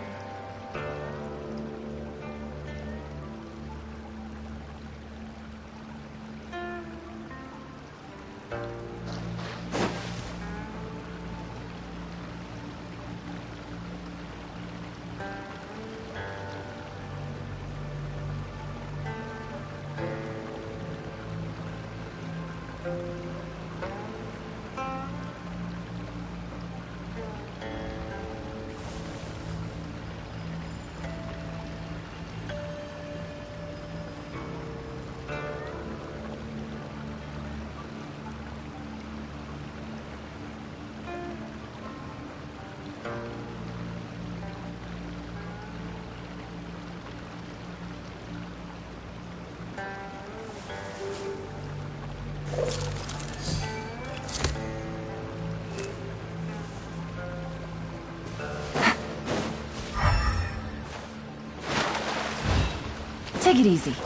Take it easy.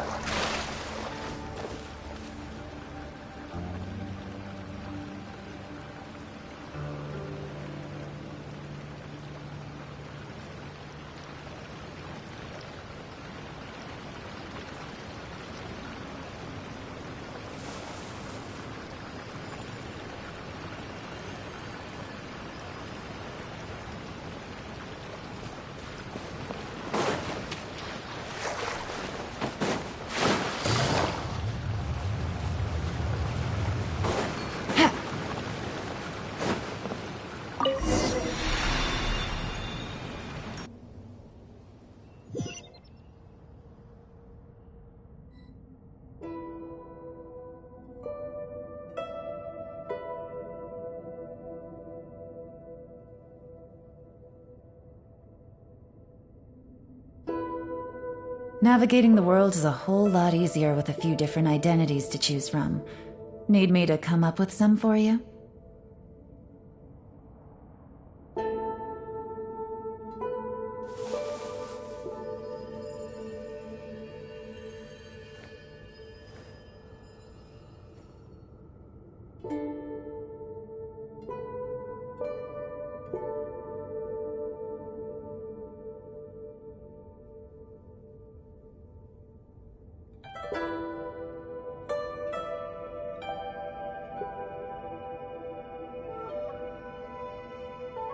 Navigating the world is a whole lot easier with a few different identities to choose from. Need me to come up with some for you?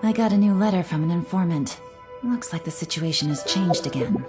I got a new letter from an informant. Looks like the situation has changed again.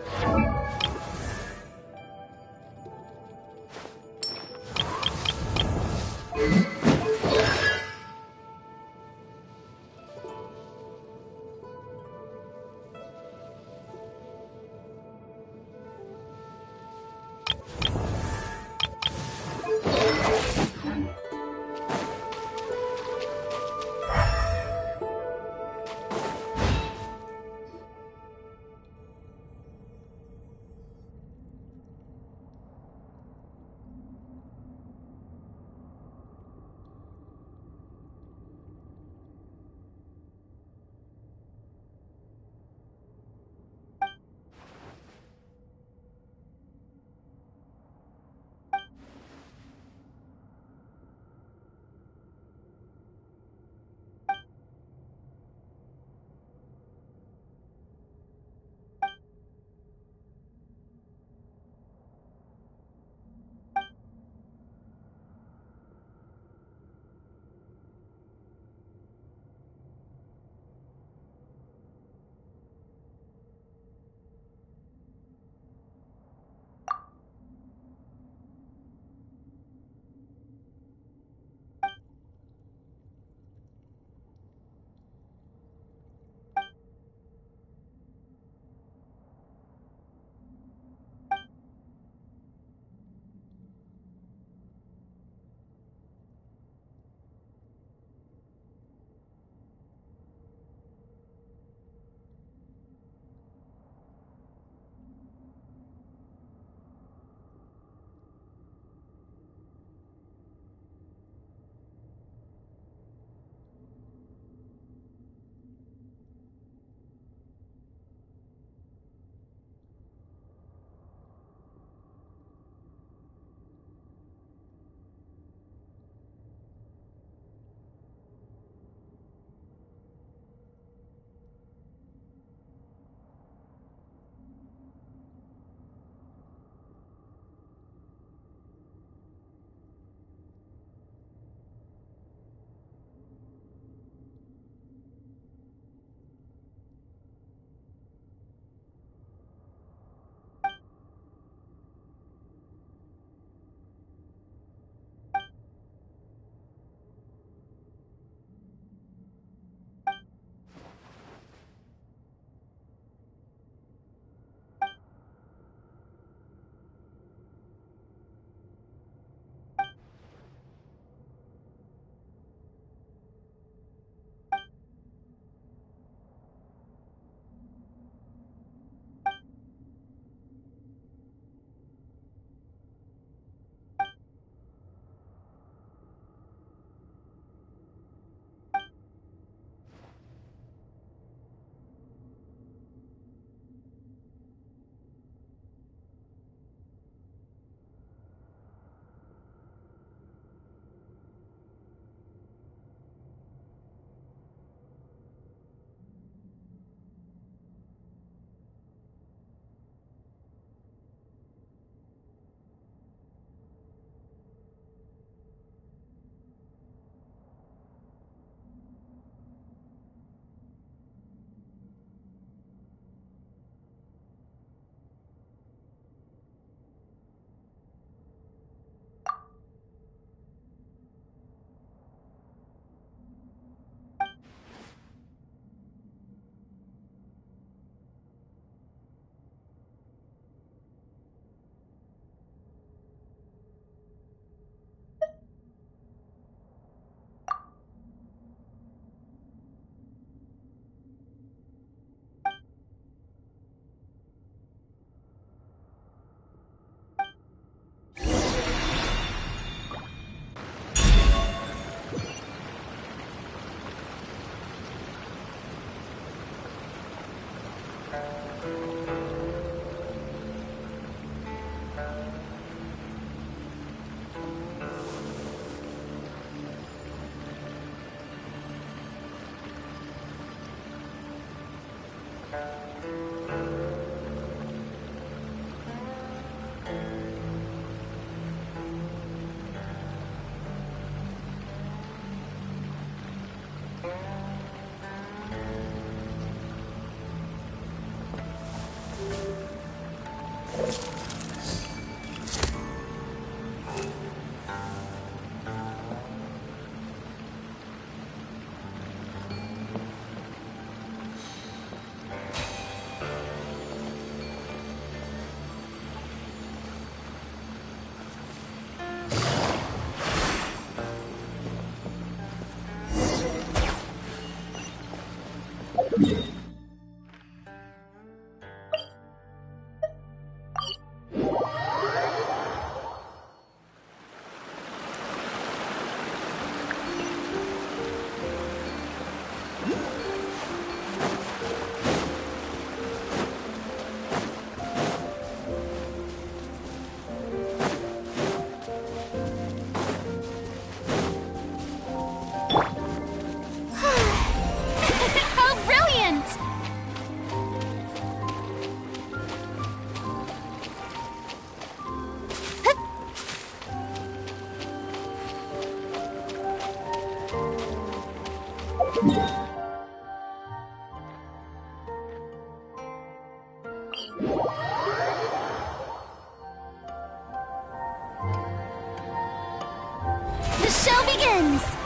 The show begins!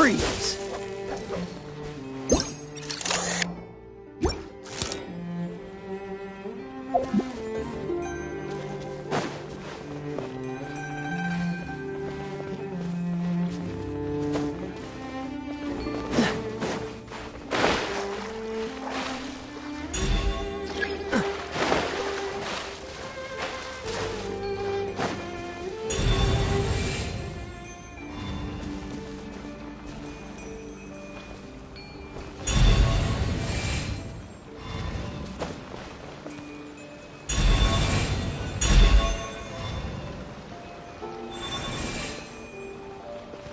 Freeze!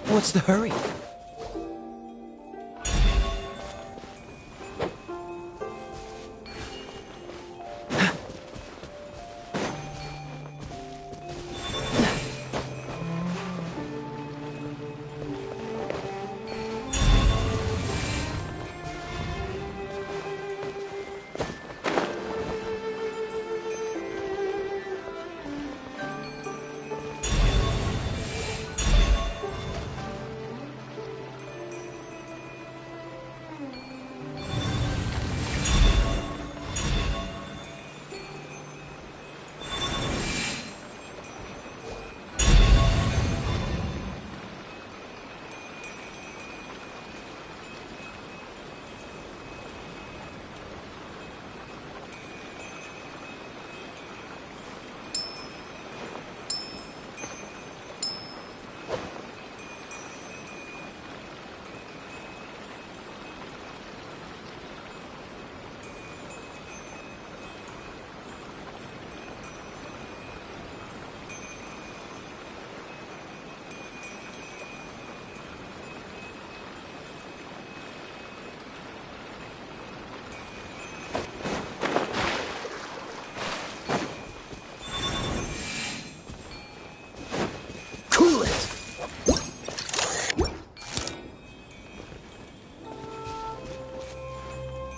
What's the hurry?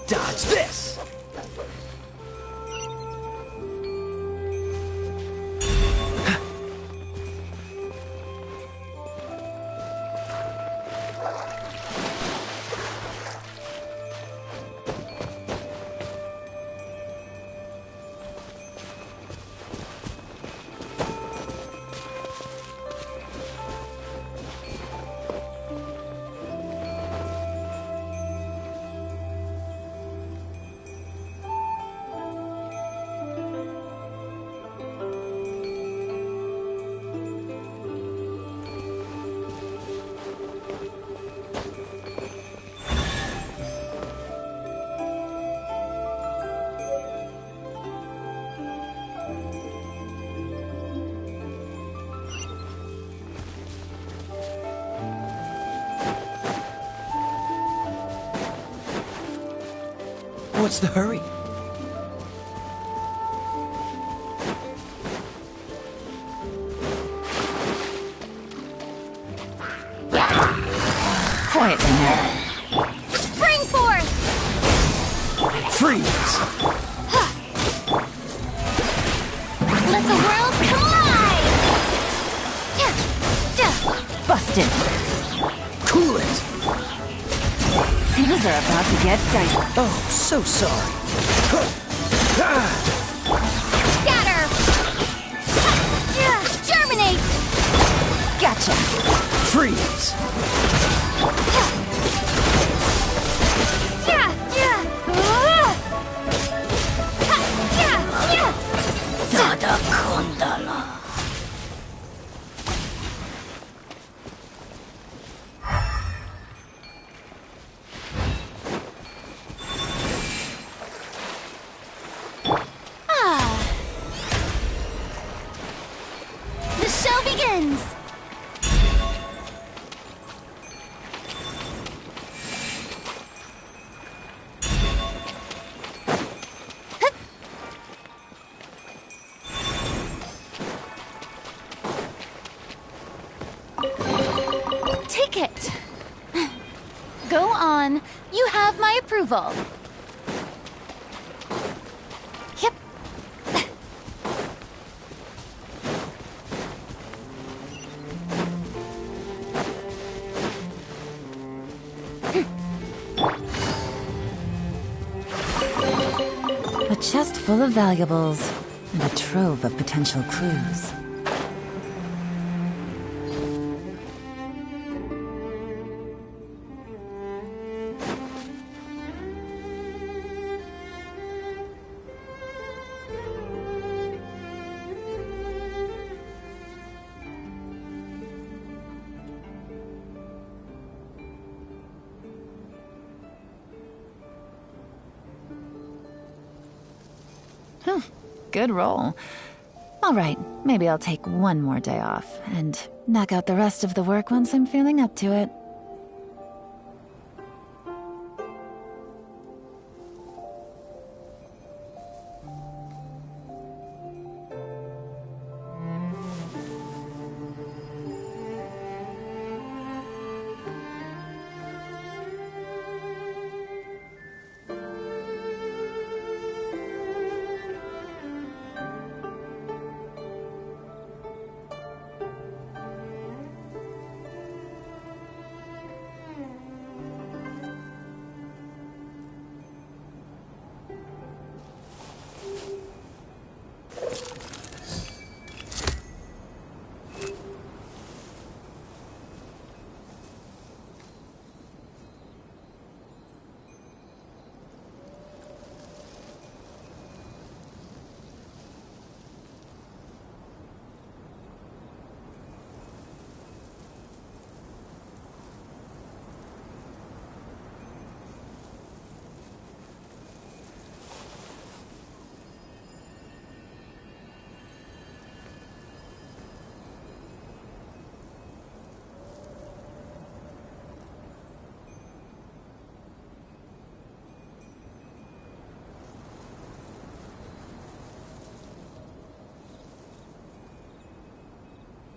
Dodge this! What's the hurry? Quietly now. Spring force! Freeze! Let the world collide! Busted. Cool it! Things are about to get dicey. Oh, so sorry. Scatter! Germinate! Gotcha. Freeze! Dada Kondala. The show begins! Take it. Go on. You have my approval. Yep. A chest full of valuables, and a trove of potential clues. Good roll. All right, maybe I'll take one more day off and knock out the rest of the work once I'm feeling up to it.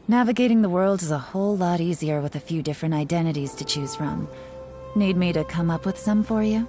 Navigating the world is a whole lot easier with a few different identities to choose from. Need me to come up with some for you?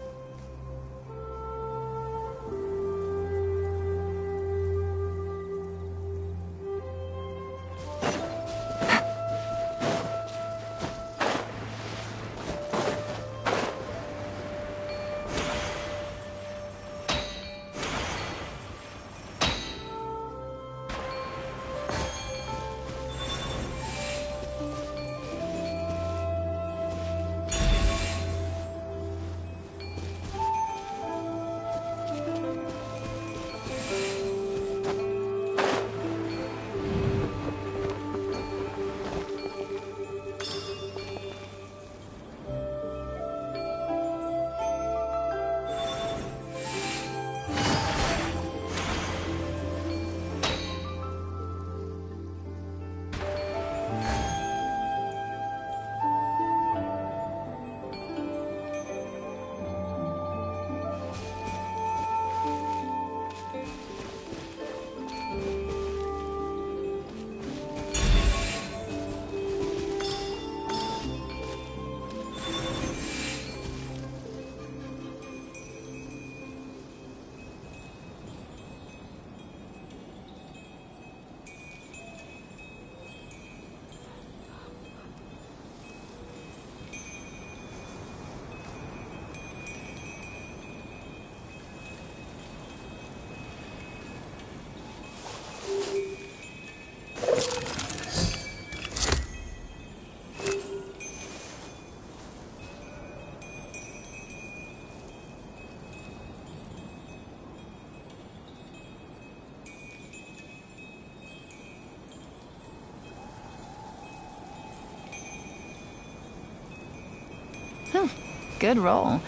Good roll.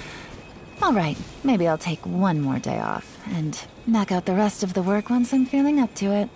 All right, maybe I'll take one more day off and knock out the rest of the work once I'm feeling up to it.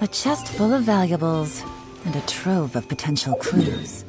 A chest full of valuables, and a trove of potential clues.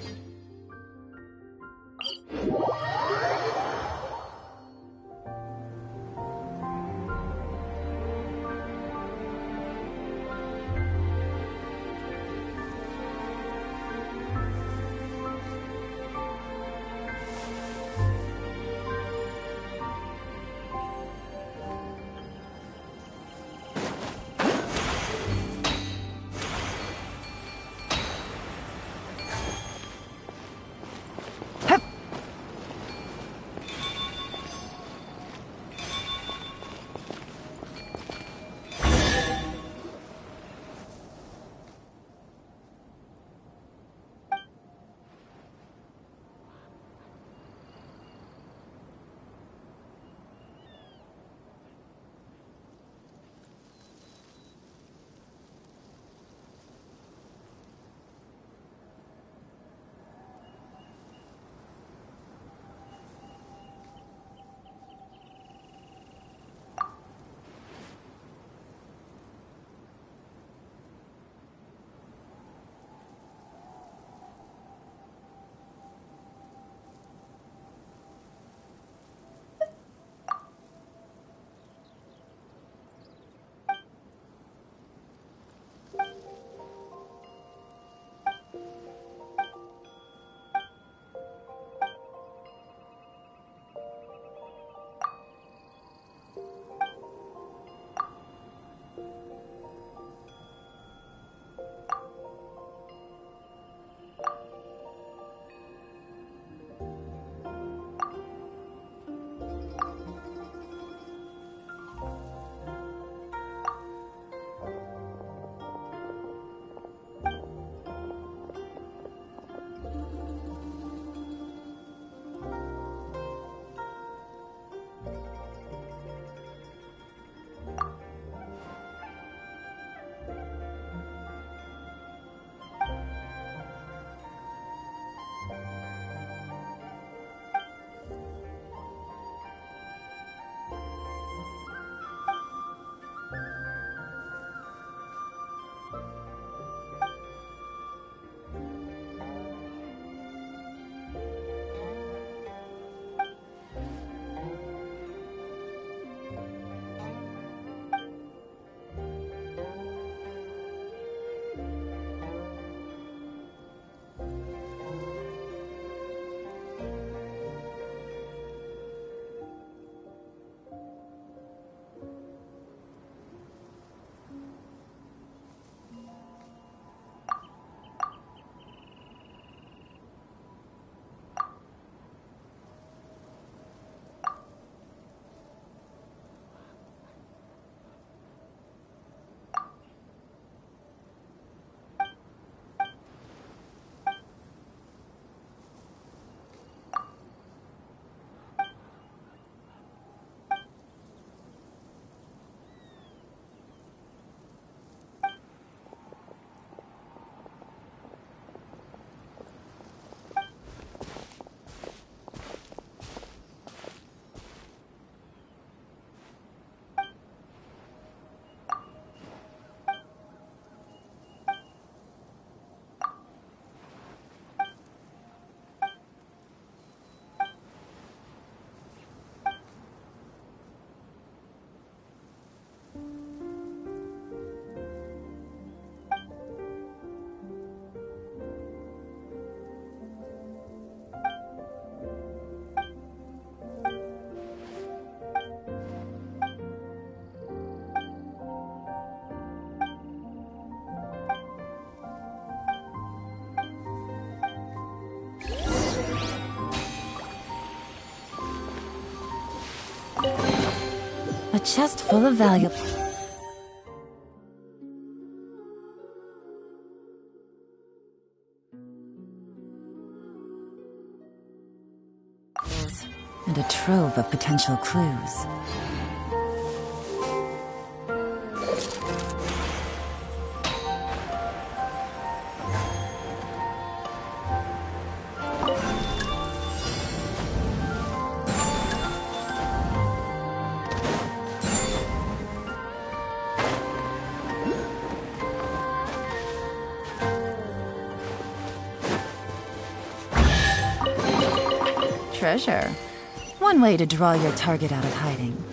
A chest full of valuables. And a trove of potential clues. treasure. One way to draw your target out of hiding.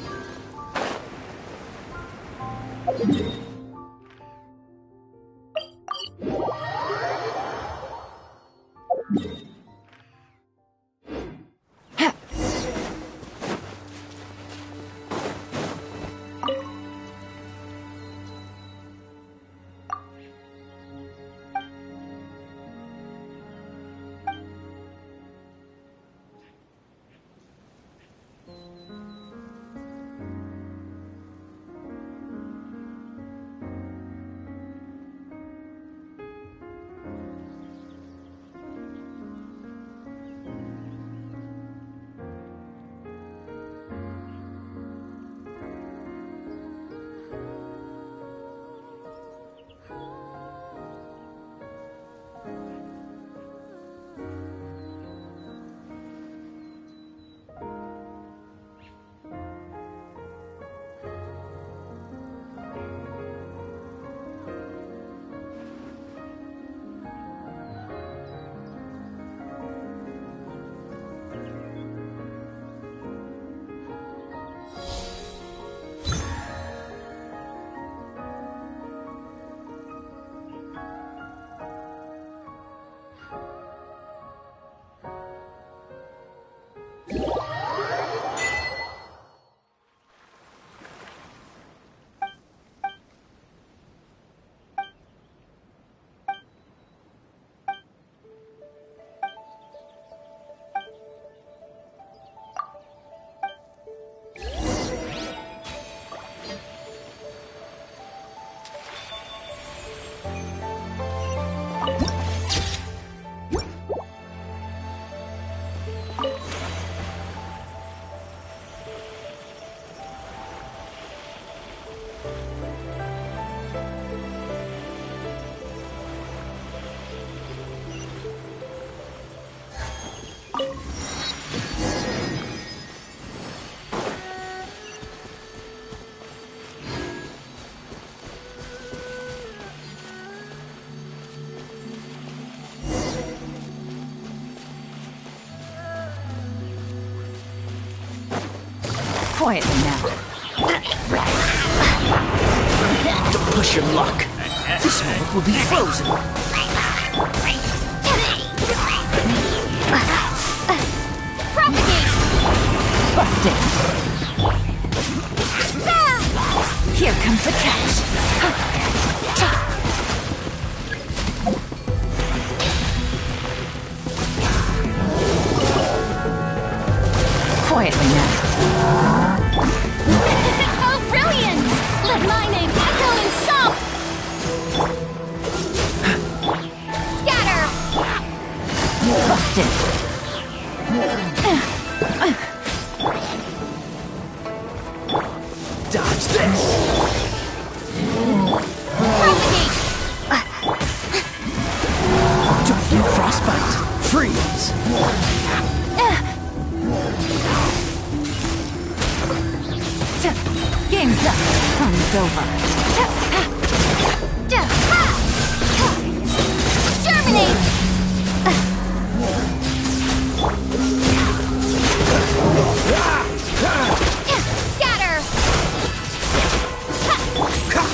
Quietly now. Don't push your luck. This moment will be frozen. Propagate! Busted. Here comes the catch. Quietly now. Oh, brilliant! Let my name echo in song! Scatter! Busted. Dodge this. Propagate! Don't you frostbite. Freeze. Game's up. Fun's over. Germinate! Scatter!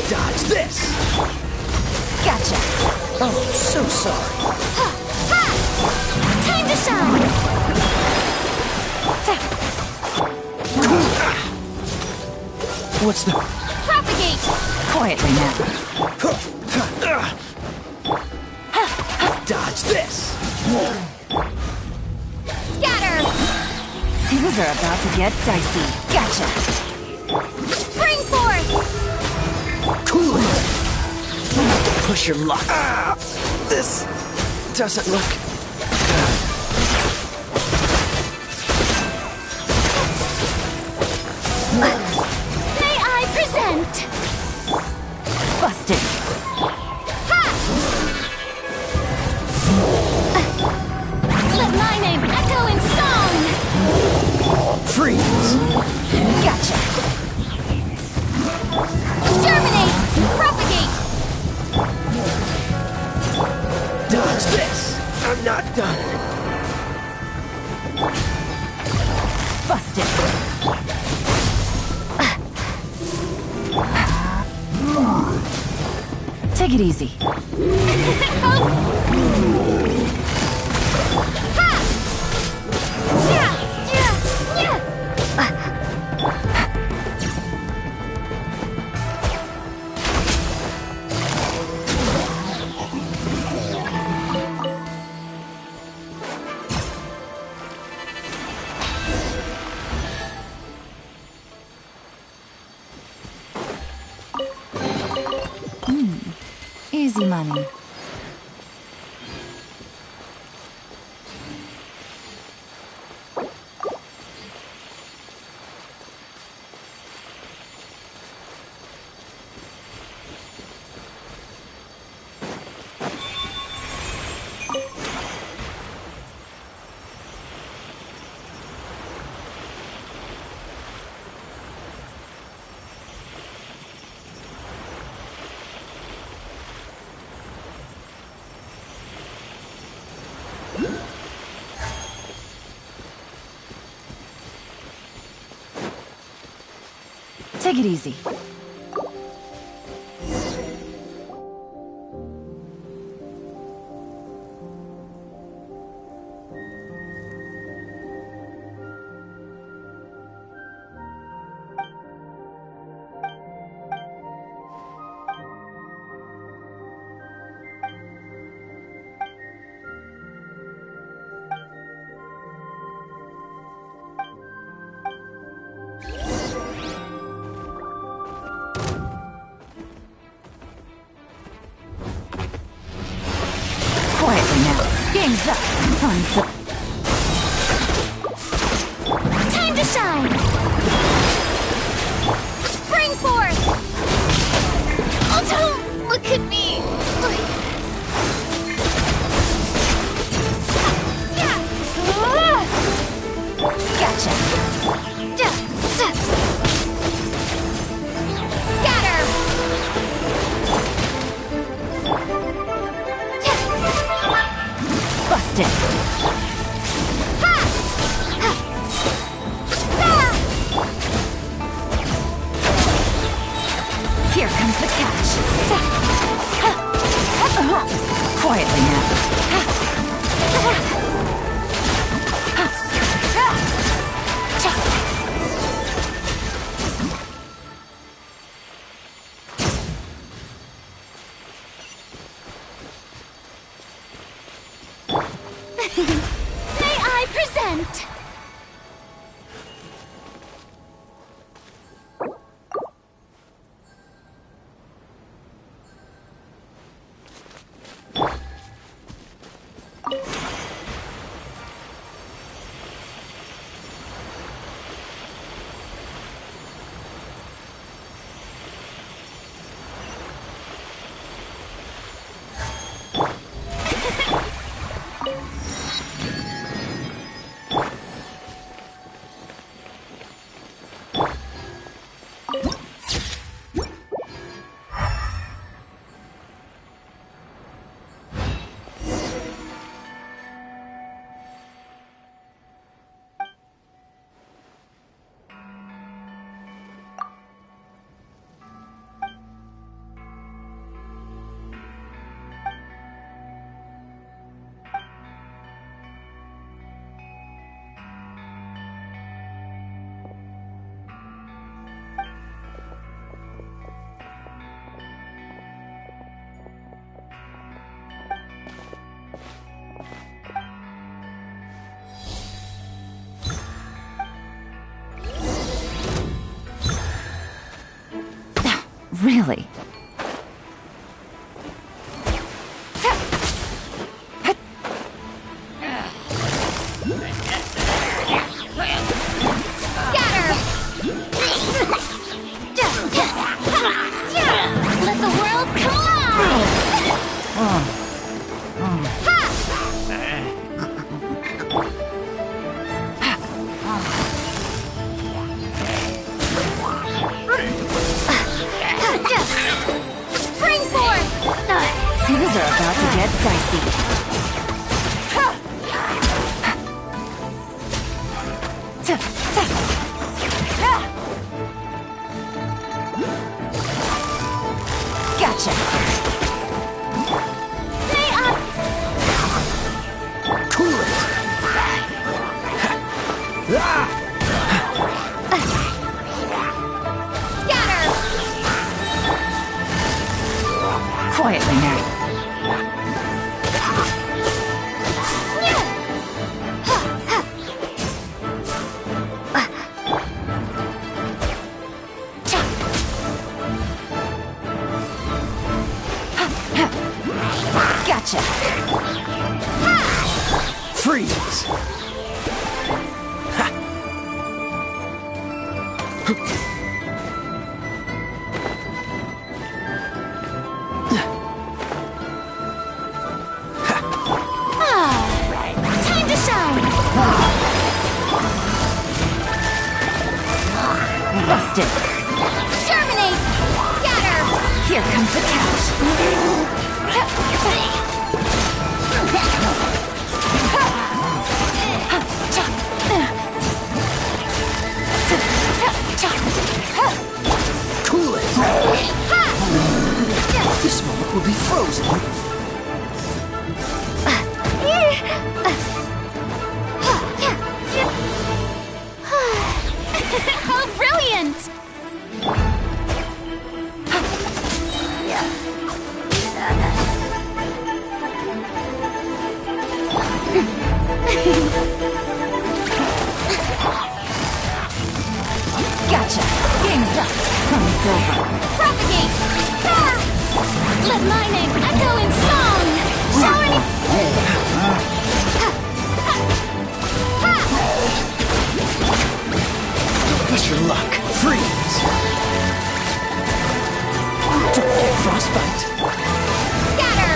Dodge this. Gotcha. Oh, so sorry. Time to shine! What's the... Propagate! Quietly now. Dodge this. Scatter! Things are about to get dicey. Gotcha. Spring forth! Cool it. Don't push your luck. This doesn't look good. May I present? Busted. Let my name echo in song! Freeze. Gotcha. Germinate! Propagate! Dodge this. I'm not done. Take it easy. Easy money. Take it easy. Quietly now. Game's up. Fun's up. Time to shine! Spring forth! Oh, don't look at me like this. Gotcha. Scatter! Busted. Here comes the catch. Quietly now. May I present? Really? Let the world collide! Spring forth! Things are about to get dicey. Gotcha! Stay up! Cool it! Scatter! Quietly now. Gotcha! Freeze! Time to shine! Busted! Terminate! Scatter! Here comes the catch! Cool it! This moment will be frozen. How brilliant! Gotcha! Game's up! Fun's over! Propagate! Ah! Let my name echo in song! Shower Push your luck. Freeze! Don't get frostbite. Scatter!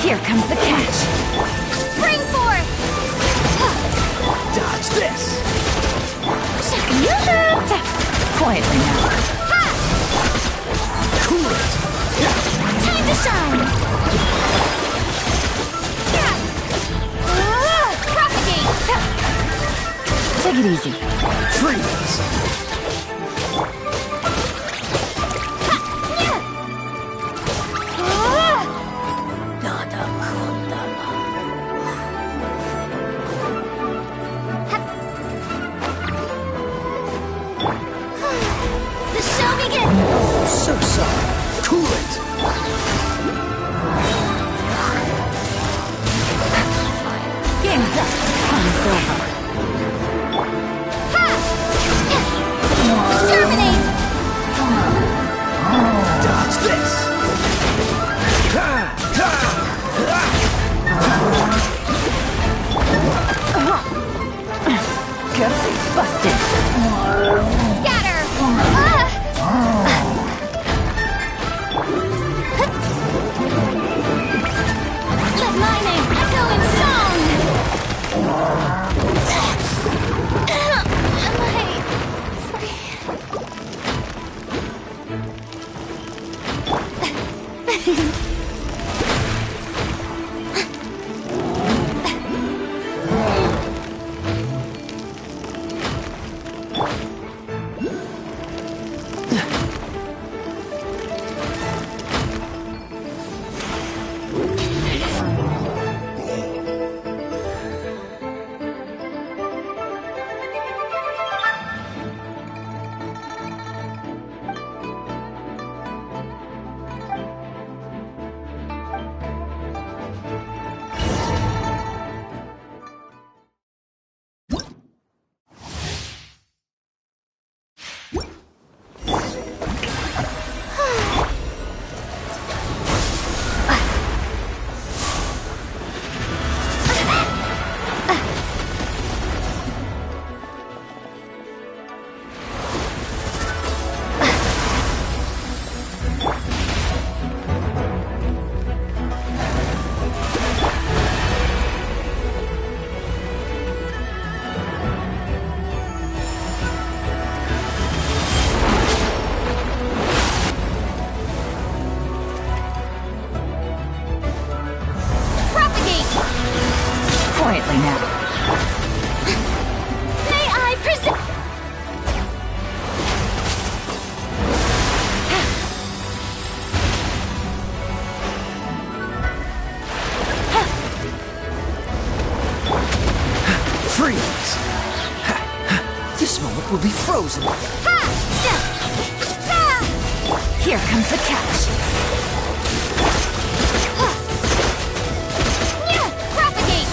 Here comes the catch! Spring forth! Dodge this! Quietly now. Cool it! Time to shine! Propagate! Take it easy. Freeze! The show begins! So sorry. Cool it! Game's up! Fun's over! Terminate! Dodge this! Gutsy! Busted! Scatter! Let my name echo in song! Am I free? moment will be frozen. Here comes the catch. Propagate!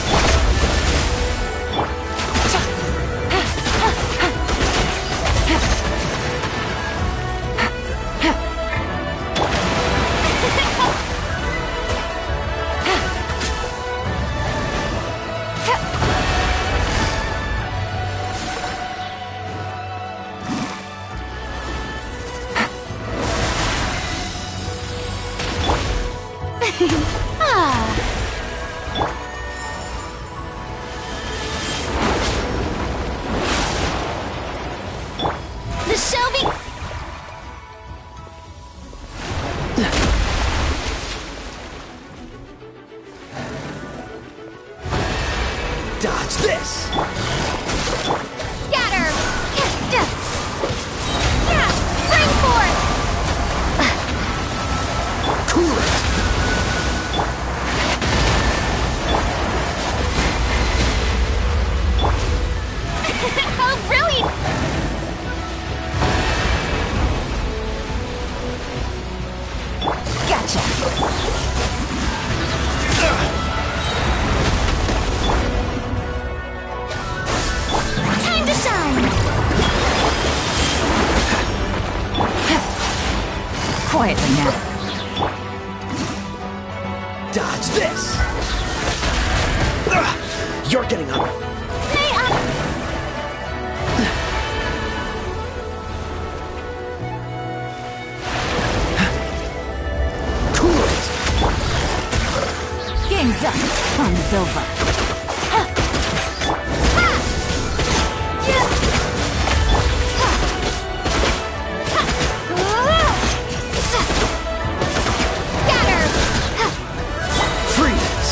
The Shelby... Dodge this! Scatter! Yeah! Bring forth! Cool it! Oh, brilliant! Gotcha. Time to shine! Quietly now. Dodge this! You're getting up. May I... Cool it! Game's up. Fun's over. Scatter! Freeze!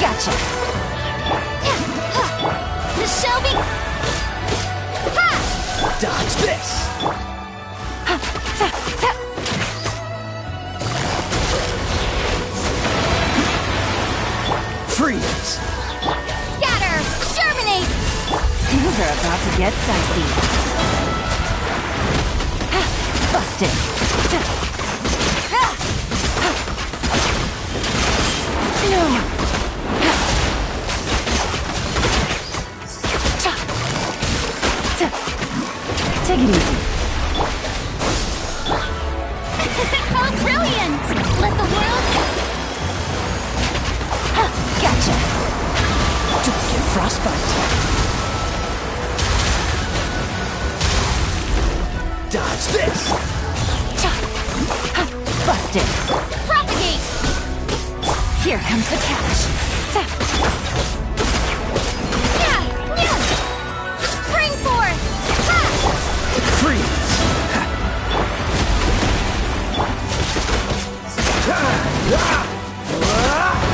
Gotcha. The Shelby... Dodge this! Freeze! Scatter! Germinate! Things are about to get dicey. Busted. Take it easy. Oh, brilliant! Let the world... Gotcha. Don't get frostbite. Dodge this! Busted. Propagate! Here comes the catch. Bring forth! Freeze!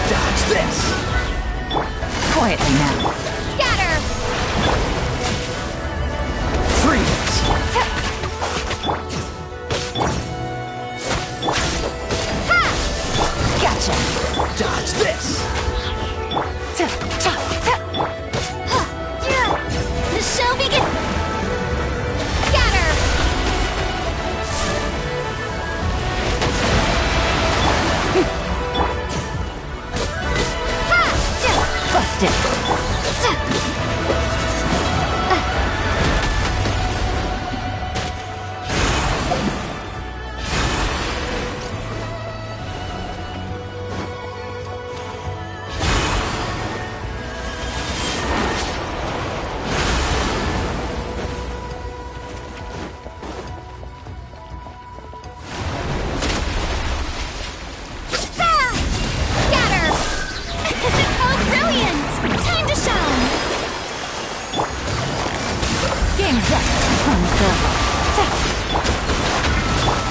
Dodge this! Quietly now. Scatter! Freeze! Gotcha. Dodge this! The show begins! Scatter! Busted. Scatter! Oh, brilliant! Time to shine! Game's up. Fun's over.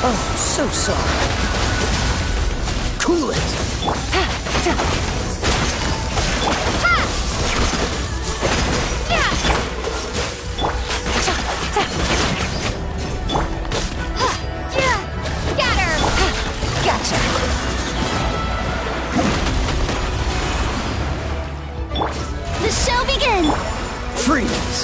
Oh, so sorry. Cool it! Scatter! Gotcha. The show begins! Freeze!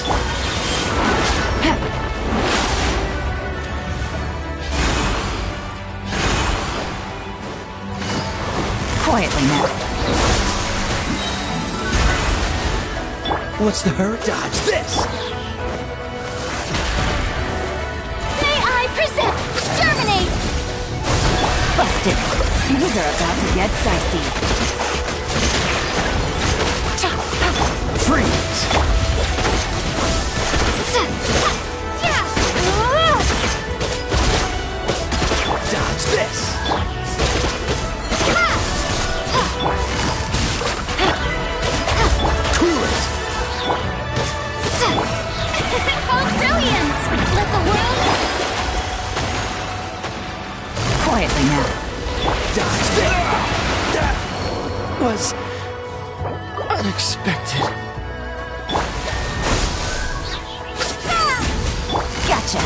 Quietly now. What's the hurry? Dodge this! May I present Exterminate! Busted. Things are about to get dicey. Freeze! Dodge this! Cool it! Oh, brilliant! Let the world... Quietly now. Dodge this! That was... unexpected. Gotcha.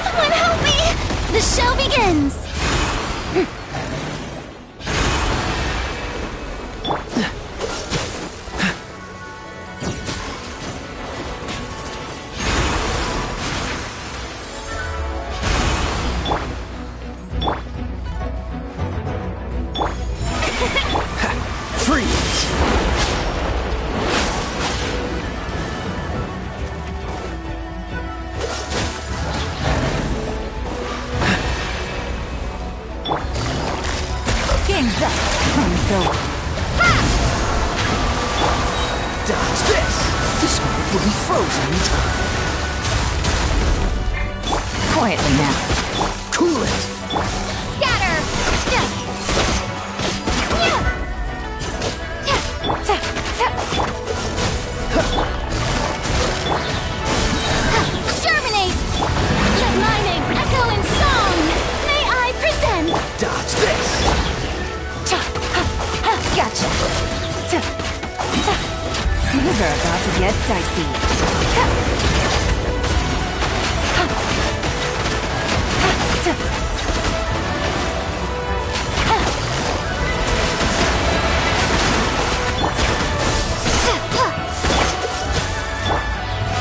Someone help me! The show begins! Freeze! Game's up. Time's over. Dodge this! This moment will be frozen in time. Quietly now. Cool it! Scatter! Exterminate! Let my name echo in song! May I present... Dodge this! Gotcha. Things are about to get dicey.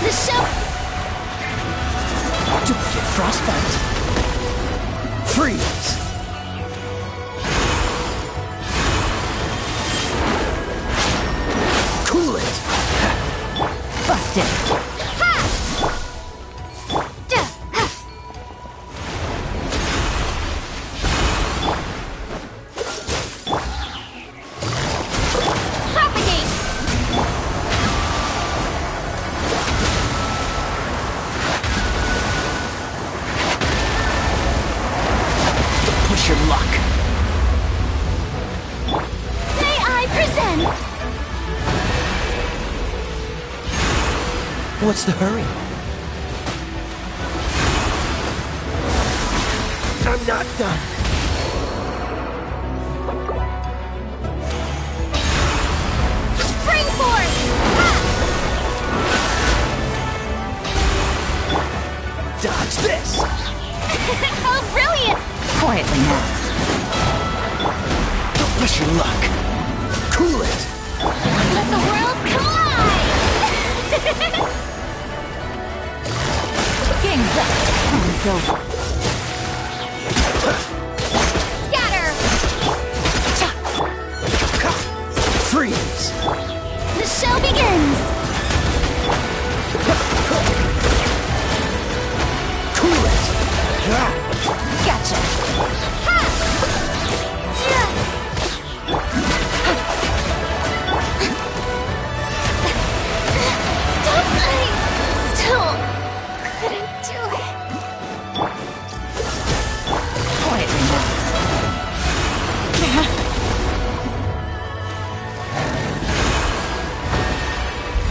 The show... Don't get frostbite. Freeze! Cool it! Busted. Propagate! Don't push your luck. May I present... What's the hurry? I'm not done. Spring Force! Dodge this! Oh, brilliant! Quietly now. Don't push your luck. Cool it! Let the world collide! Game's up. Time's over. Scatter! Freeze! The show begins! Cool it! Gotcha. Stop! I still couldn't do it. Quietly now.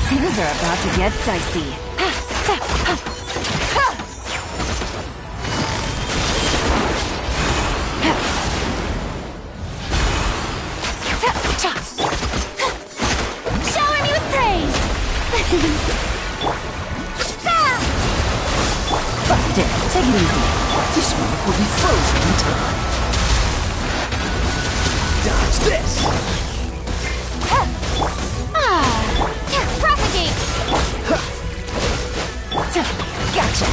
Things are about to get dicey. Shower me with praise! Busted. Take it easy. This moment will be frozen in time. Dodge this! Propagate! Gotcha.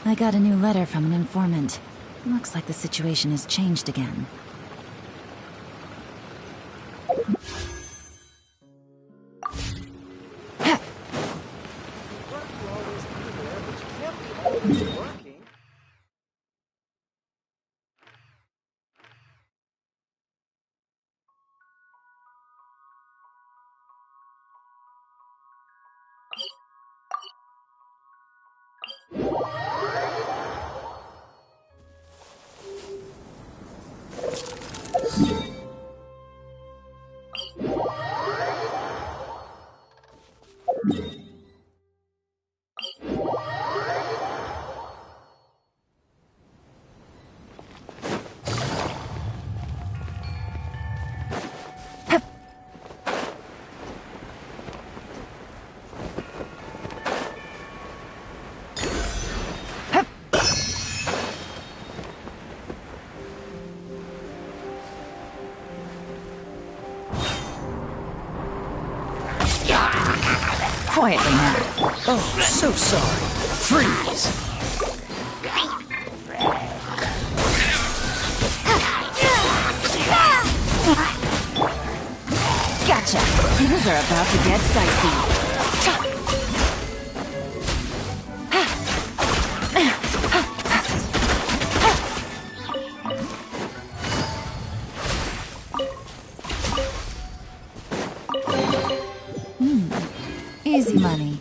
I got a new letter from an informant. Looks like the situation has changed again. Quietly now. Oh, so sorry. Freeze! Gotcha! Things are about to get dicey. Easy money.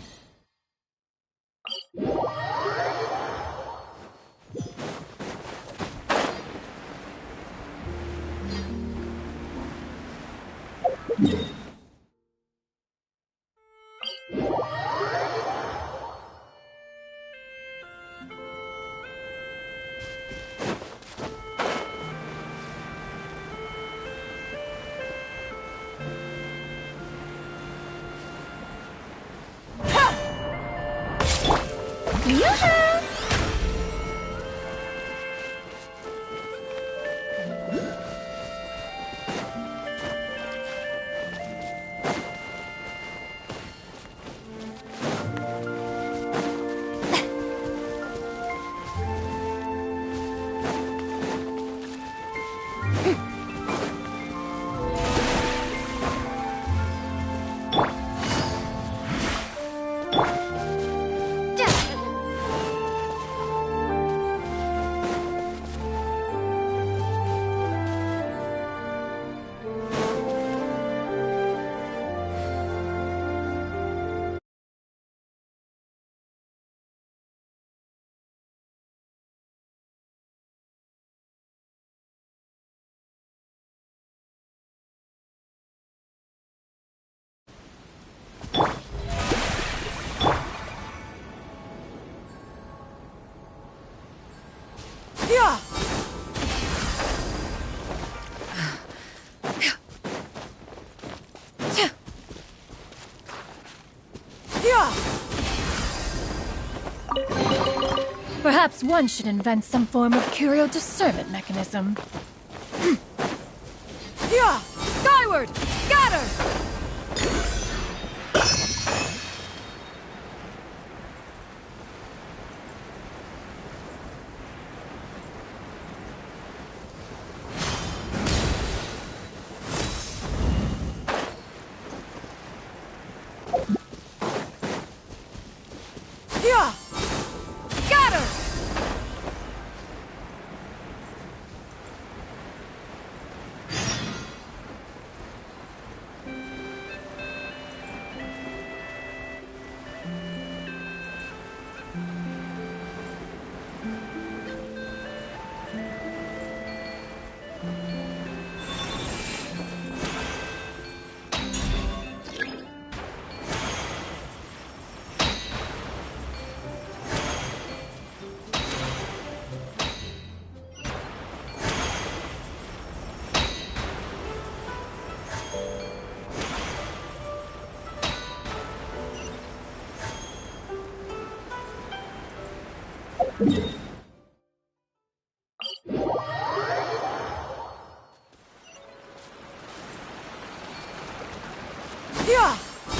Perhaps one should invent some form of curio discernment mechanism. Skyward! Scatter! Scatter!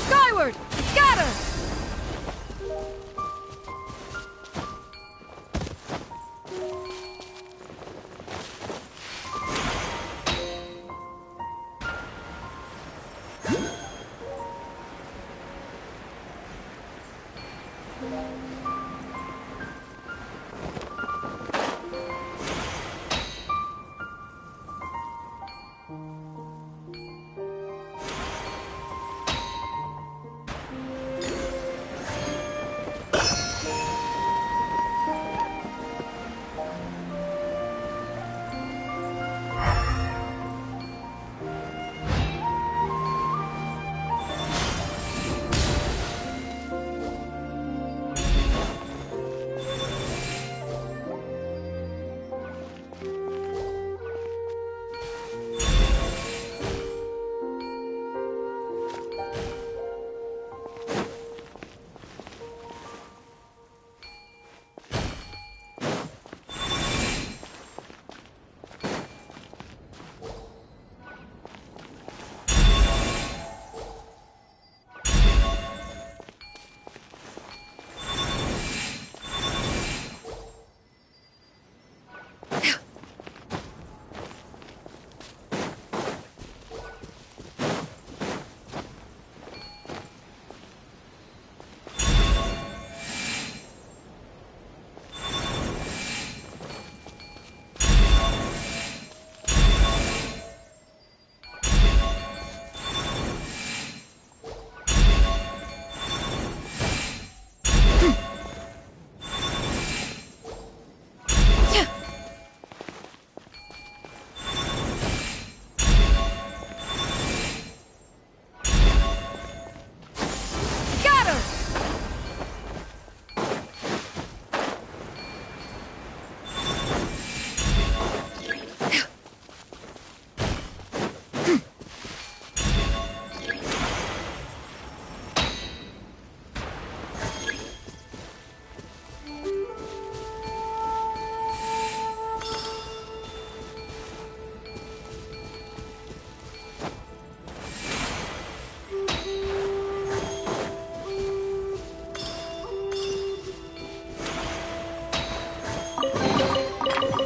Skyward! Scatter!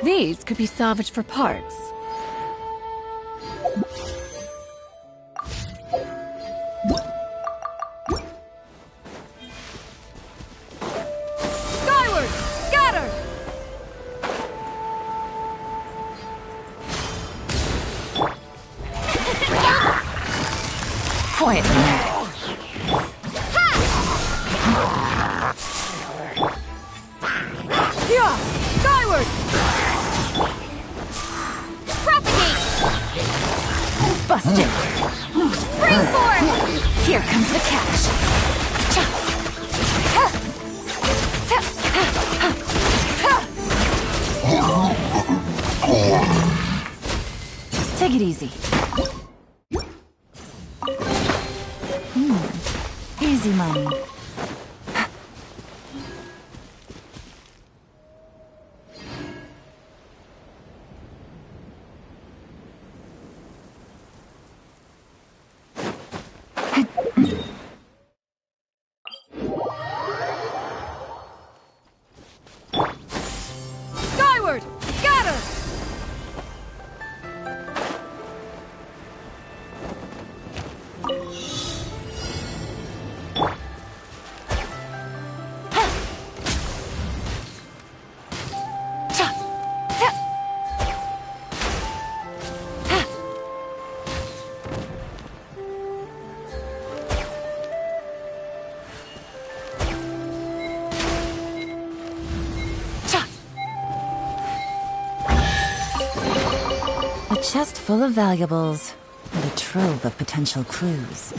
These could be salvaged for parts. Skyward! Scatter! Quietly now. Skyward! Propagate! Busted. Springboard! Here comes the catch. Take it easy. Easy money. Skyward! Scatter! A chest full of valuables and a trove of potential clues.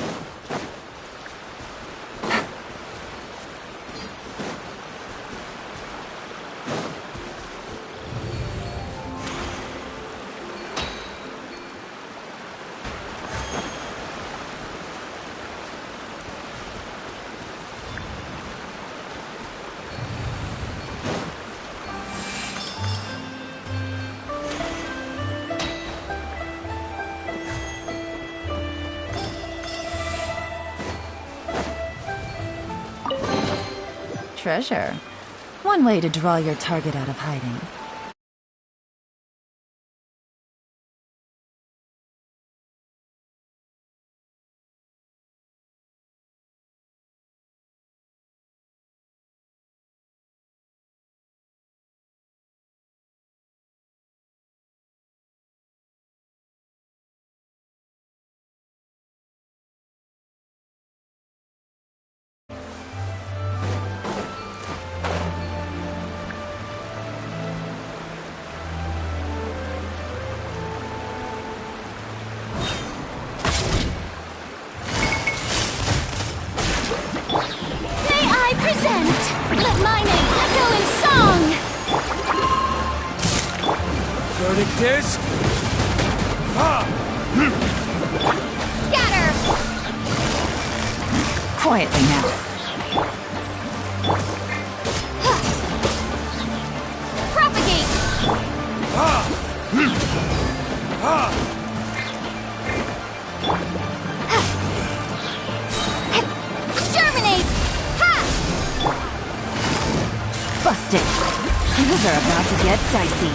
Treasure. One way to draw your target out of hiding. Let my name echo in song! Verdict is... Scatter! Quietly now. Propagate! Germinate! Busted. Things are about to get dicey.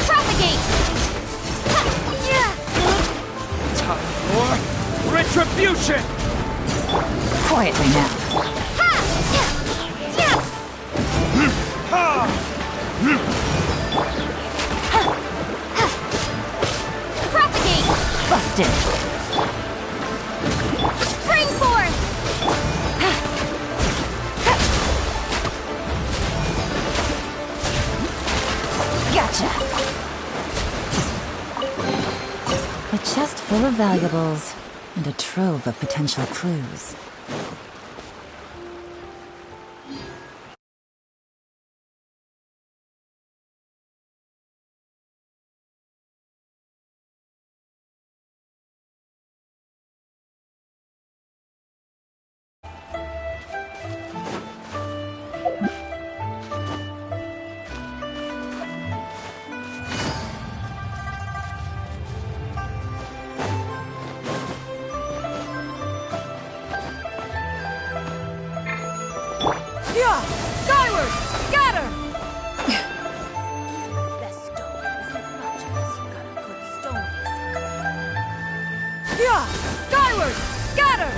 Propagate! Time for retribution! Quietly now. Propagate! Busted. Spring forth! Gotcha. A chest full of valuables and a trove of potential clues. Yeah! Skyward! Scatter! Yeah! Skyward! Scatter!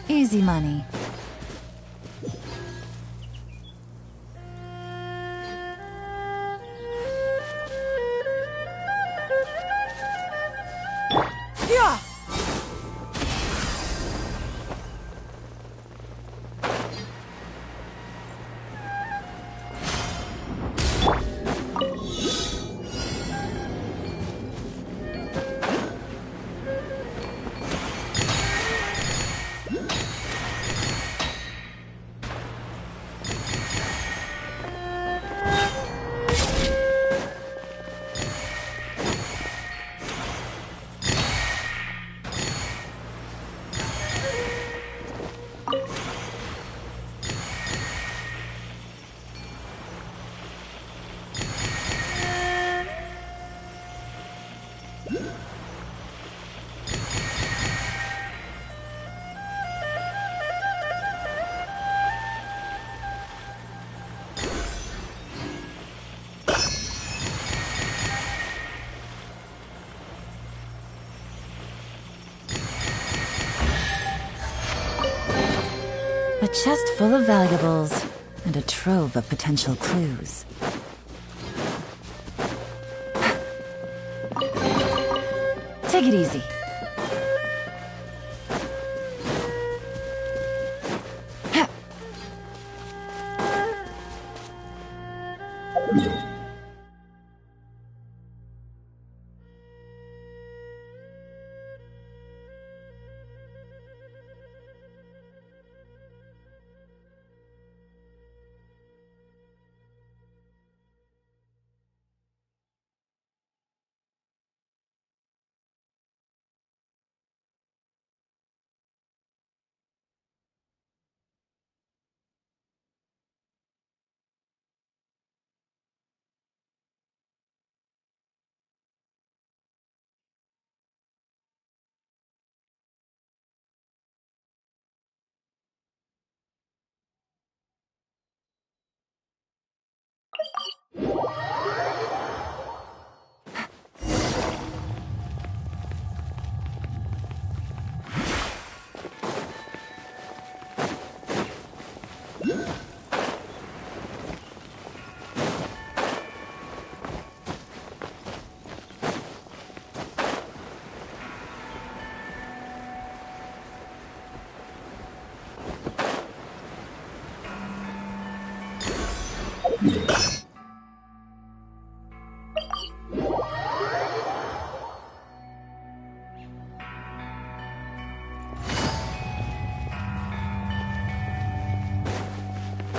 Easy money. Yeah! A chest full of valuables, and a trove of potential clues. Take it easy.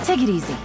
Take it easy.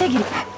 Take it.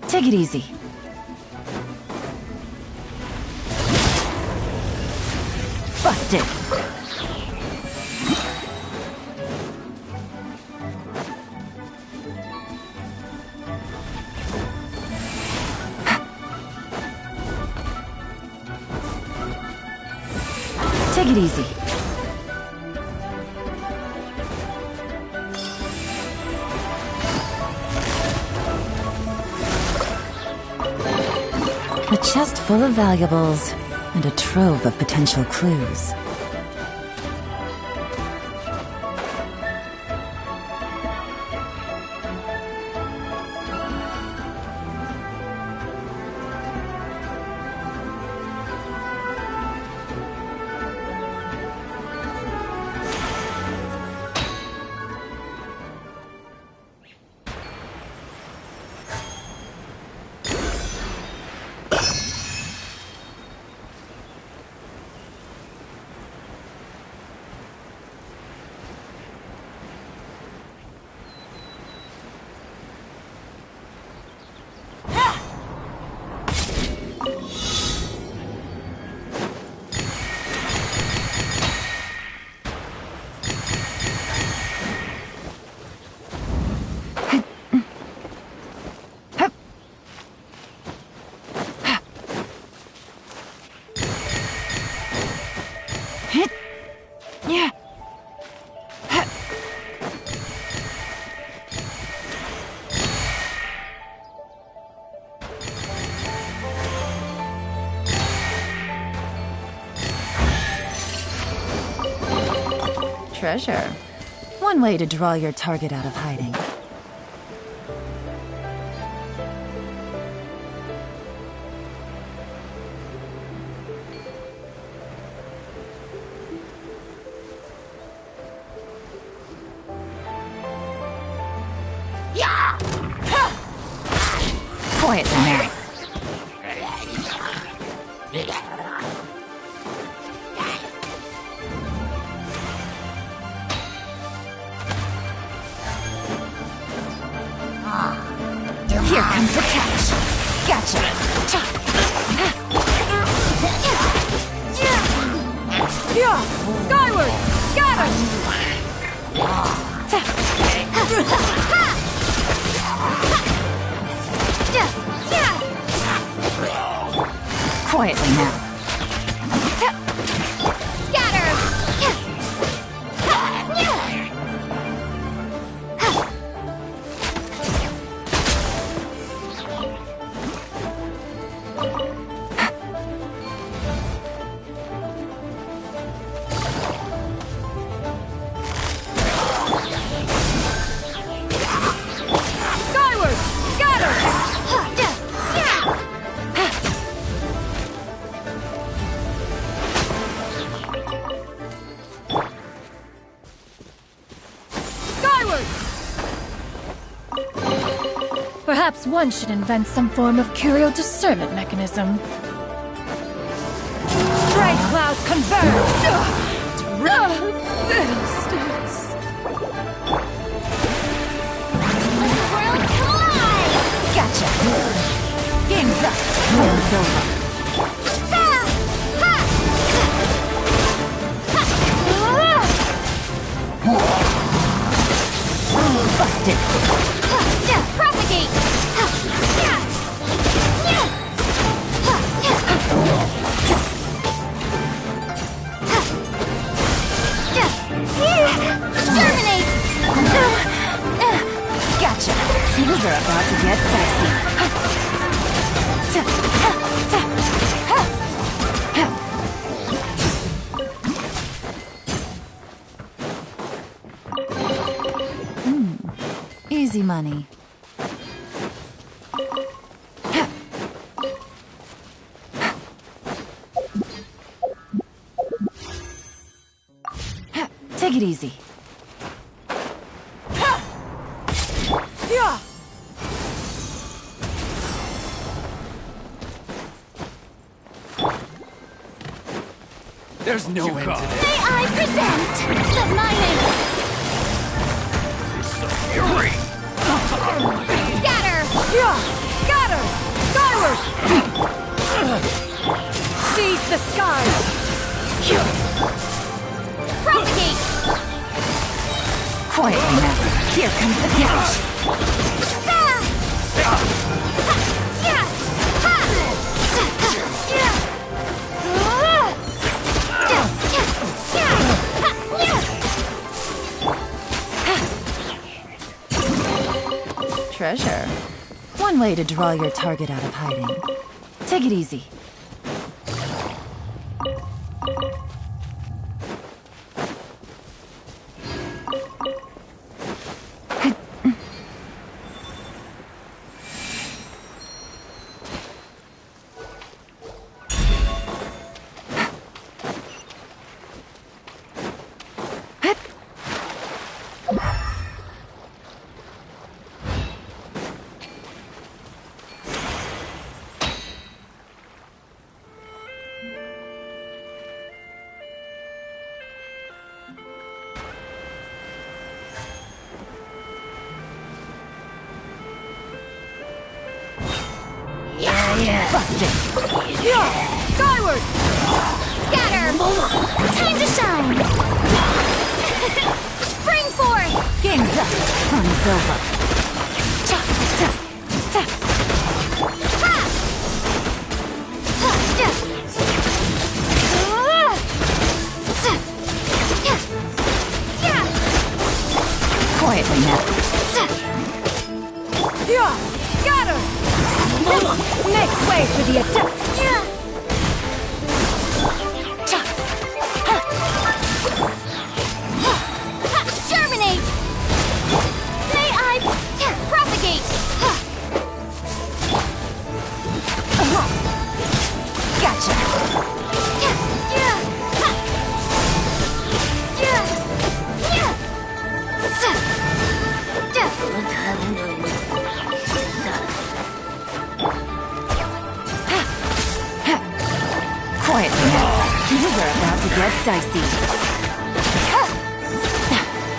Take it easy. Busted. Take it easy. A chest full of valuables, and a trove of potential clues. Treasure. One way to draw your target out of hiding. Yeah! Quiet, Mary. Here comes the catch. Gotcha. Skyward! Scatter! Quietly now. Scatter! Skyward! Scatter! Skyward! Perhaps one should invent some form of curio discernment mechanism. Strike clouds converge! Gotcha. Game's up. Game's over. Busted. Propagate! Terminate! Gotcha. Things are about to get dicey. Easy money. Take it easy. There's no end to this. May I present the mining! Fury! Scatter! Scatter! Skyward! Seize the skies! Propagate! Quietly now. Here comes the catch. Treasure. One way to draw your target out of hiding. Take it easy. Busted. Skyward! Scatter! Time to shine! Spring forth! Game's up. Fun's over. Quietly now. Scatter! Make way for the attack! Germinate! May I propagate! Gotcha. Quietly now. Things are about to get dicey.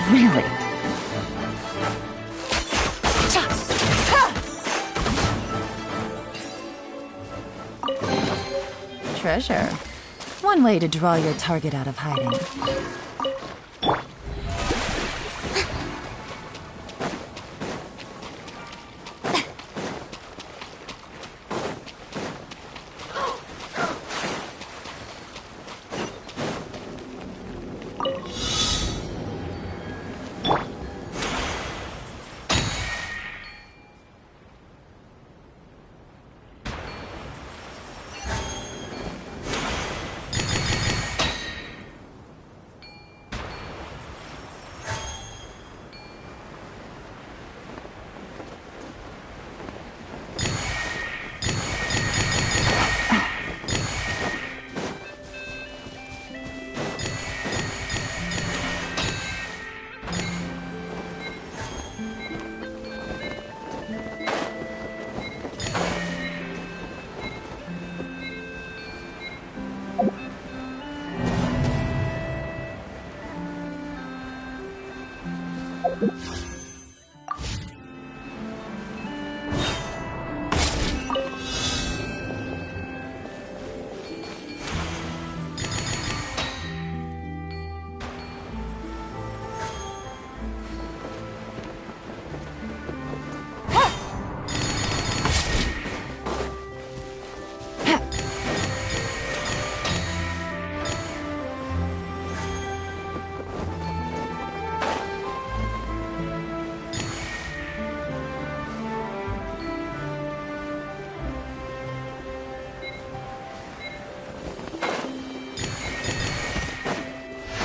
Really? Treasure. One way to draw your target out of hiding.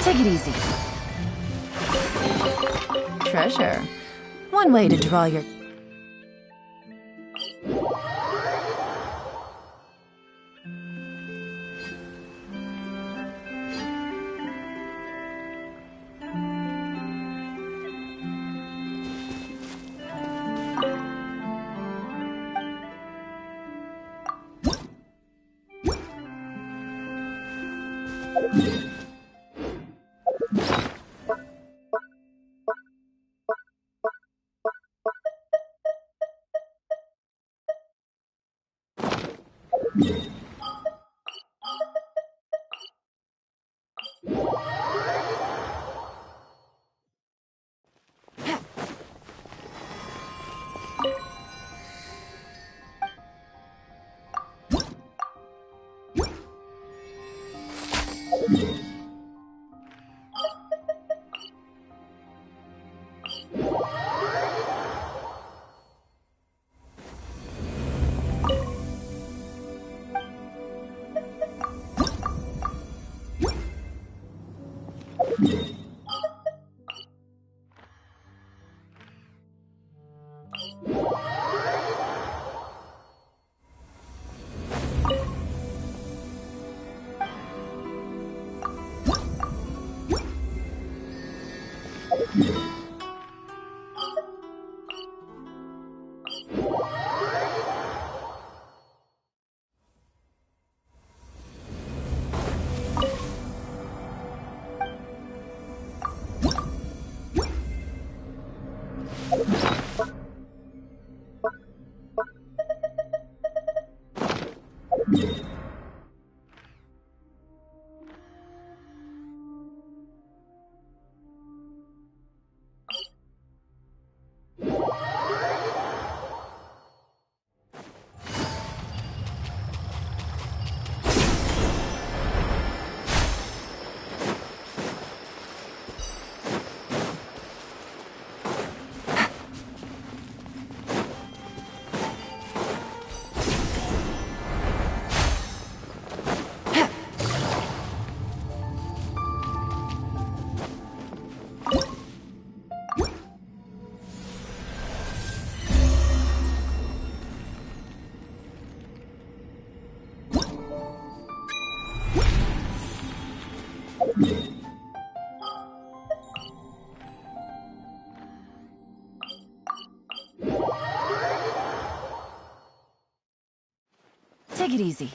Take it easy. Treasure. One way to draw your... Take it easy.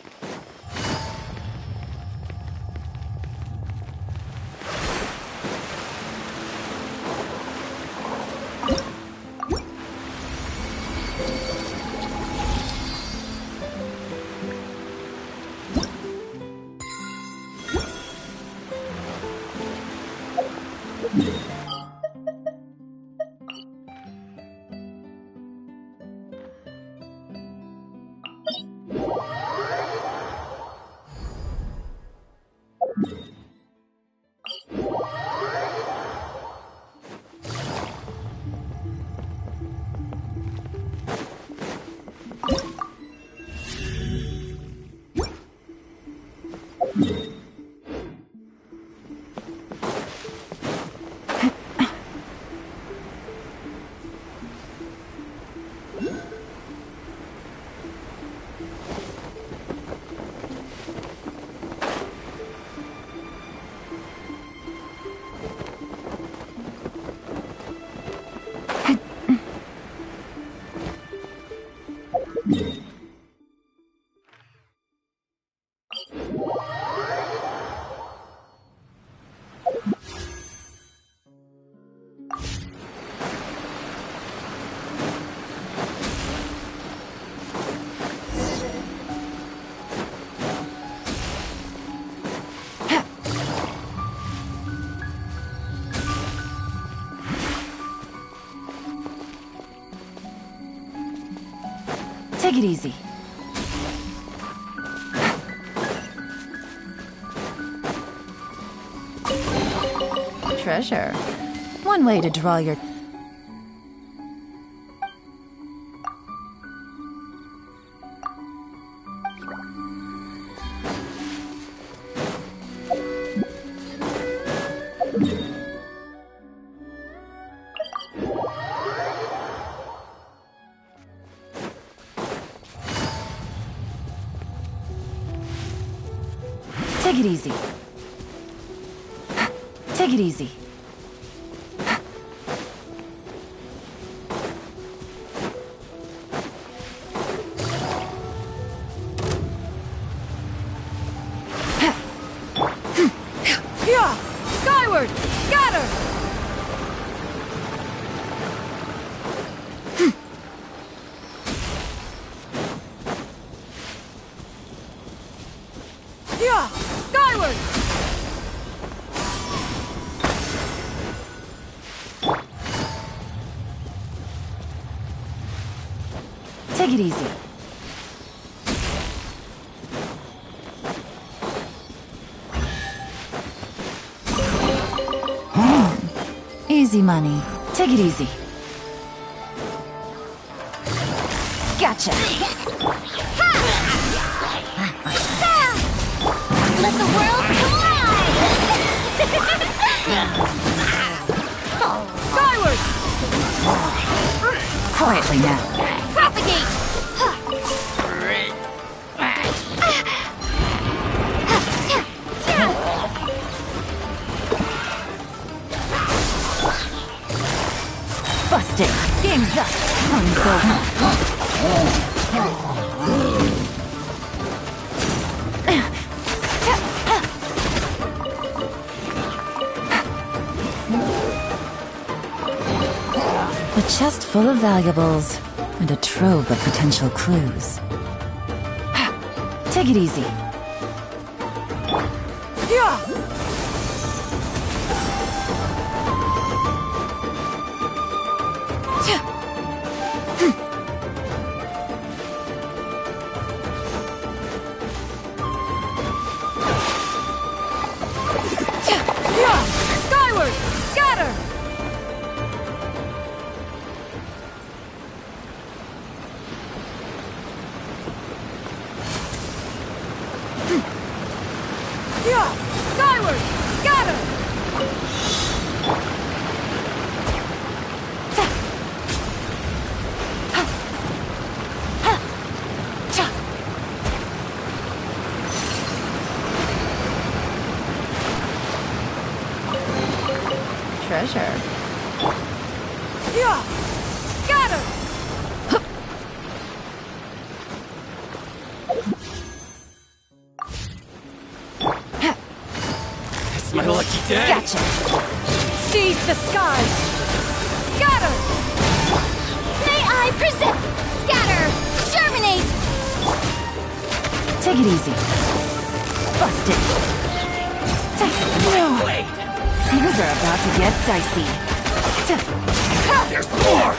Take it easy. Treasure. One way to draw your... Take it easy. Take it easy. Yeah! Skyward! Scatter! Yeah! Skyward! Take it easy. Easy money. Take it easy. Gotcha. Let the world Skyward! Quietly now. propagate! Busted. Game's up. Time's over. A chest full of valuables and a trove of potential clues. Take it easy. Yeah! Yeah! Skyward! Scatter! Yeah! Skyward! Scatter! Treasure. Yeah! Scatter! It's my lucky day. Gotcha. Seize the skies! Scatter! May I present? Scatter! Germinate! Take it easy. Busted. No. Things are about to get dicey. There's more!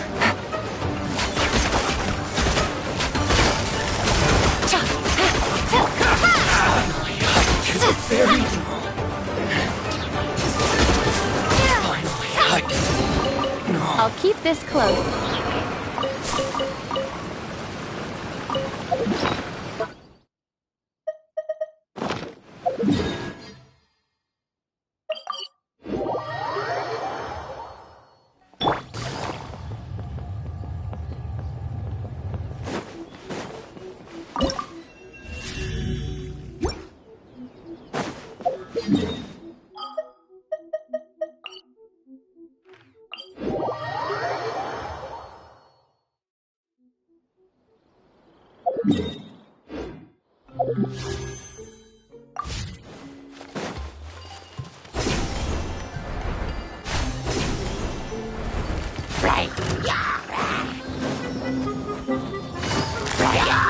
I'll keep this close.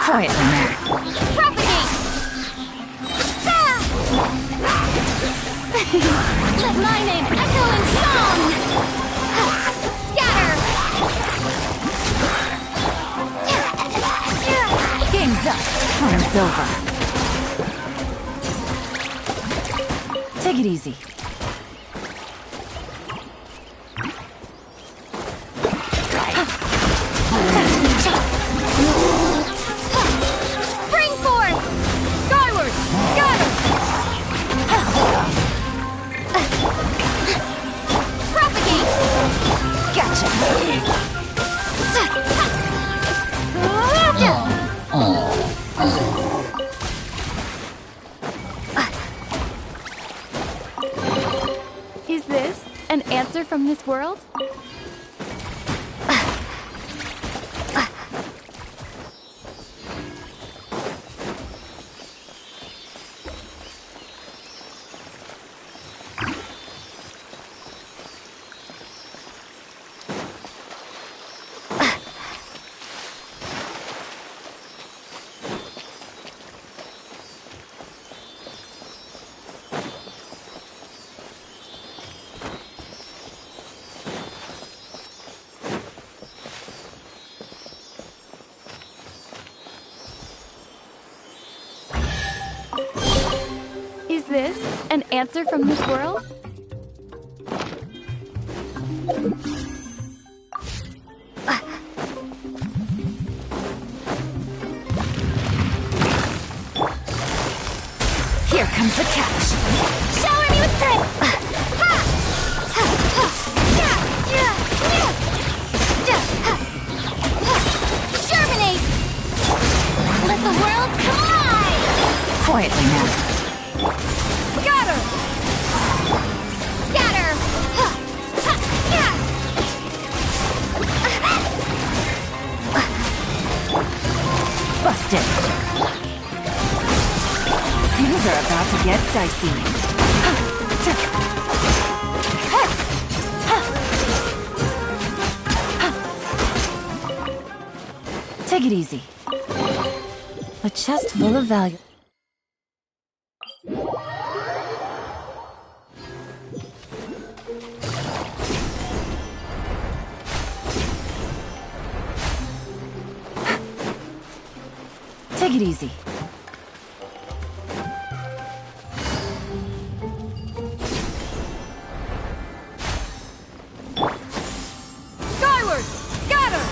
Quietly now. Propagate! Let my name echo in song! Scatter! time's over. Take it easy. Spring forth! Skyward! Scatter! Propagate! Gotcha! Is this an answer from this world? Is this an answer from this world? Here comes the catch. Shower me with strength! Germinate! Let the world collide! Quietly now. Scatter! Scatter! Busted. Things are about to get dicey. Take it easy. A chest full of value. Take it easy. Skyward! Scatter!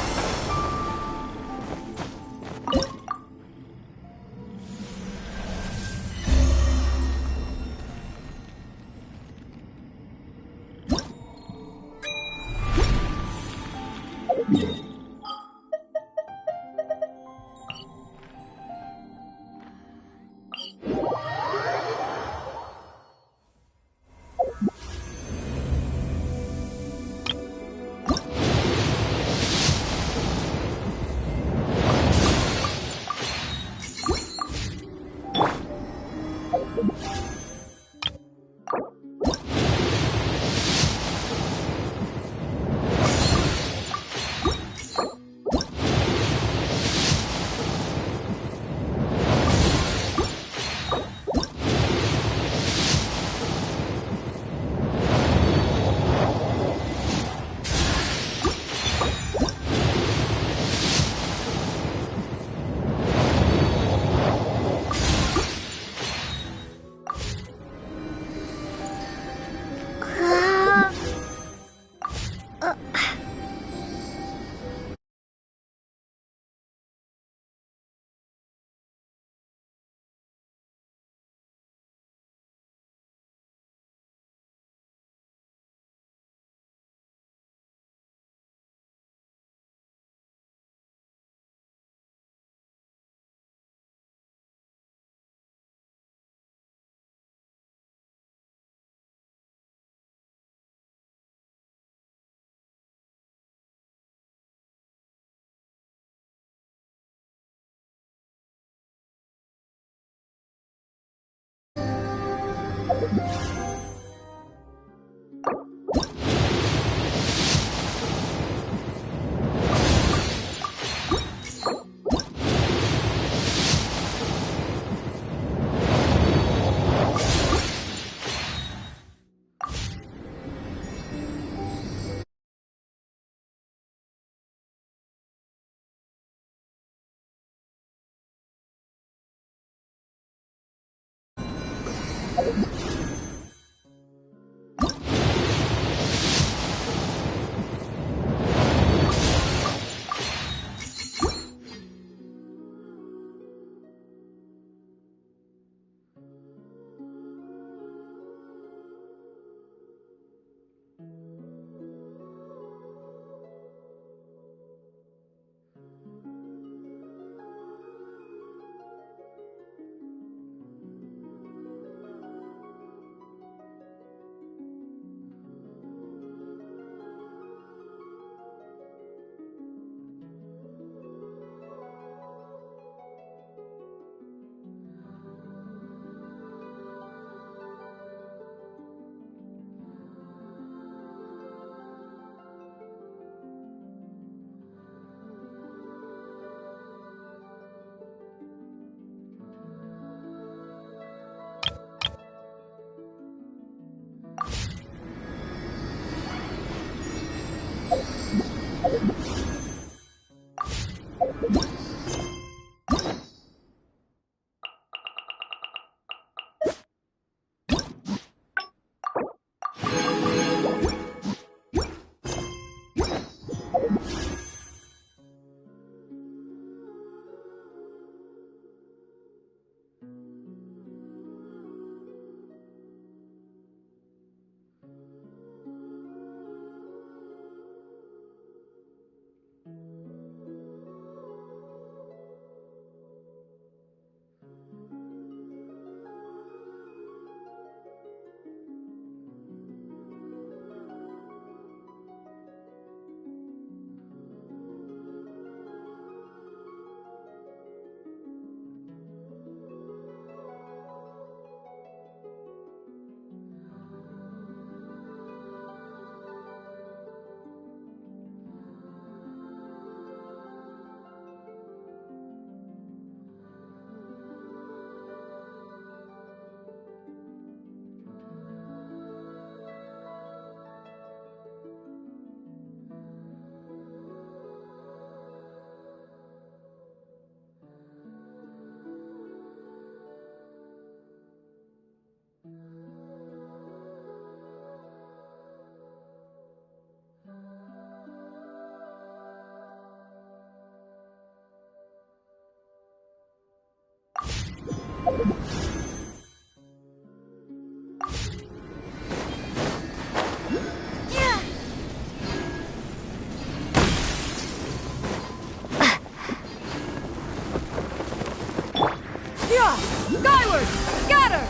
Skyward! Scatter!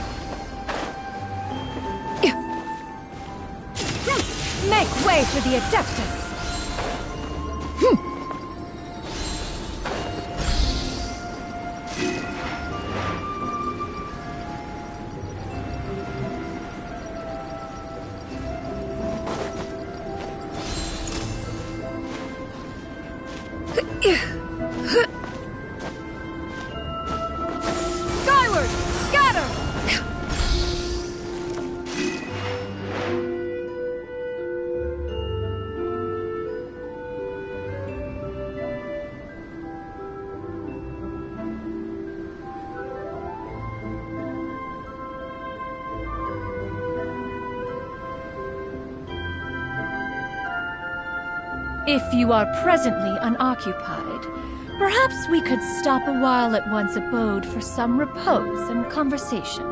Make way for the Adeptus! Skyward! Scatter! If you are presently unoccupied, perhaps we could stop a while at one's abode for some repose and conversation.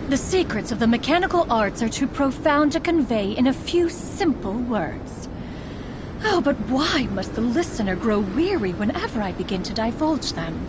The secrets of the mechanical arts are too profound to convey in a few simple words. Oh, but why must the listener grow weary whenever I begin to divulge them?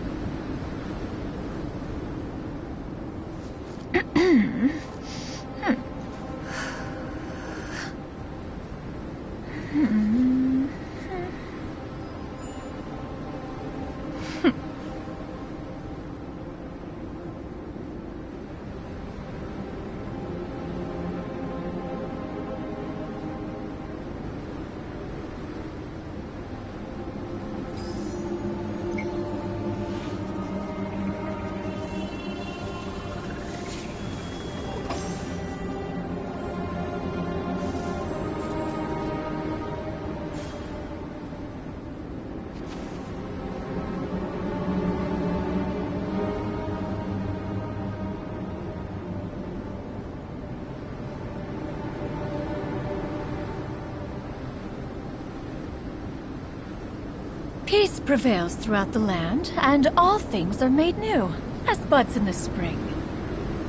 Peace prevails throughout the land, and all things are made new, as buds in the spring.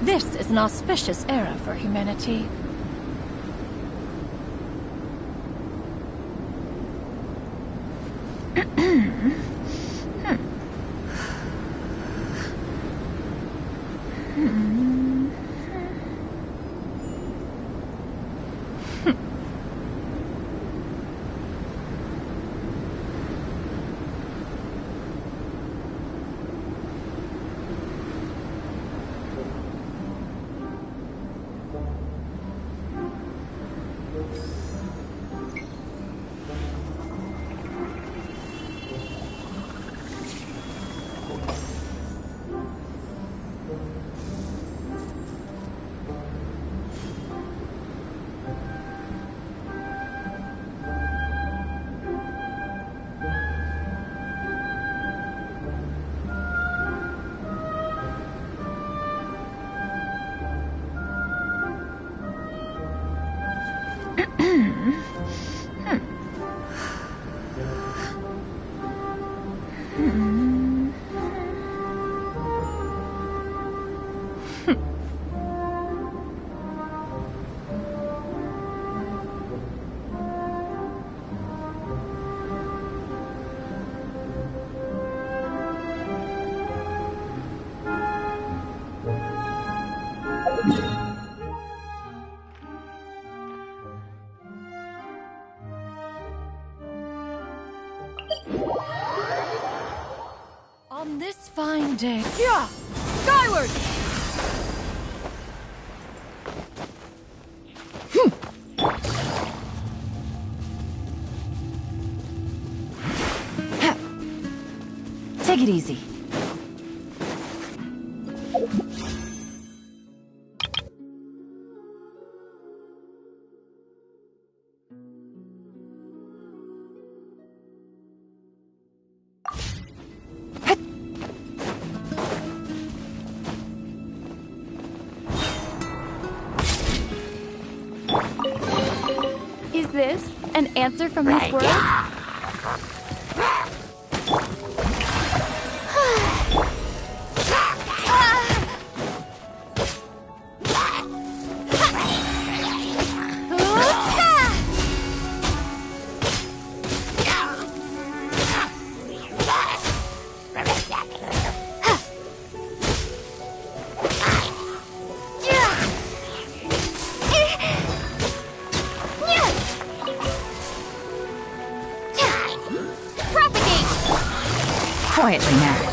This is an auspicious era for humanity. On this fine day. Yeah! Skyward! Take it easy. Is this an answer from these words? Quietly now.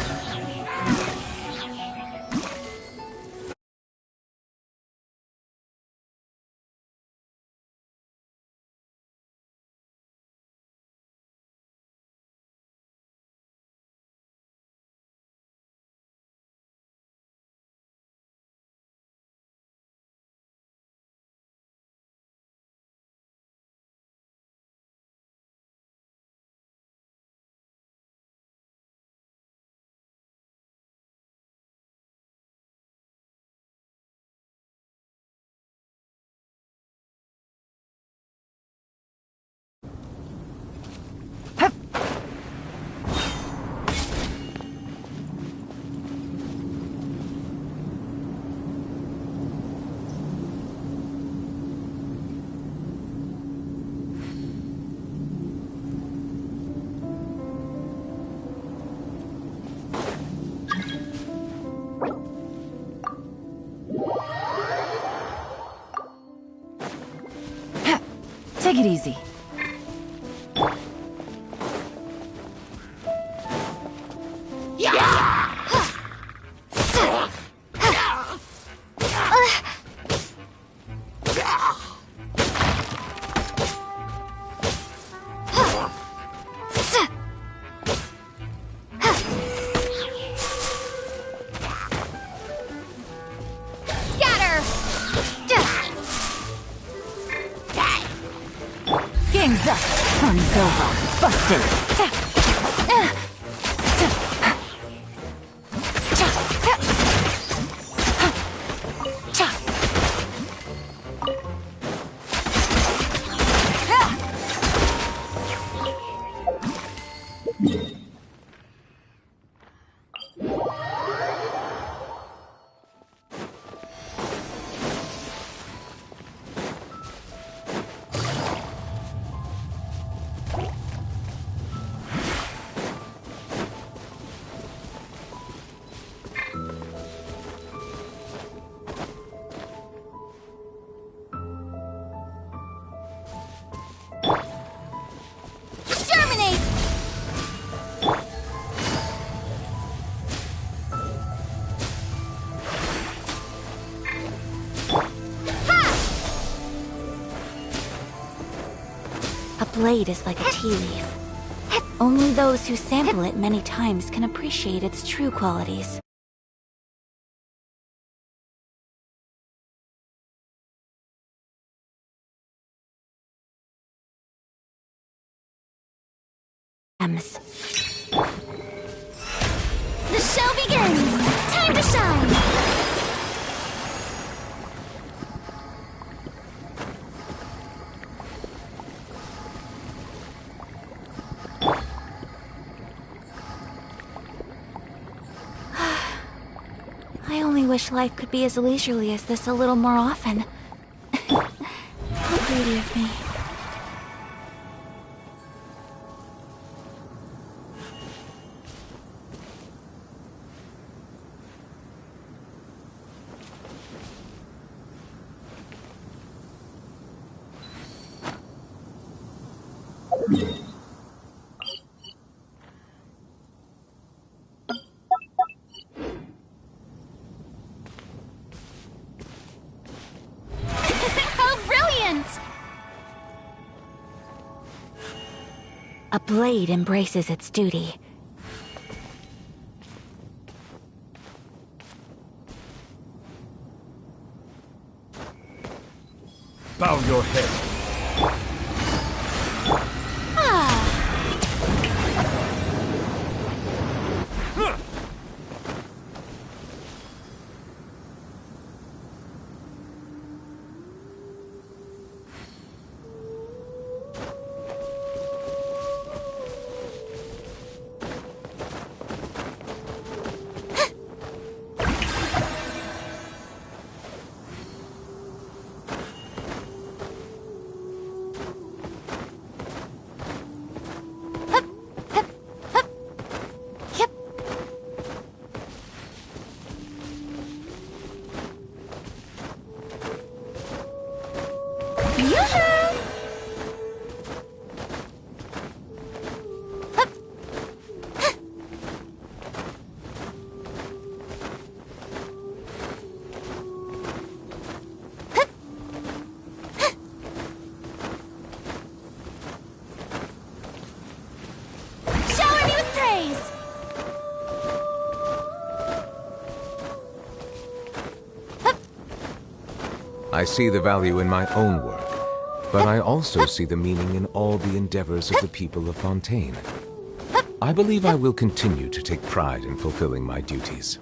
Take it easy. Game's up. Fun's over. Busted. blade is like a tea leaf. Only those who sample it many times can appreciate its true qualities. The show begins! Time to shine! I only wish life could be as leisurely as this a little more often. How greedy of me. A blade embraces its duty. Bow your head. I see the value in my own work, but I also see the meaning in all the endeavors of the people of Fontaine. I believe I will continue to take pride in fulfilling my duties.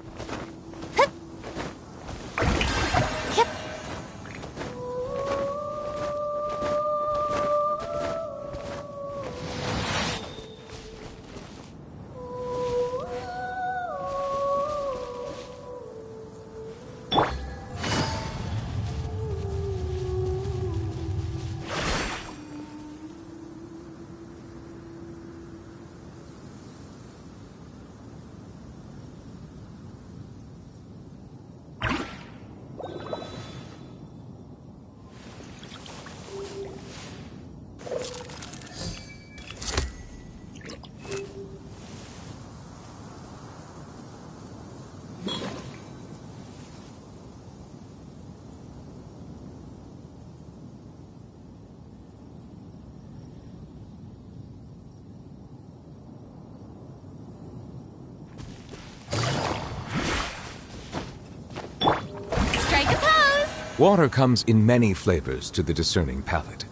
Water comes in many flavors to the discerning palate.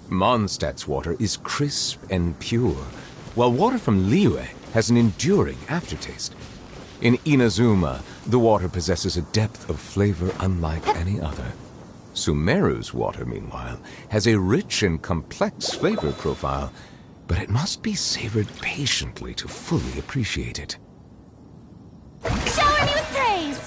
Mondstadt's water is crisp and pure, while water from Liyue has an enduring aftertaste. In Inazuma, the water possesses a depth of flavor unlike any other. Sumeru's water, meanwhile, has a rich and complex flavor profile, but it must be savored patiently to fully appreciate it. Shower me with praise!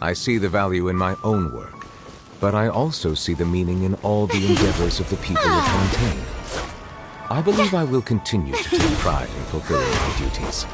I see the value in my own work, but I also see the meaning in all the endeavors of the people of Fontaine. I believe I will continue to take pride in fulfilling my duties.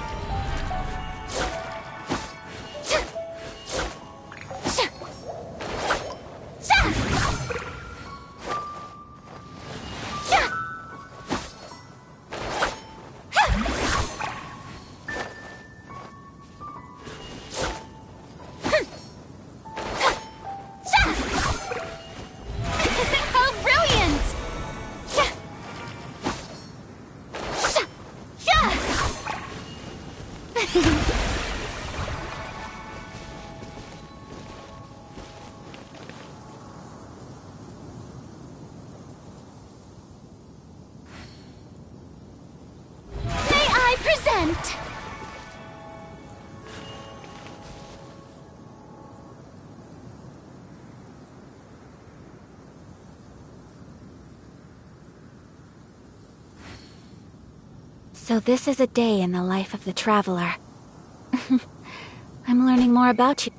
So this is a day in the life of the Traveler. I'm learning more about you.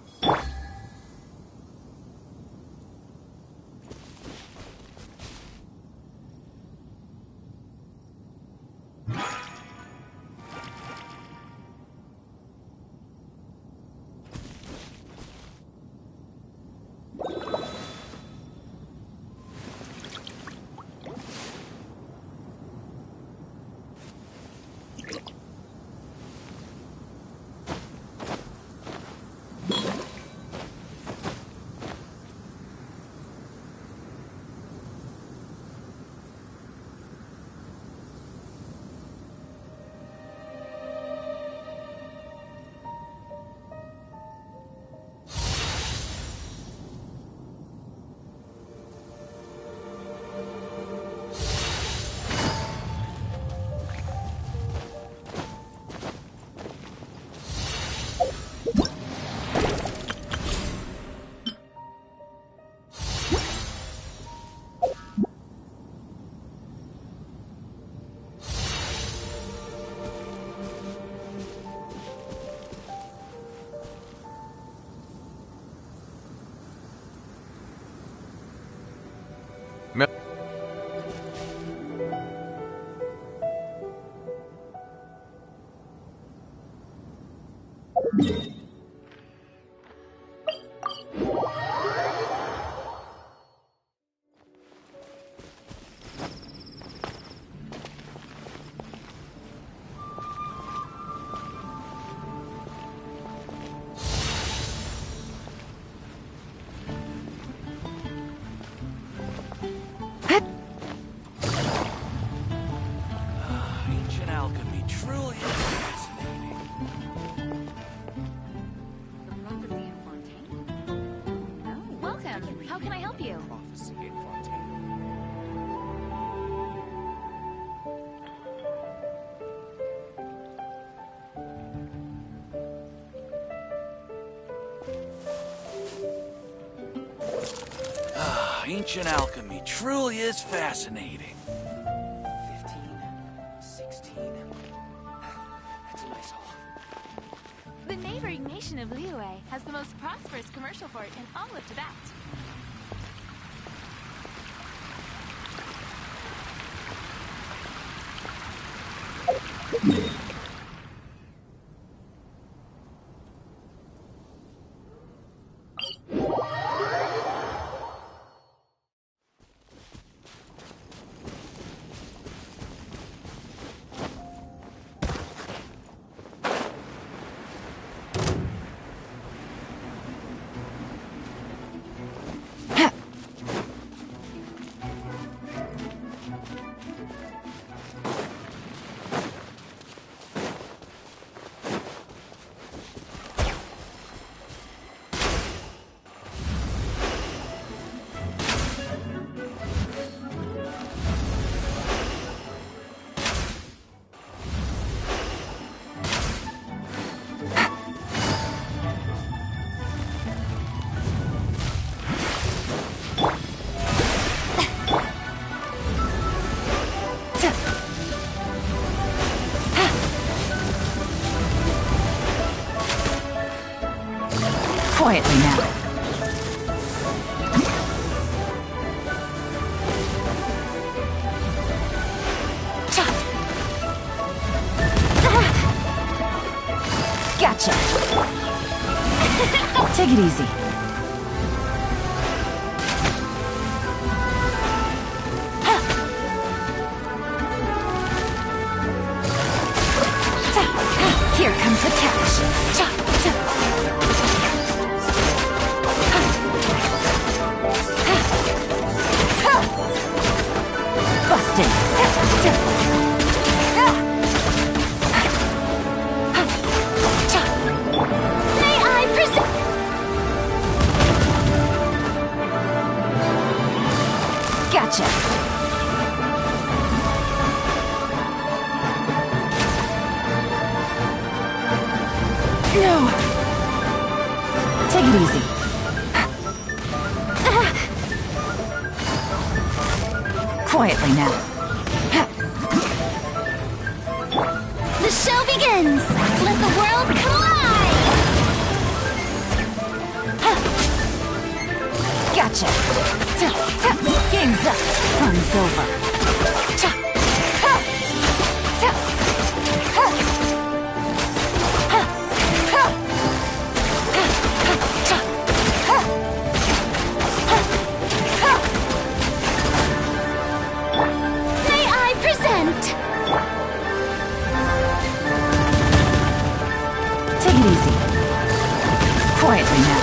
Ancient alchemy truly is fascinating. Welcome. How can I help you? Prophecy in Fontaine. Ancient alchemy truly is fascinating. 15, 16. That's a nice haul. The neighboring nation of Liyue has the most prosperous commercial port in all of Tibet. it easy. Here comes the catch. Busted. May I present? Gotcha. No. Take it easy. Quietly now. The show begins! Let the world collide! Gotcha. Game's up. Fun's over. May I present? Take it easy. Quietly now.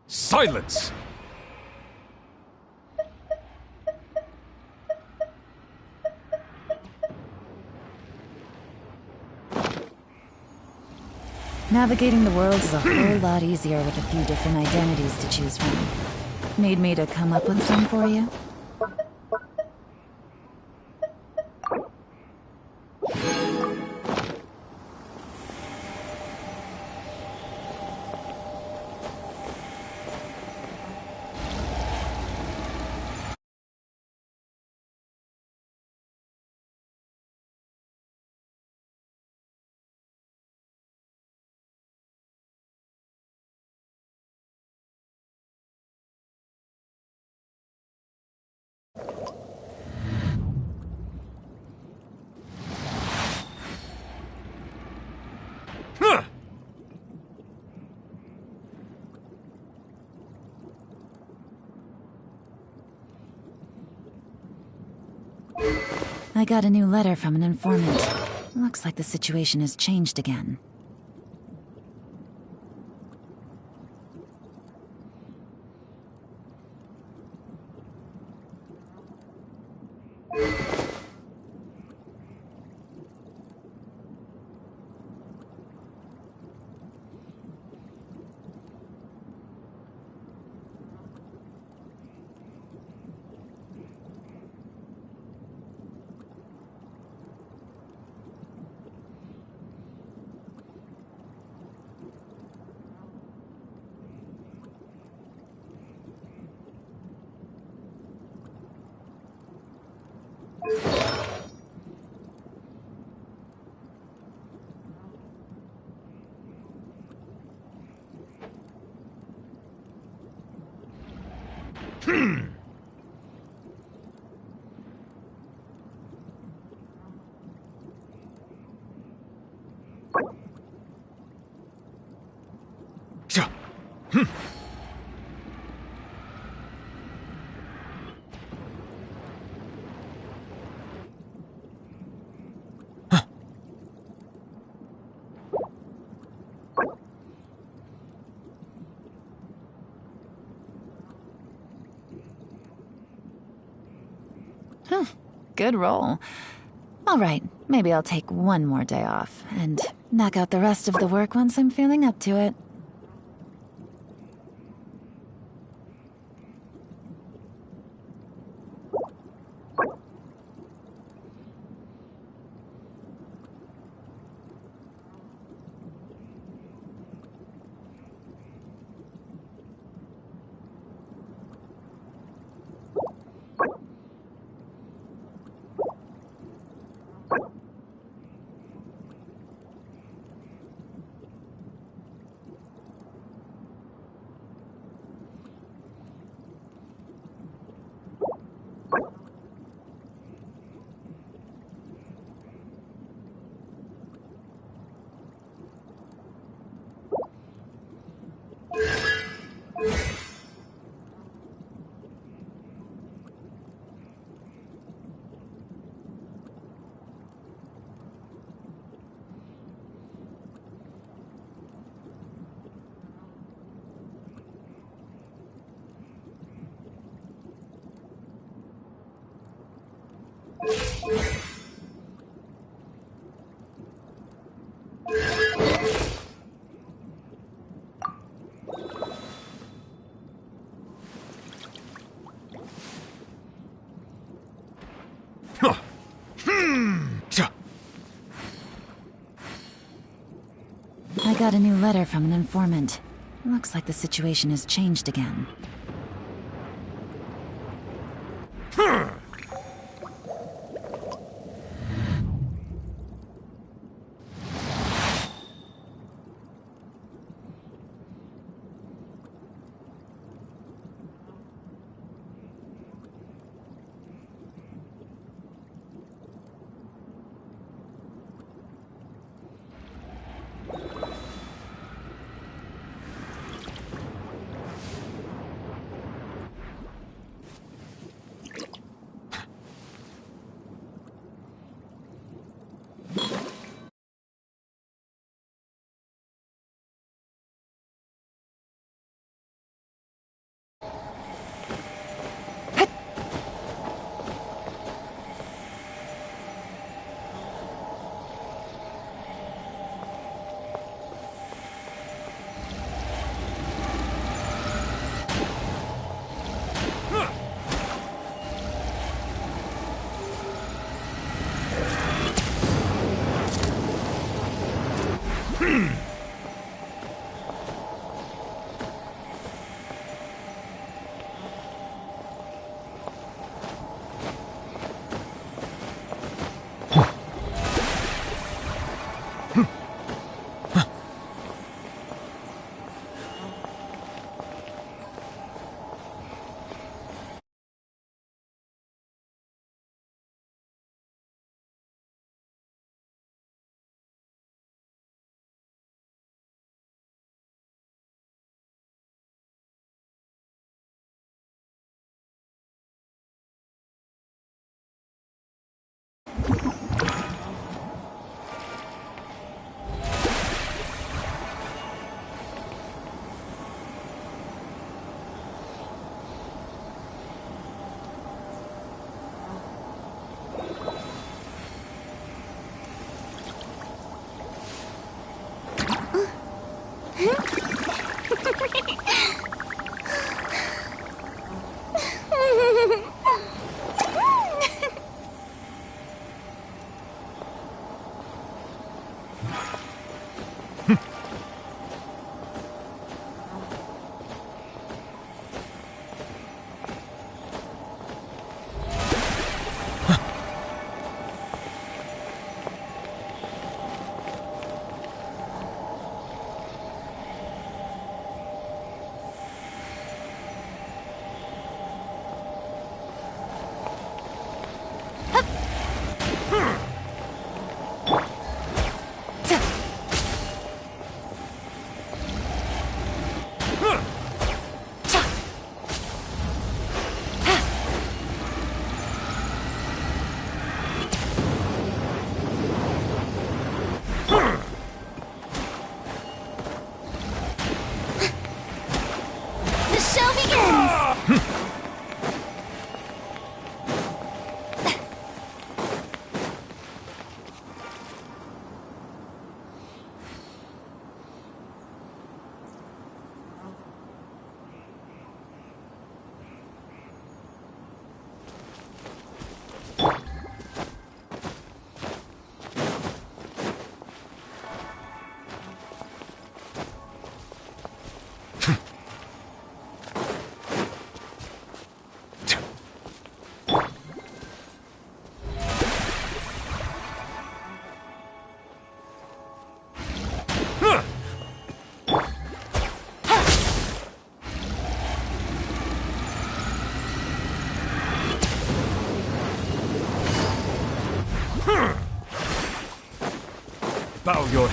Silence! Navigating the world is a whole lot easier with a few different identities to choose from. Need me to come up with some for you? I got a new letter from an informant. Looks like the situation has changed again. Good roll. All right, maybe I'll take one more day off and knock out the rest of the work once I'm feeling up to it. I got a new letter from an informant. Looks like the situation has changed again.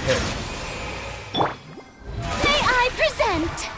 head. May I present?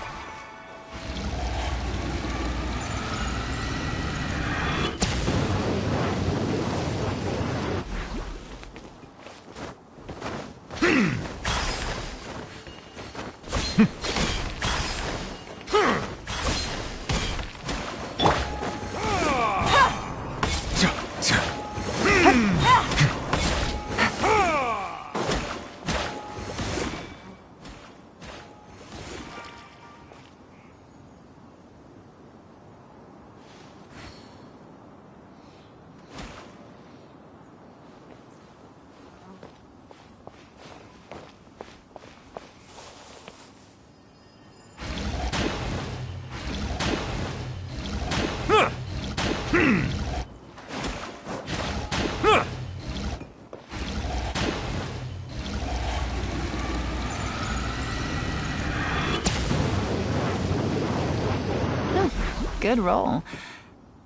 Good roll.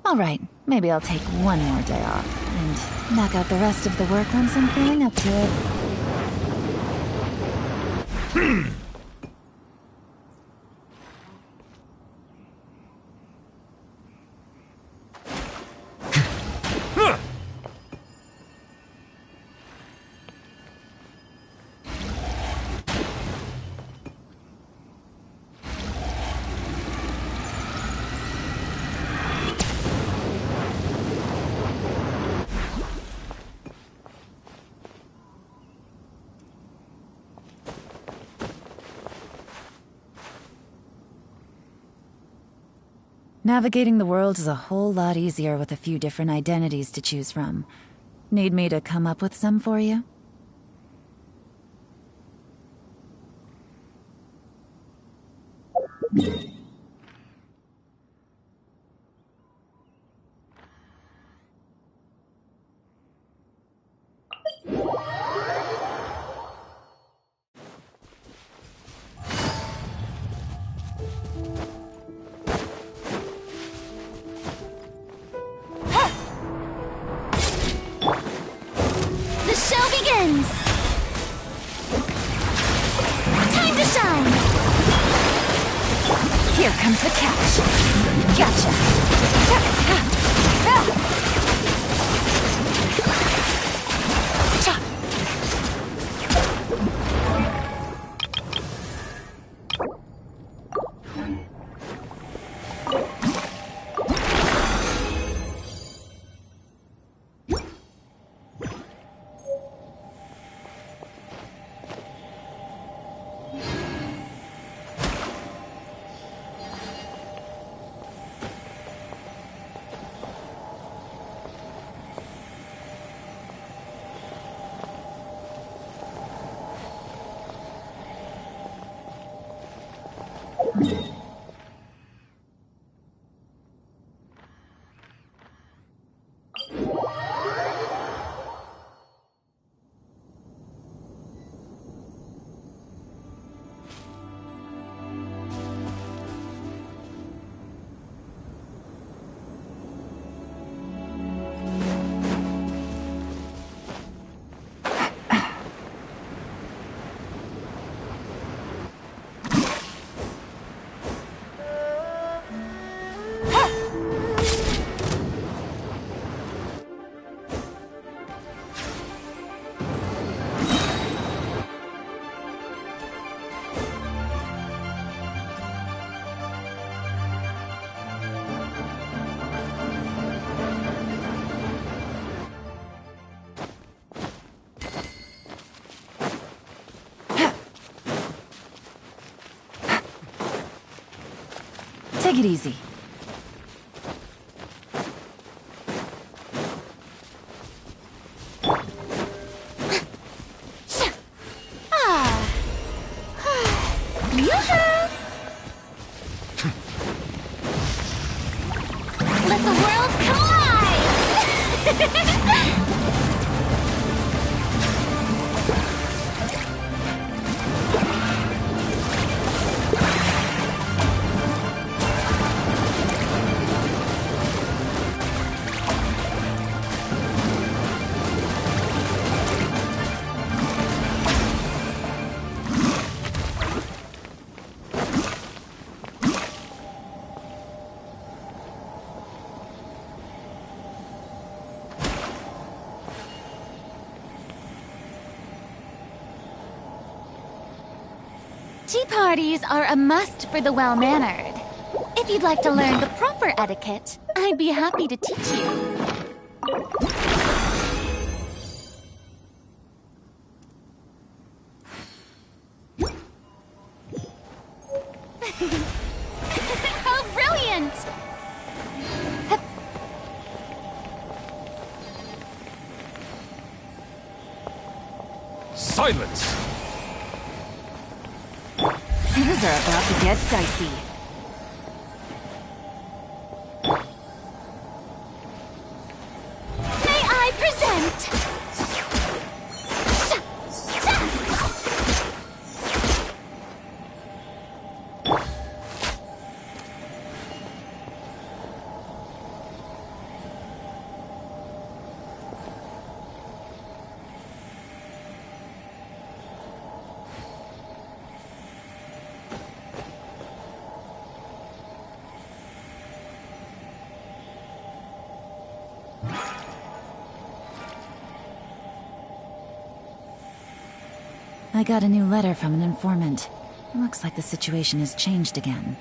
All right, maybe I'll take one more day off and knock out the rest of the work once I'm feeling up to it. Navigating the world is a whole lot easier with a few different identities to choose from. Need me to come up with some for you? The show begins! Time to shine! Here comes the catch. Gotcha. Take it easy. Let the world collide! Tea parties are a must for the well-mannered. If you'd like to learn the proper etiquette, I'd be happy to teach you. How brilliant! Silence! Things are about to get dicey. May I present? I got a new letter from an informant. Looks like the situation has changed again.